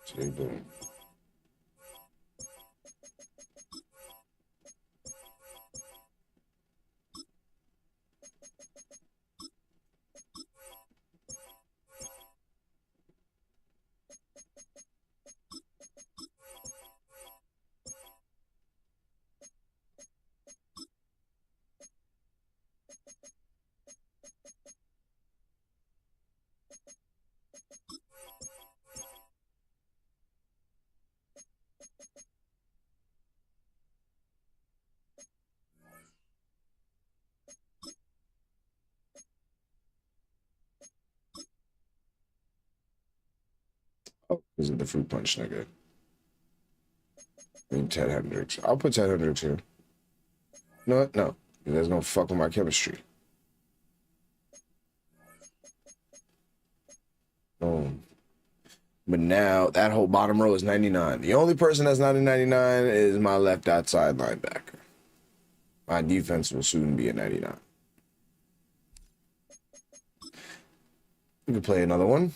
See, boom. Oh, is it the fruit punch nigga? I mean, Ted Hendricks. I'll put Ted Hendricks here. You know what? No. That's gonna fuck with my chemistry. Boom. But now that whole bottom row is 99. The only person that's not in 99 is my left outside linebacker. My defense will soon be a 99. We can play another one.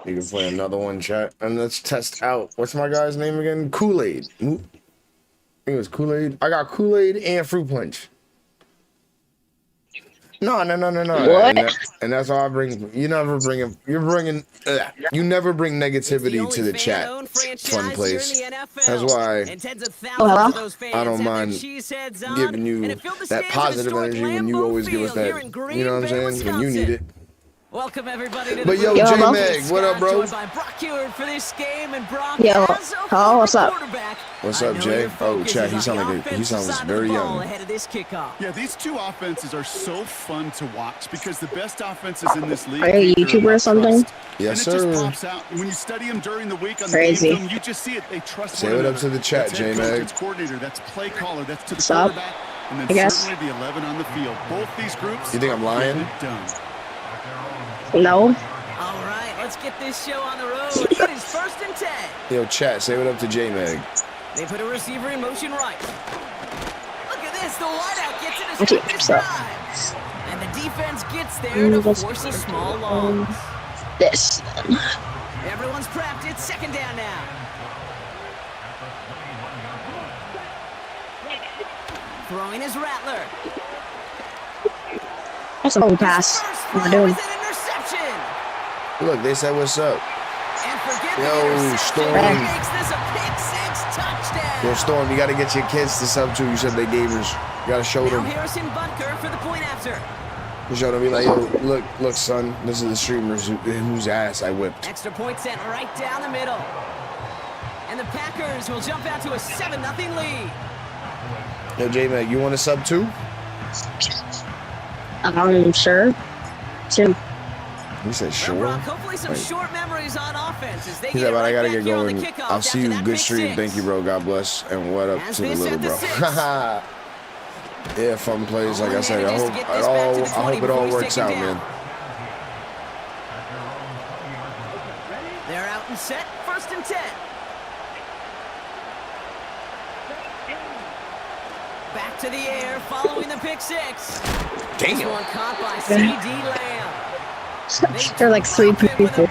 You can play another one, chat. And let's test out. What's my guy's name again? Kool-Aid. I think it was Kool-Aid. I got Kool-Aid and Fruit Punch. No. What? And that's all I bring. You never bring him. You never bring negativity to the chat. Fun place. That's why I don't mind giving you that positive energy when you always give us that. You know what I'm saying? When you need it. Welcome everybody to But yo, J-Mag, what up, bro? For this game, and Brock Yo, hello, what's up? What's up, Jay? Oh, Chad, he sounds very young. Yeah, these two offenses are so fun to watch because the best offenses in this league. Are you a YouTuber or something? Yes, and it sir. just pops out. When you study them during the week on Crazy. the game film, you just see it. They trust Say one what up another. to the chat, That's head coach, J-Mag. that's coordinator, that's play caller, that's to the What's up? quarterback, and I then guess. certainly the 11 on the field. Both these groups. You think I'm lying? Get it done. No. All right, let's get this show on the road. It is 1st and 10. Yo, chat, say what up to J-Mag. They put a receiver in motion right. Look at this, the wideout gets it Okay, a so- drive. And the defense gets there to force a small loss. This. Everyone's prepped, it's 2nd down now. Throwing his Rattler. That's a whole pass. What am I doing? An interception. Look, they said what's up. And forget Yo, the interception. Storm. He makes this a pick 6 touchdown. Yo, Storm, you got to get your kids to sub too. You said they gamers. You got to show Now them. Harrison Butker for the point after. You show them, be like, yo, look, son, this is the streamers whose ass I whipped. Extra point sent right down the middle. And the Packers will jump out to a 7-0 lead. Yo, J-Mag, you want to sub too? Sure. Sure. He said Well, sure. Brock, hopefully some Wait. short memories on offense as they He get said, but I right gotta back get here on the going. kickoff I'll see after you. that Good pick stream. 6. Thank you, bro. God bless. And what up As to the this little at the bro? 6. Yeah, fun plays. Like I said, I All-in hope managed to get this back to the I 20 hope it all before he's works taken out, down. man. They're out and set. 1st and 10. Back to the air following the pick 6. This one caught by C.D. Lamb. They're like 3 people.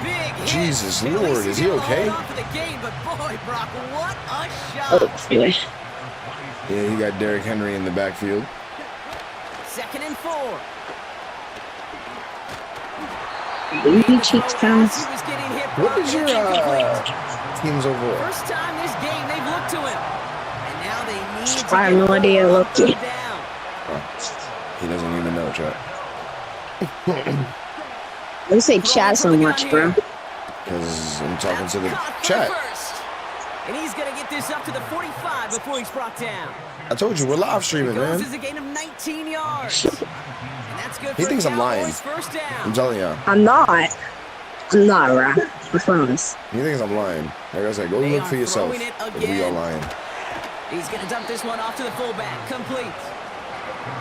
Jesus Lord, is he okay? But boy, Brock, what a shot. Oh, anyway. Yeah, he got Derrick Henry in the backfield. 2nd and 4. Baby cheeks pounds. He was getting hit. What is your team's overall? First time this game they've looked to him. And now they need to I have no idea. Look. down. He doesn't even know, chat. They say chat so much, bro. Because I'm talking to the Caught for chat. the first. And he's going to get this up to the 45 before he's brought down. I told you, we're live streaming, Goes man. as a gain of 19 yards. And that's good He for thinks the I'm lying. Cowboys' First down. I'm telling you. I'm not, bro. I promise. He thinks I'm lying. Like I said, go They look are for yourself throwing it if we are again. lying. He's going to dump this one off to the fullback. Complete.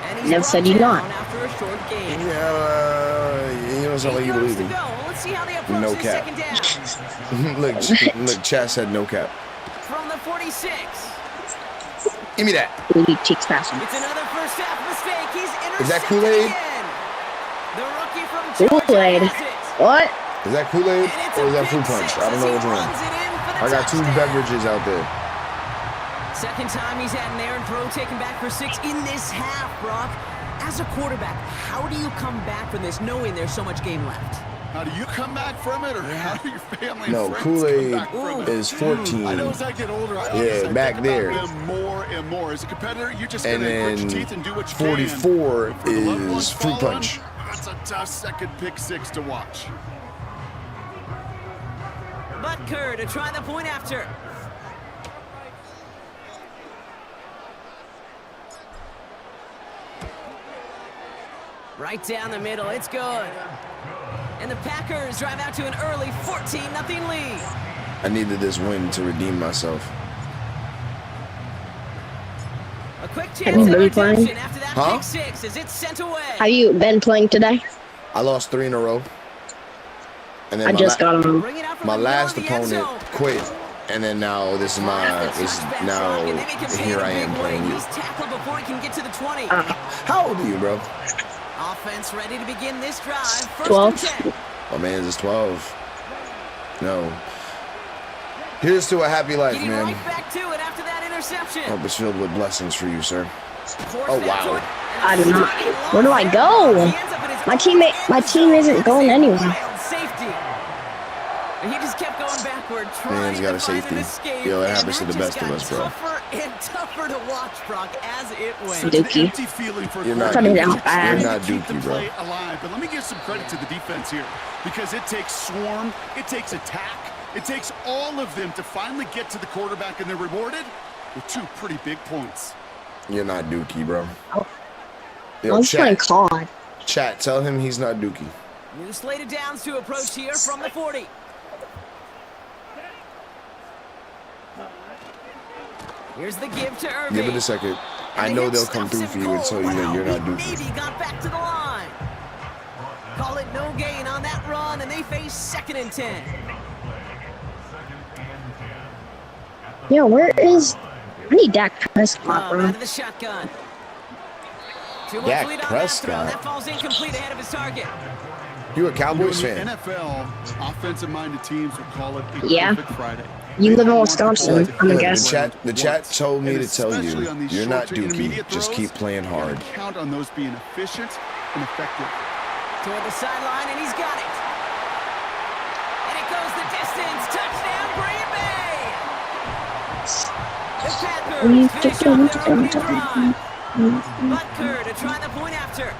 And he's Never brought said you're down not. after a short gain. Yeah, you don't sound like you 8 yards believe to me. go. Let's see how they approach No this cap. 2nd down. look, chat said no cap. From the 46. Give me that. Baby cheeks passing. It's another first half mistake. He's intercepted Is that Kool-Aid? again. The rookie from Georgia Kool-Aid. has it. What? Is that Kool-Aid And it's or a is that pick fruit punch? 6 I don't as know he which one. runs it in for the I got 2 touchdown. beverages out there. 2nd time he's had an errant throw taken back for 6 in this half, Brock. As a quarterback, how do you come back from this knowing there's so much game left? How do you come back from it, or how do your family No, and friends Kool-Aid come back from it? is 14. I know as I get older, I Yeah, honestly back think there. about them more and more. As a competitor, you just And gotta grit your then teeth and do what you 44 can. But for the loved ones is fruit following, punch. That's a tough 2nd pick 6 to watch. Butker to try the point after. Right down the middle, it's good. And the Packers drive out to an early 14-0 lead. I needed this win to redeem myself. A quick Have chance you at been redemption playing? after that Huh? pick 6 as it's sent away. Have you been playing today? I lost 3 in a row. And then I just got them. Bring it out from my the middle last of the end opponent zone. quit. And then now this is now here I am playing you. He's tackled before he can get to the 20. How old are you, bro? Offense ready to begin this drive. First 12. and 10. My man is 12. No. Here's to a happy life, Getting man. right back to it after that interception. Hope it's filled with blessings for you, sir. Oh, wow. I do not. Where do I go? My team isn't going anywhere. Safety. He just kept going backward, Man's trying got to a find safety. an escape. Yo, it and happens to that the just best of got us, bro. Tougher and tougher to watch, Brock, as it went. Dookie. Empty feeling for You're not Put it Dookie. out bad. You're not keep the Dookie, bro. play alive. But let me give some credit to the defense here, because it takes swarm, it takes attack, it takes all of them to finally get to the quarterback, and they're rewarded with 2 pretty big points. You're not Dookie, bro. I'm just playing COD. Chat, tell him he's not Dookie. New slated downs to approach here from the 40. Here's the give to Irving. Give it a second. I know they'll come through for you and tell you that you're not Dookie. Navy got back to the line. Call it no gain on that run, and they face 2nd and 10. Yo, where is... I need Dak Prescott, bro. Out of the shotgun. Dak Prescott. That falls incomplete ahead of his target. You a Cowboys In fan? the NFL, offensive-minded teams would call it a Yeah. perfect Friday. You live in Wisconsin, I'm a guess. The chat told me to tell you, Especially on these you're not short to intermediate Dookie. Just throws, keep playing you gotta hard. count on those being efficient and effective. Toward the sideline, and he's got it. And it goes the distance. Touchdown, Green Bay. The Packers finish off their opening drive. Butker to try the point after.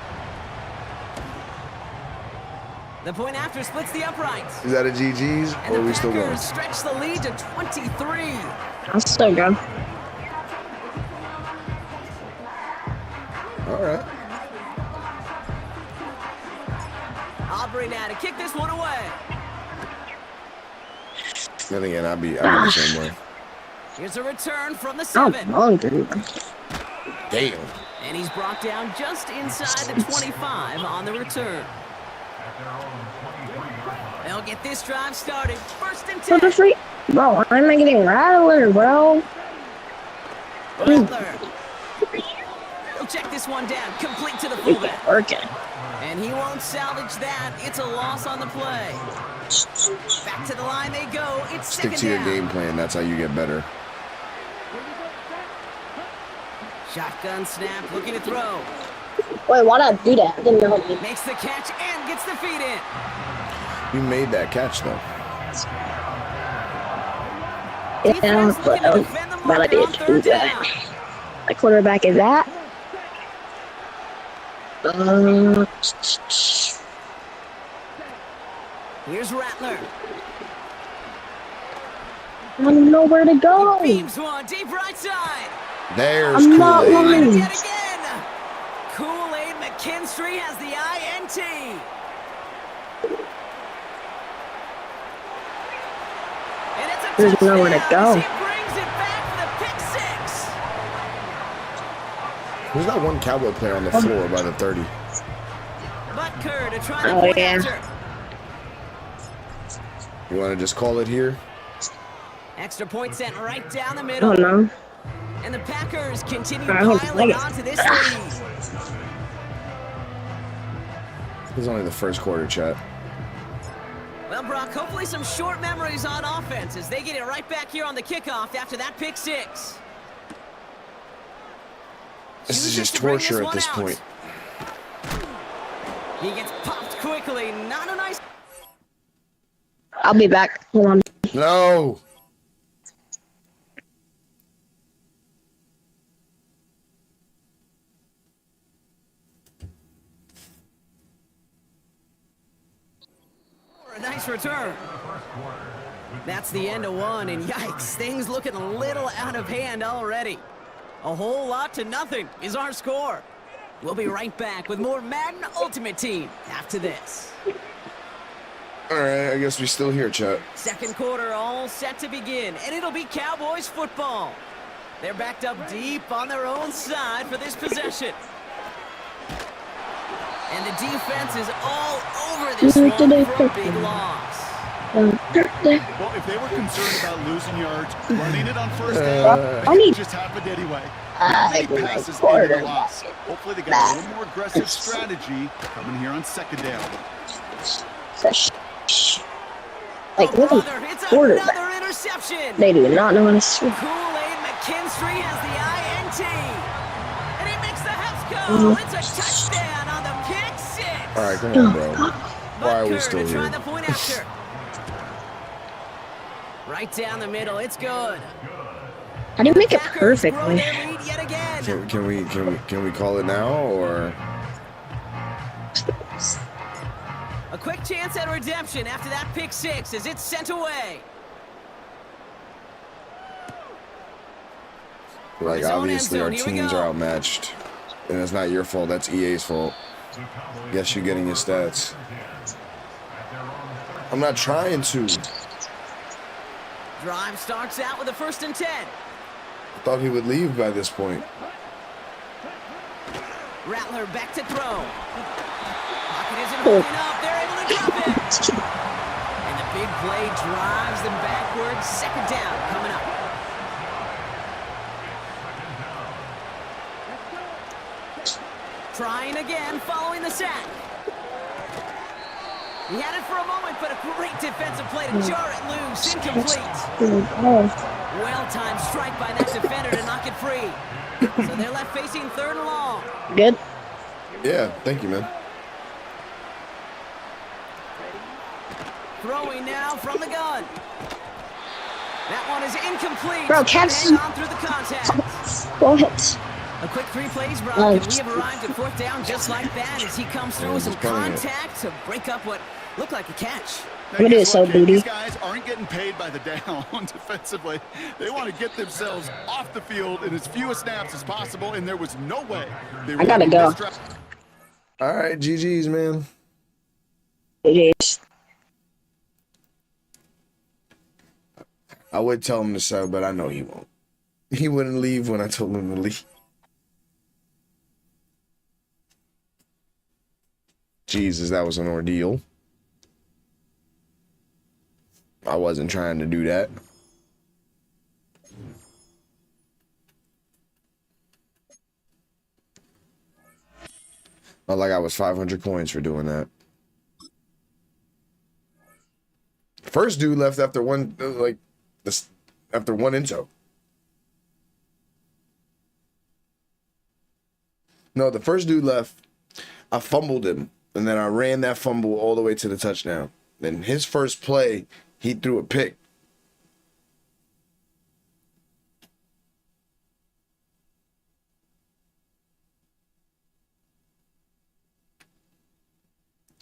The point after splits the uprights. Is that a GG's or are we still going? Stretch the lead to 23. That's so good. All right. Aubrey now to kick this one away. Then again, I'll be the same way. Here's a return from the I'm 7. hungry. Damn. And he's brought down just inside the 25 on the return. They'll get this drive started. 1st and 10. What the freak? Bro, why am I getting rattler, bro? Rattler. He'll check this one down. Complete to the fullback. Working. And he won't salvage that. It's a loss on the play. Back to the line they go. It's Stick 2nd to your down. game plan. That's how you get better. Shotgun snap. Looking to throw. Wait, why'd I do that? I didn't know. Makes the catch and gets the feet in. You made that catch, though. Yeah, but I did do that. My quarterback is that. Here's Rattler. I don't know where to go. Beams one deep right side. There's I'm not Kool-Aid. lying. Yet again. Kool-Aid McKinstry has the INT. And it's a There's nowhere to touchdown go. as he brings it back for the pick 6. Who's that one Cowboy player on the floor by the 30? Butker to try the Oh, point yeah. after. You want to just call it here? Extra point sent right down the I middle. don't know. And the Packers continue I hope piling like it. onto this lead. It's only the first quarter, chat. Well, Brock, hopefully some short memories on offense as they get it right back here on the kickoff after that pick 6. This is Chooses just to bring torture at one this out. point. He gets popped quickly. Not a nice... I'll be back. Hold on. No. A nice return. That's the end of one, and yikes, things looking a little out of hand already. A whole lot to nothing is our score. We'll be right back with more Madden Ultimate Team after this. All right, I guess we're still here, chat. Second quarter all set to begin, and it'll be Cowboys football. They're backed up deep on their own side for this possession. And the defense is all over this one for a big loss. Well, if they were concerned about losing yards, running it on first down, it just happened anyway. Many passes into the loss. Hopefully they got a little more aggressive strategy coming here on second down. Like, look at the quarterback. Another interception. They do not know how to swim. Kool-Aid McKinstry has the INT. And he Oh, it's a touchdown on the pick six. All right, come on, bro. Why are we still Try here? the point after. Right down the middle. It's good. How do you make it perfectly? Can we call it now or? A quick chance at redemption after that pick six as it's sent away. Like, obviously our teams are outmatched, and it's not your fault. That's EA's fault. Guess you're getting your stats. I'm not trying to. Drive starts out with a 1st and 10. I thought he would leave by this point. Rattler back to throw. Pocket isn't holding up. They're able to drop it. And the big play drives them backwards. 2nd down coming up. Trying again following the sack. He had it for a moment, but a great defensive play to jar it loose. Incomplete. Well-timed strike by that defender to knock it free. So they're left facing 3rd and long. Good. Yeah, thank you, man. Throwing now from the gun. That one is incomplete. Bro, catch. Hang on through the contact. Go ahead. A quick 3 plays, Brock, and we have arrived at 4th down just like that as he comes through with some contact to break up what looked like a catch. It is so booty. These guys aren't getting paid by the down defensively. They want to get themselves off the field in as few snaps as possible, and there was no way they were. I gotta go. All right, GG's, man. GG's. I would tell him to sub, but I know he won't. He wouldn't leave when I told him to leave. Jesus, that was an ordeal. I wasn't trying to do that. Not like I was 500 coins for doing that. First dude left after one, after one intro. No, the first dude left. I fumbled him, and then I ran that fumble all the way to the touchdown. Then his first play, he threw a pick.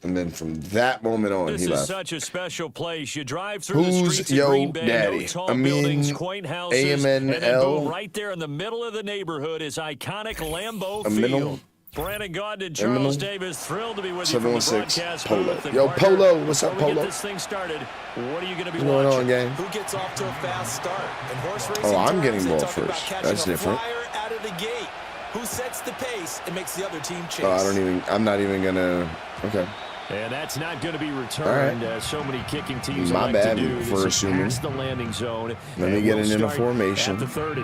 And then from that moment on, he left. This is such a special place. You drive through the streets Who's of Green yo Bay, daddy? no tall I buildings, mean, quaint houses, and then AMNL. boom, right there in the middle of the neighborhood is iconic Lambeau Aminal. Field. Brandon Gaudin and Charles Aminal. Davis thrilled to be with you from the 716 broadcast Polo. booth. And Yo, partner, Polo, what's up, before we Polo? get this thing started, what are you going to be What's going watching? on, gang? Who gets off to a fast start? In horse racing Oh, I'm terms, getting they ball talk about first. catching That's a different. flyer out of the gate. Who sets the pace and makes the other team chase? Oh, I'm not even gonna, okay. And that's not going to be returned, Right. as so many kicking teams My like bad to do. for This is assuming. past the landing zone. Let me and get we'll it in a start formation. At the 30.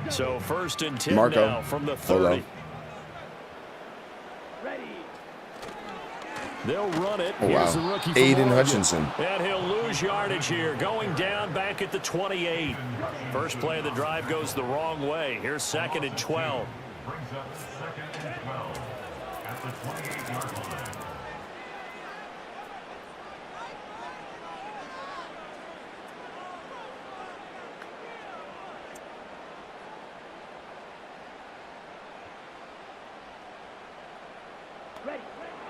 So 1st and 10 Marco. now from the 30. Polo. They'll run it. Oh, Here's the wow. rookie from Aiden Oregon. Hutchinson. And he'll lose yardage here, going down back at the 28. First play of the drive goes the wrong way. Here's 2nd and 12.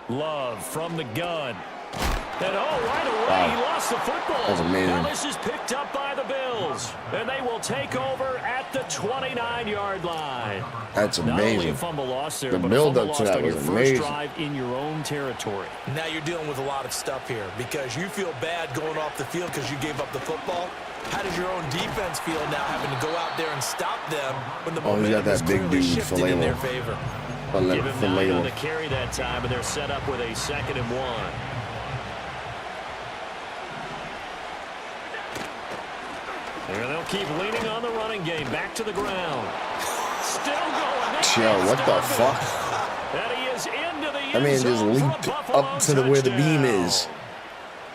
Love from the gun. And right away, he lost the football. That's amazing. Now this is picked up by the Bills. And they will take over at the 29-yard line. That's Not only amazing. a fumble loss there, The but a build fumble up to lost that on your was first amazing. drive in your own territory. Now you're dealing with a lot of stuff here because you feel bad going off the field because you gave up the football. How does your own defense feel now having to go out there and stop them when the Oh, he's got momentum is that big clearly dude, shifted in their Falele. favor? Give him 9 on the carry that time, and they're set up with a 2nd and 1. And they'll keep leaning on the running game. Back to the ground. Still going. Yo, what the fuck? And he is into the That man end just zone for a leaped Buffalo up to where the beam touchdown. is.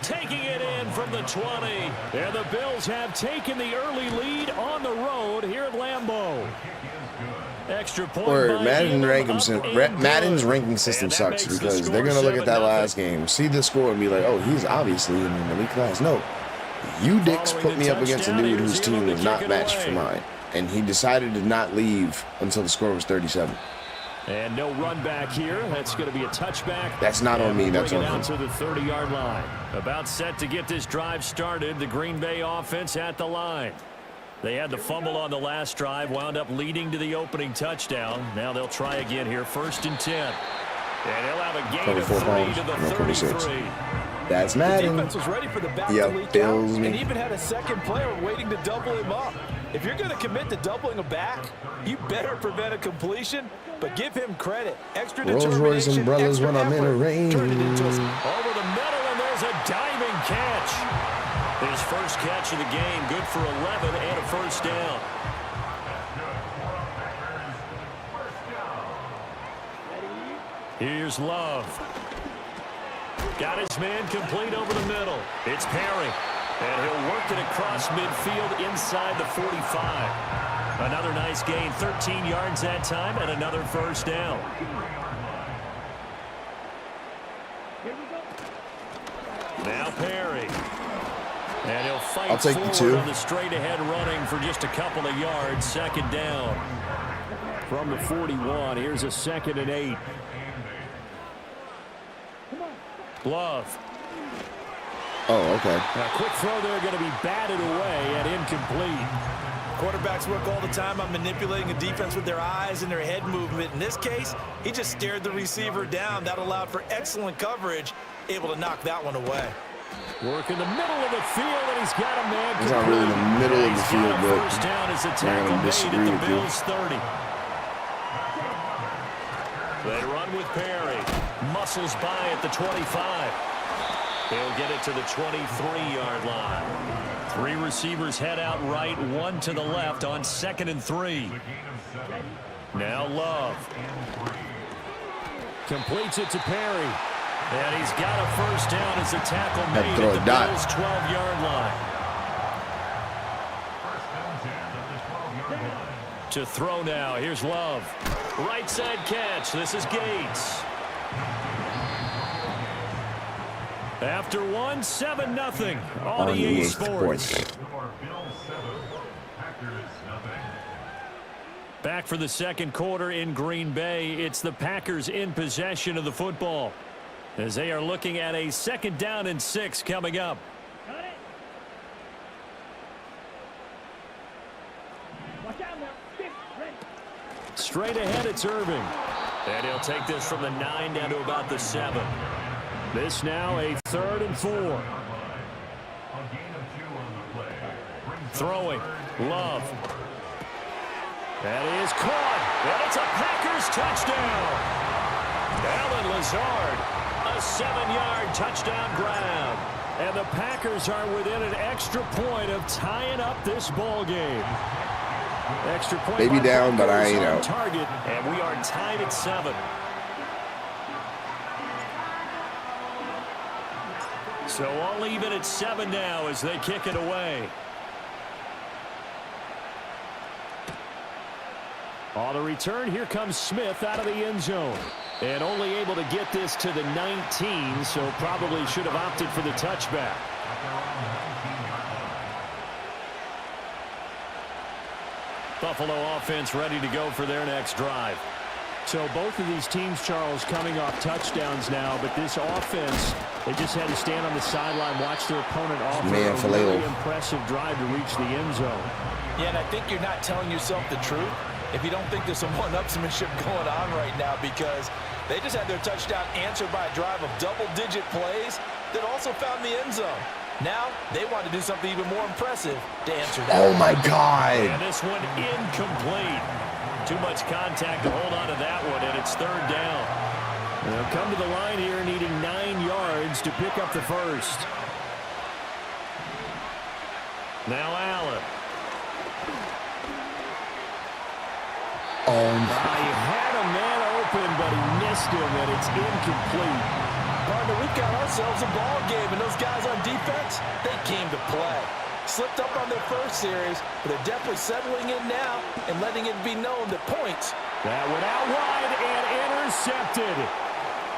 Taking it in from the 20. And the Bills have taken the early lead on the road here at Lambeau. Extra point Or by Madden's Madden's ranking system sucks because they're gonna look at that last game, see the score, and be like, "Oh, he's obviously in an elite class." No, you dicks put me up against a dude whose team was not matched for mine, and he decided to not leave until the score was 37. And no run back here. That's going to be a touchback. That's not on me. That's on him. To the 30-yard line. About set to get this drive started. The Green Bay offense at the line. They had the fumble on the last drive, wound up leading to the opening touchdown. Now they'll try again here, 1st and 10. And he'll have a gain of 3 to the 33. That's Madden. The defense was ready for the back to leak Bills out, me. and even had a second player waiting to double him up. If you're going to commit to doubling a back, you better prevent a completion, but give him credit. Extra Rolls Royce umbrellas when I'm in a rain. Over the middle, and there's a diving catch. His first catch of the game, good for 11 and a first down. Here's Love. Got his man complete over the middle. It's Perry. And he'll work it across midfield inside the 45. Another nice gain, 13 yards that time, and another first down. Now Perry. And he'll fight I'll take the forward 2 on the straight-ahead running for just a couple of yards. Second down. From the 41, here's a 2nd and 8. Love. Oh, okay. A quick throw there going to be batted away and incomplete. Quarterbacks work all the time on manipulating a defense with their eyes and their head movement. In this case, he just stared the receiver down. That allowed for excellent coverage, able to knock that one away. Work in the middle of the field, and he's got a man. He's not really in the middle of the field, but first down as the I'm tackle going to made disagree at with the you. Bills 30. They run with Perry. Muscles by at the 25. He'll get it to the 23-yard line. 3 receivers head out right, 1 to the left on 2nd and 3. Now Love. Completes it to Perry. And he's got a first down as the tackle made at the Bills' 12-yard line. To throw now. Here's Love. Right side catch. This is Gates. After 1, 7-0 on EA Sports. Back for the second quarter in Green Bay. It's the Packers in possession of the football as they are looking at a 2nd down and 6 coming up. Straight ahead, it's Irving. And he'll take this from the 9 down to about the 7. This now a 3rd and 4. Throwing. Love. That is caught. And it's a Packers touchdown. Alan Lazard. A 7-yard touchdown grab. And the Packers are within an extra point of tying up this ball game. Extra point. Maybe down, but I ain't out. Target, and we are tied at 7. So all even at 7 now as they kick it away. On the return, here comes Smith out of the end zone. And only able to get this to the 19, so probably should have opted for the touchback. Buffalo offense ready to go for their next drive. So both of these teams, Charles, coming off touchdowns now, but this offense, they just had to stand on the sideline, watch their opponent offer a really impressive drive to reach the end zone. Yeah, and I think you're not telling yourself the truth if you don't think there's some one-upsmanship going on right now, because they just had their touchdown answered by a drive of double-digit plays that also found the end zone. Now, they want to do something even more impressive to answer that. Oh, my God. And this one incomplete. Too much contact to hold on to that one, and it's 3rd down. They'll come to the line here needing 9 yards to pick up the first. Now Allen. He had a man open, but he missed him, and it's incomplete. Partner, we've got ourselves a ball game, and those guys on defense, they came to play. slipped up on their first series, but they're definitely settling in now and letting it be known that points. That went out wide and intercepted.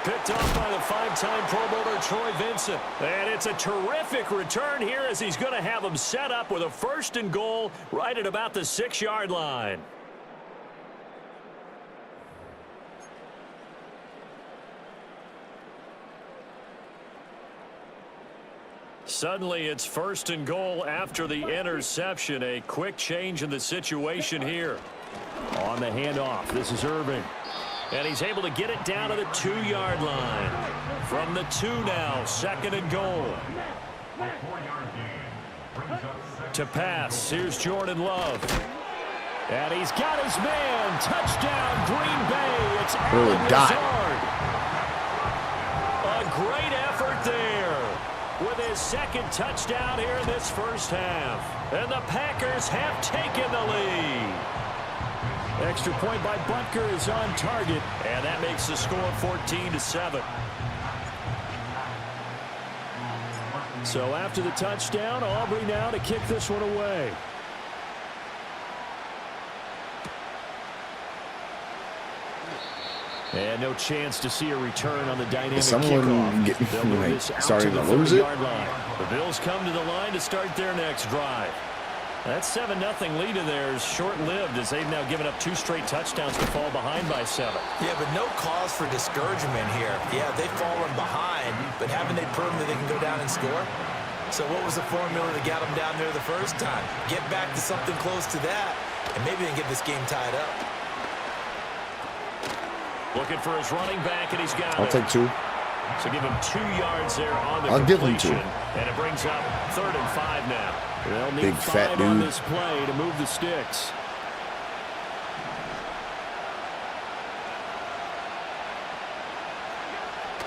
Picked off by the 5-time Pro Bowler Troy Vincent. And it's a terrific return here as he's going to have them set up with a 1st and goal right at about the 6-yard line. Suddenly, it's 1st and goal after the interception. A quick change in the situation here. On the handoff, this is Irving. And he's able to get it down to the 2-yard line. From the 2 now, 2nd and goal. To pass, here's Jordan Love. And he's got his man. Touchdown, Green Bay. It's Allen Lazard. A great effort there with his 2nd touchdown here in this first half. And the Packers have taken the lead. Extra point by Butker is on target, and that makes the score 14-7. So after the touchdown, Aubrey now to kick this one away. And no chance to see a return on the dynamic kickoff. Starting to lose it. The Bills come to the line to start their next drive. That 7-0 lead of theirs short-lived as they've now given up 2 straight touchdowns to fall behind by 7. Yeah, but no cause for discouragement here. Yeah, they've fallen behind, but haven't they proven that they can go down and score? So what was the formula that got them down there the first time? Get back to something close to that, and maybe they can get this game tied up. Looking for his running back, and he's got it. I'll take 2. So give him 2 yards there on the I'll give him 2. And it brings up 3rd and 5 now. They'll need Big 5 fat on dude. this play to move the sticks.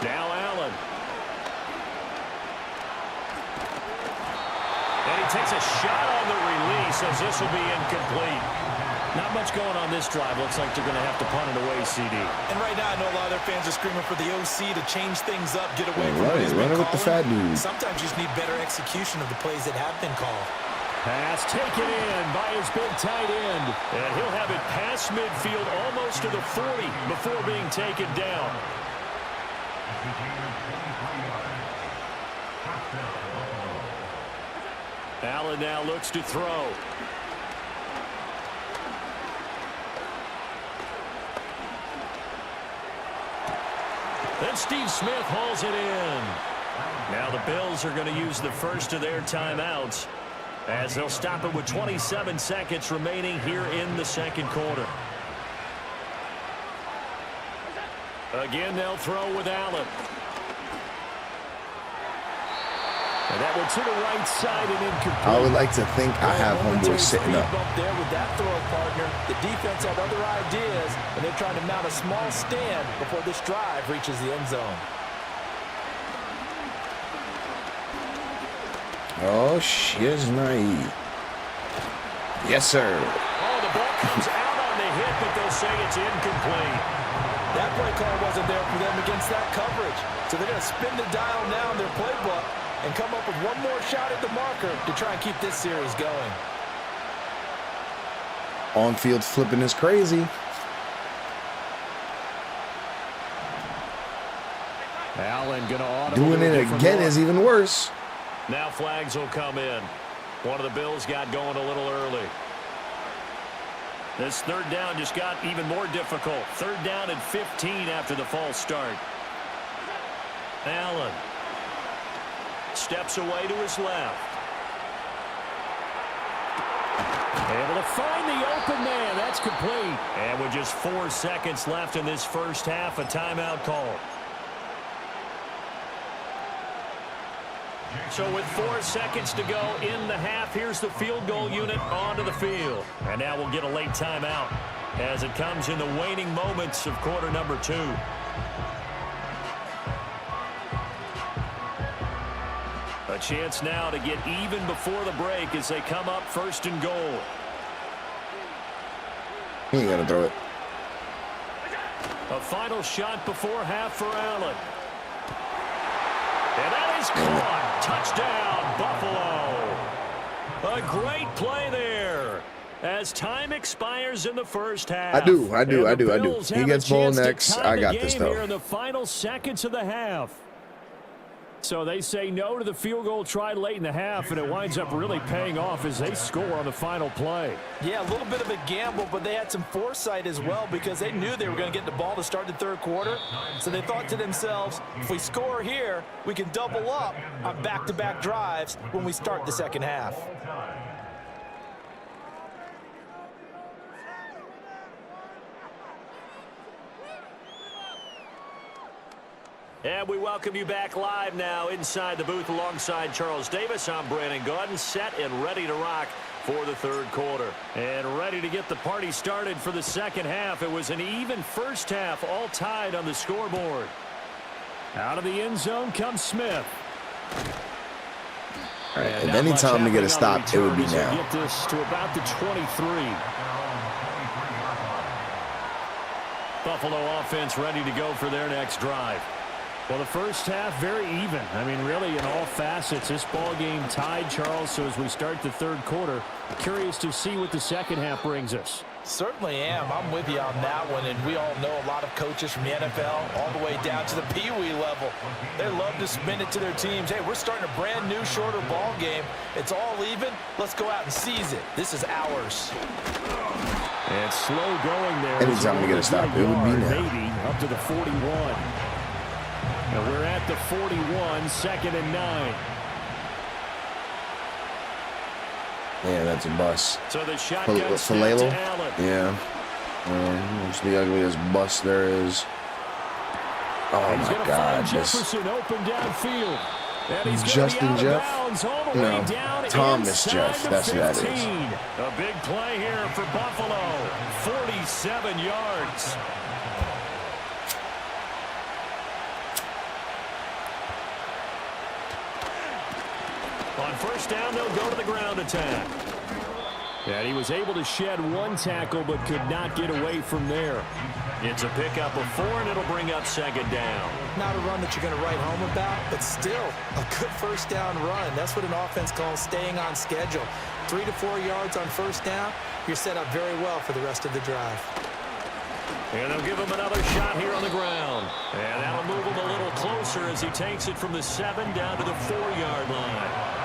Now Allen. And he takes a shot on the release as this will be incomplete. Not much going on this drive. Looks like they're going to have to punt it away, CD. And right now, I know a lot of their fans are screaming for the OC to change things up, get away from Right, what he's been running with the calling. fat dude. Sometimes you just need better execution of the plays that have been called. Pass taken in by his big tight end. And he'll have it past midfield almost to the 40 before being taken down. Allen now looks to throw. Then Steve Smith hauls it in. Now the Bills are going to use the first of their timeouts as they'll stop it with 27 seconds remaining here in the 2nd quarter. Again, they'll throw with Allen. And that one to the right side and incomplete. I would like to think I have homeboys sitting up. There with that throw partner, the defense had other ideas, and they're trying to mount a small stand before this drive reaches the end zone. Oh, she's naive. Yes, sir. Oh, the ball comes out on the hit, but they'll say it's incomplete. That play call wasn't there for them against that coverage. So they're going to spin the dial now in their playbook and come up with one more shot at the marker to try and keep this series going. On-field flipping is crazy. Allen going to doing it again is even worse. Now flags will come in. One of the Bills got going a little early. This 3rd down just got even more difficult. 3rd down and 15 after the false start. Allen steps away to his left. Able to find the open man. That's complete. And with just 4 seconds left in this first half, a timeout call. So with 4 seconds to go in the half, here's the field goal unit onto the field. And now we'll get a late timeout as it comes in the waning moments of quarter number 2. A chance now to get even before the break as they come up 1st and goal. He ain't gonna throw it. A final shot before half for Allen. And that is caught. Touchdown, Buffalo. great play there. As time expires in the first half. I do. Bills He have gets a ball chance to next. tie I the got this, game though. here in the final seconds of the half. So they say no to the field goal tried late in the half, and it winds up really paying off as they score on the final play. Yeah, a little bit of a gamble, but they had some foresight as well because they knew they were going to get the ball to start the third quarter. So they thought to themselves, if we score here, we can double up on back-to-back drives when we start the second half. And we welcome you back live now inside the booth alongside Charles Davis. I'm Brandon Gaudin, set and ready to rock for the third quarter. And ready to get the party started for the second half. It was an even first half, all tied on the scoreboard. Out of the end zone comes Smith. All right, and any time to get a stop, it would be now. Get this to about the 23. Buffalo offense ready to go for their next drive. Well, the first half, very even. I mean, really, in all facets, this ball game tied, Charles. So as we start the third quarter, curious to see what the second half brings us. Certainly am. I'm with you on that one, and we all know a lot of coaches from the NFL all the way down to the Pee-wee level. They love to spin it to their teams. Hey, we're starting a brand new, shorter ball game. It's all even. Let's go out and seize it. This is ours. And slow going there. Anytime to get a stop, it would be now. Maybe up to the 41. And we're at the 41, second and 9. Yeah, that's a bust. So the shotgun Falalo? to Allen. Yeah. It's the ugliest bust there is. Oh, He's my God. Jefferson open downfield. And he's Justin Jeff? All the way down Thomas Jeff. the That's who that is. 15. A big play here for Buffalo. 47 yards. On first down, they'll go to the ground attack. And he was able to shed one tackle, but could not get away from there. It's a pickup of 4, and it'll bring up second down. Not a run that you're going to write home about, but still a good first down run. That's what an offense calls staying on schedule. 3 to 4 yards on first down, you're set up very well for the rest of the drive. And they'll give him another shot here on the ground. And that'll move him a little closer as he takes it from the 7 down to the 4-yard line.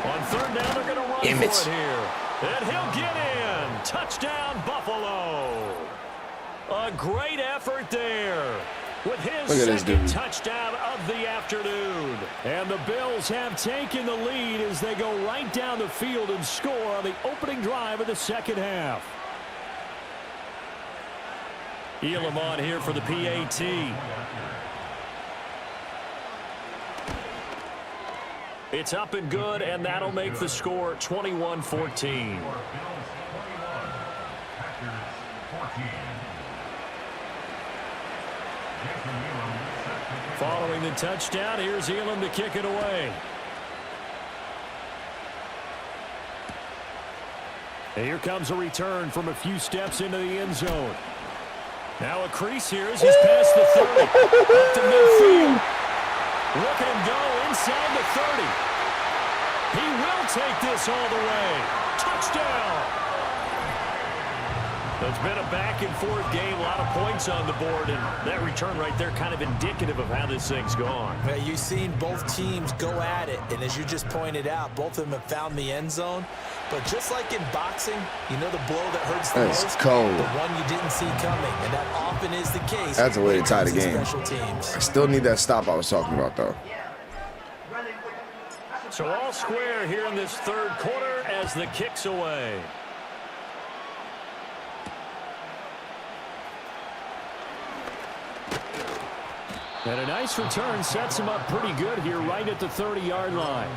On third down, they're going to run for it here. And he'll get in. Touchdown, Buffalo. A great effort there with his second touchdown of the afternoon. And the Bills have taken the lead as they go right down the field and score on the opening drive of the second half. Elam on here for the PAT. It's up and good, and that'll make the score 21-14. Following the touchdown, here's Elam to kick it away. And here comes a return from a few steps into the end zone. Now a crease here as he's past the 30. Up to midfield. Look at him go inside the 30. He will take this all the way. Touchdown. It's been a back-and-forth game, a lot of points on the board, and that return right there kind of indicative of how this thing's gone. Yeah, you've seen both teams go at it, and as you just pointed out, both of them have found the end zone. But just like in boxing, you know the blow that hurts the most? That's cold. The one you didn't see coming, and that often is the case. That's a way to tie the game. I still need that stop I was talking about, though. So all square here in this third quarter as the kick's away. And a nice return sets him up pretty good here right at the 30-yard line.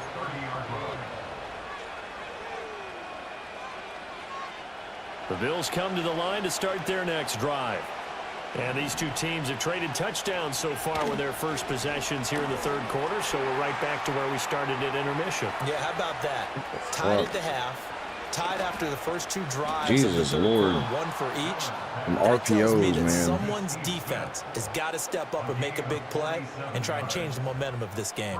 The Bills come to the line to start their next drive. And these two teams have traded touchdowns so far with their first possessions here in the third quarter, so we're right back to where we started at intermission. Yeah, how about that? Tied at the half, tied after the first 2 drives. Jesus Lord. 1 for each. Some That tells me RPOs, that man. someone's defense has got to step up and make a big play and try and change the momentum of this game.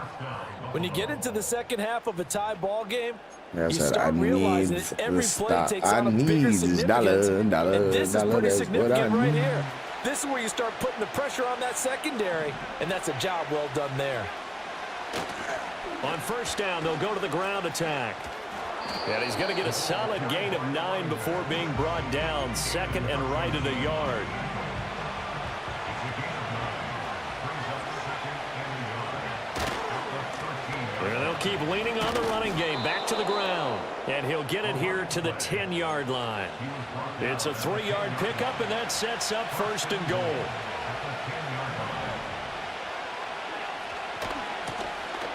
When you get into the second half of a tie ball game, Yeah, I you said, start I realizing need that every this play stop. takes I on a bigger need this significance. dollar, And this is dollar, pretty that's what I significant right need. here. This is where you start putting the pressure on that secondary, and that's a job well done there. On first down, they'll go to the ground attack. And he's going to get a solid gain of 9 before being brought down. Second and right at a yard. And they'll keep leaning on the running game. Back to the ground. And he'll get it here to the 10-yard line. It's a 3-yard pickup, and that sets up first and goal.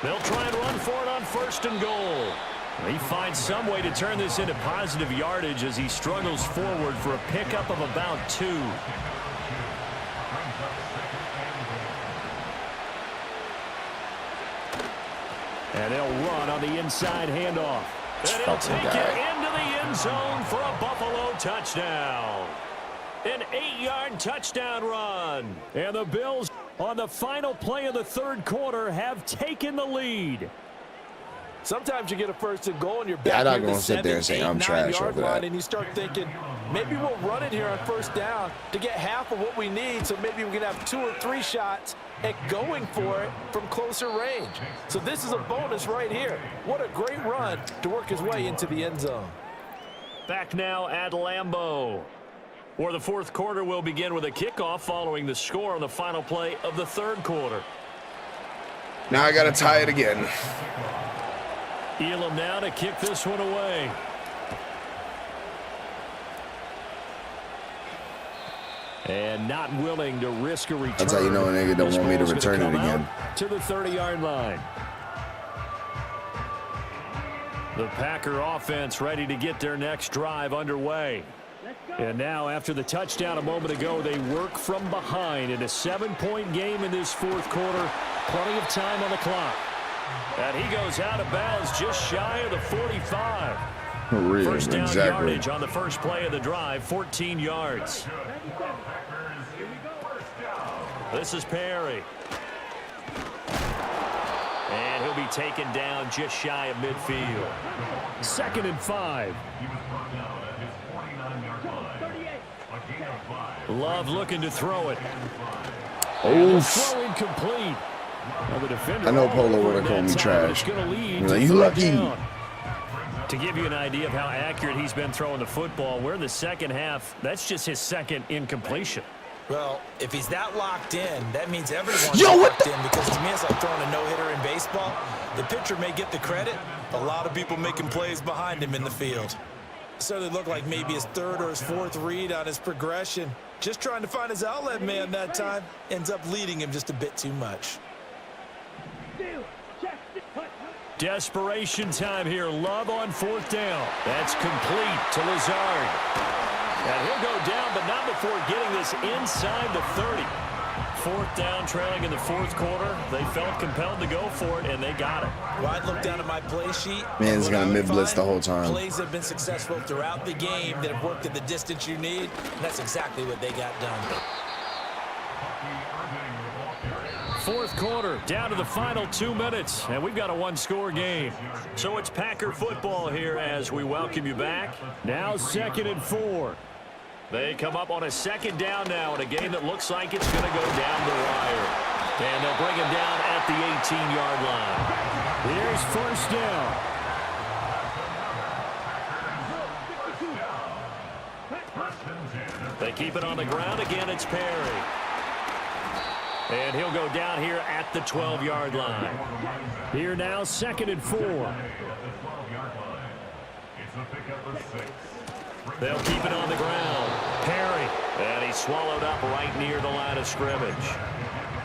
They'll try and run for it on first and goal. He finds some way to turn this into positive yardage as he struggles forward for a pickup of about 2. And they'll run on the inside handoff. And he'll take it into the end zone for a Buffalo touchdown. An 8-yard touchdown run. And the Bills, on the final play of the third quarter, have taken the lead. Sometimes you get a first and goal and you're Yeah, back I'm not near going the to sit there and 7, say 8, I'm 9 trash yard over line, that. and you start thinking, maybe we'll run it here on first down to get half of what we need, so maybe we can have 2 or 3 shots at going for it from closer range. So this is a bonus right here. What a great run to work his way into the end zone. Back now at Lambeau, where the fourth quarter will begin with a kickoff following the score on the final play of the third quarter. Now I got to tie it again. Elam now to kick this one away. And not willing to risk a return. That's how you know a nigga don't want me to return it again. To the 30-yard line. The Packer offense ready to get their next drive underway. And now, after the touchdown a moment ago, they work from behind in a 7-point game in this fourth quarter. Plenty of time on the clock. And he goes out of bounds just shy of the 45. Really, First down exactly. yardage on the first play of the drive, 14 yards. This is Perry. And he'll be taken down just shy of midfield. 2nd and 5. Love looking to throw it. Oof. Throw incomplete. Well, the defender I know Polo would have called me trash. Like, you lucky. To give you an idea of how accurate he's been throwing the football, we're in the second half. That's just his second incompletion. Well, if he's that locked in, that means everyone's locked in, because to me it's like throwing a no-hitter in baseball. The pitcher may get the credit, a lot of people making plays behind him in the field. Certainly looked like maybe his 3rd or his 4th read on his progression. Just trying to find his outlet man that time, ends up leading him just a bit too much. Desperation time here. Love on 4th down. That's complete to Lazard. And he'll go down, but not before getting this inside the 30. 4th down, trailing in the fourth quarter. They felt compelled to go for it, and they got it. Well, I'd look down at my play sheet. Man's gonna mid-blitz the whole time. Plays have been successful throughout the game that have worked at the distance you need, and that's exactly what they got done. Fourth quarter, down to the final 2 minutes, and we've got a 1-score game. So it's Packer football here as we welcome you back. Now 2nd and 4. They come up on a 2nd down now in a game that looks like it's going to go down the wire. And they'll bring him down at the 18-yard line. Here's first down. They keep it on the ground again. It's Perry. And he'll go down here at the 12-yard line. Here now, 2nd and 4. They'll keep it on the ground. Perry. And he's swallowed up right near the line of scrimmage.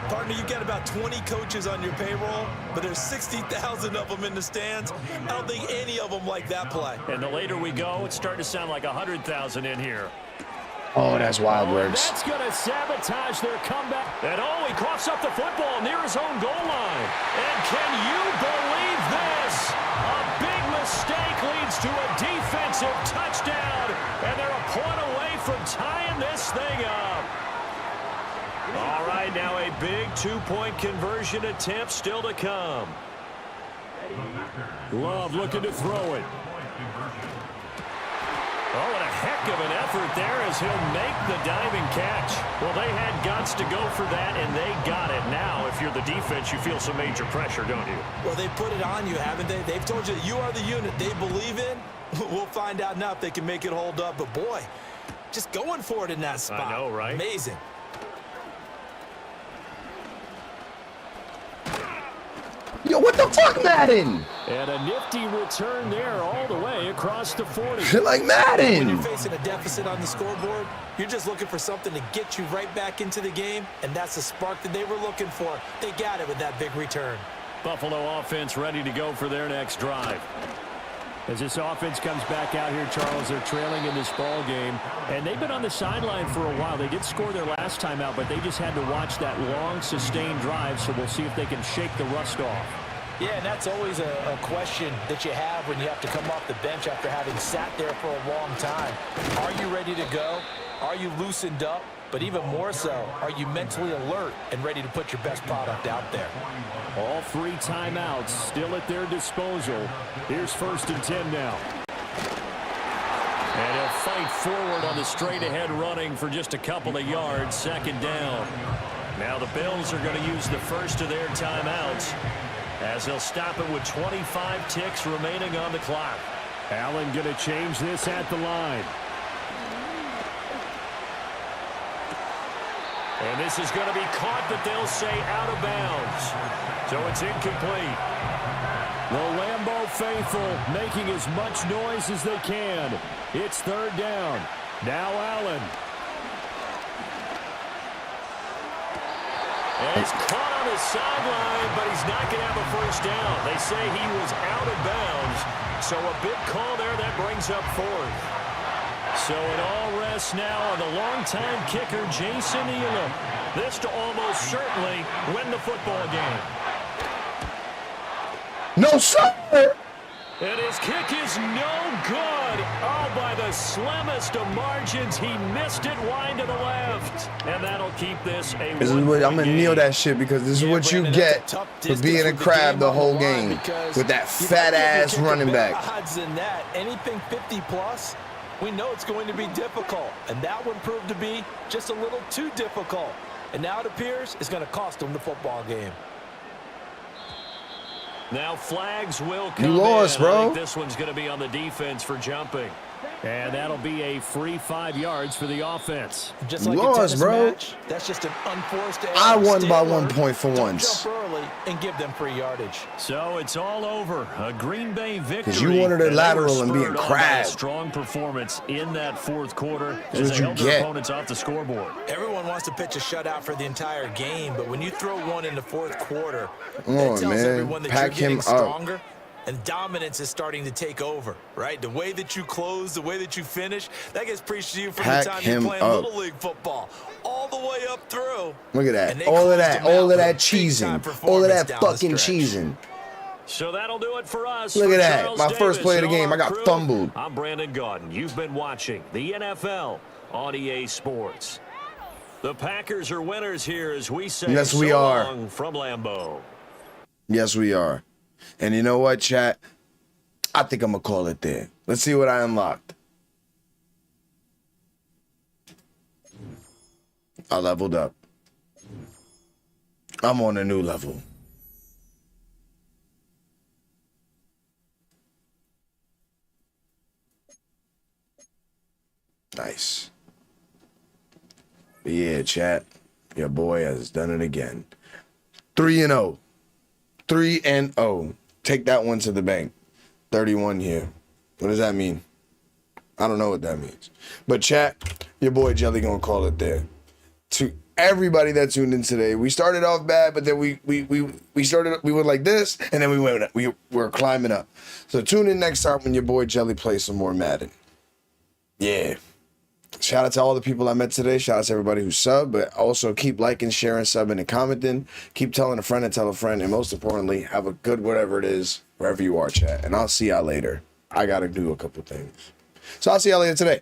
Partner, you've got about 20 coaches on your payroll, but there's 60,000 of them in the stands. I don't think any of them like that play. And the later we go, it's starting to sound like 100,000 in here. Oh, that's wild works. That's going to sabotage their comeback. And he coughs up the football near his own goal line. And can you believe this? A big mistake leads to a defensive touchdown, and they're a point away from tying this thing up. All right, now a big two-point conversion attempt still to come. Love looking to throw it. Oh, and a heck of an effort there as he'll make the diving catch. Well, they had guts to go for that, and they got it. Now, if you're the defense, you feel some major pressure, don't you? Well, they put it on you, haven't they? They've told you that you are the unit they believe in. We'll find out now if they can make it hold up. But, boy, just going for it in that spot. I know, right? Amazing. Yo, what the fuck, Madden? And a nifty return there all the way across the 40. Like Madden. When you're facing a deficit on the scoreboard, you're just looking for something to get you right back into the game, and that's the spark that they were looking for. They got it with that big return. Buffalo offense ready to go for their next drive. As this offense comes back out here, Charles, they're trailing in this ball game, and they've been on the sideline for a while. They did score their last time out, but they just had to watch that long, sustained drive, so we'll see if they can shake the rust off. Yeah, and that's always a question that you have when you have to come off the bench after having sat there for a long time. Are you ready to go? Are you loosened up? But even more so, are you mentally alert and ready to put your best product out there? All 3 timeouts still at their disposal. Here's 1st and 10 now. And he'll fight forward on the straight-ahead running for just a couple of yards. 2nd down. Now the Bills are going to use the first of their timeouts as they'll stop it with 25 ticks remaining on the clock. Allen going to change this at the line. And this is going to be caught, but they'll say out of bounds. So it's incomplete. The Lambeau faithful making as much noise as they can. It's 3rd down. Now Allen. And he's caught on the sideline, but he's not going to have a 1st down. They say he was out of bounds. So a big call there that brings up 4th. So it all rests now on the longtime kicker, Jason Elam. This to almost certainly win the football game. No, sir. And his kick is no good. Oh, by the slimmest of margins, he missed it wide to the left. And that'll keep this a This is what I'm going to kneel that shit because this is what you get for being a crab the whole game with that fat-ass running back. Odds in that, anything 50-plus, we know it's going to be difficult. And that one proved to be just a little too difficult. And now it appears it's going to cost them the football game. Now flags will come You lost, in. bro. I think this one's going to be on the defense for jumping. And that'll be a free 5 yards for the offense. Just like lost, a tennis bro. match, that's just an unforced error. I won Stay by alert. 1 point for once. Jump early and give them free yardage. So it's all over. A Green Bay victory. 'Cause you wanted a And lateral they were and being spurred on by a crab. strong performance in that 4th quarter That's as what they you held their get. opponents off the scoreboard. Everyone wants to pitch a shutout for the entire game, but when you throw one in the 4th quarter, Come that on, tells man. everyone that Pack you're him getting up. stronger. And dominance is starting to take over, right? The way that you close, the way that you finish, that gets preached to you from Pack the time you're him playing up. Little League football, all the way up through. Look at And that. they All of closed that. them All out of with that a big-time cheesing. All of that performance down the fucking stretch. cheesing. So that'll do it for us. Look For at that. Charles My first Davis play of the and game, our I got crew, fumbled. I'm Brandon Gaudin. You've been watching the NFL on EA Sports. The Packers are winners here as we say Yes, we so are. long from Lambeau. Yes, we are. And you know what, chat? I think I'm going to call it there. Let's see what I unlocked. I leveled up. I'm on a new level. Nice. But yeah, chat. Your boy has done it again. 3-0. 3-0. Take that one to the bank. 31 here. What does that mean? I don't know what that means. But chat, your boy Jelly gonna call it there. To everybody that tuned in today, we started off bad, but then we went like this, and then we were climbing up. So tune in next time when your boy Jelly plays some more Madden. Yeah. Shout out to all the people I met today. Shout out to everybody who subbed, but also keep liking, sharing, subbing, and commenting. Keep telling a friend and tell a friend, and most importantly, have a good whatever it is. wherever you are, chat. And I'll see y'all later. I got to do a couple things. So I'll see y'all later today.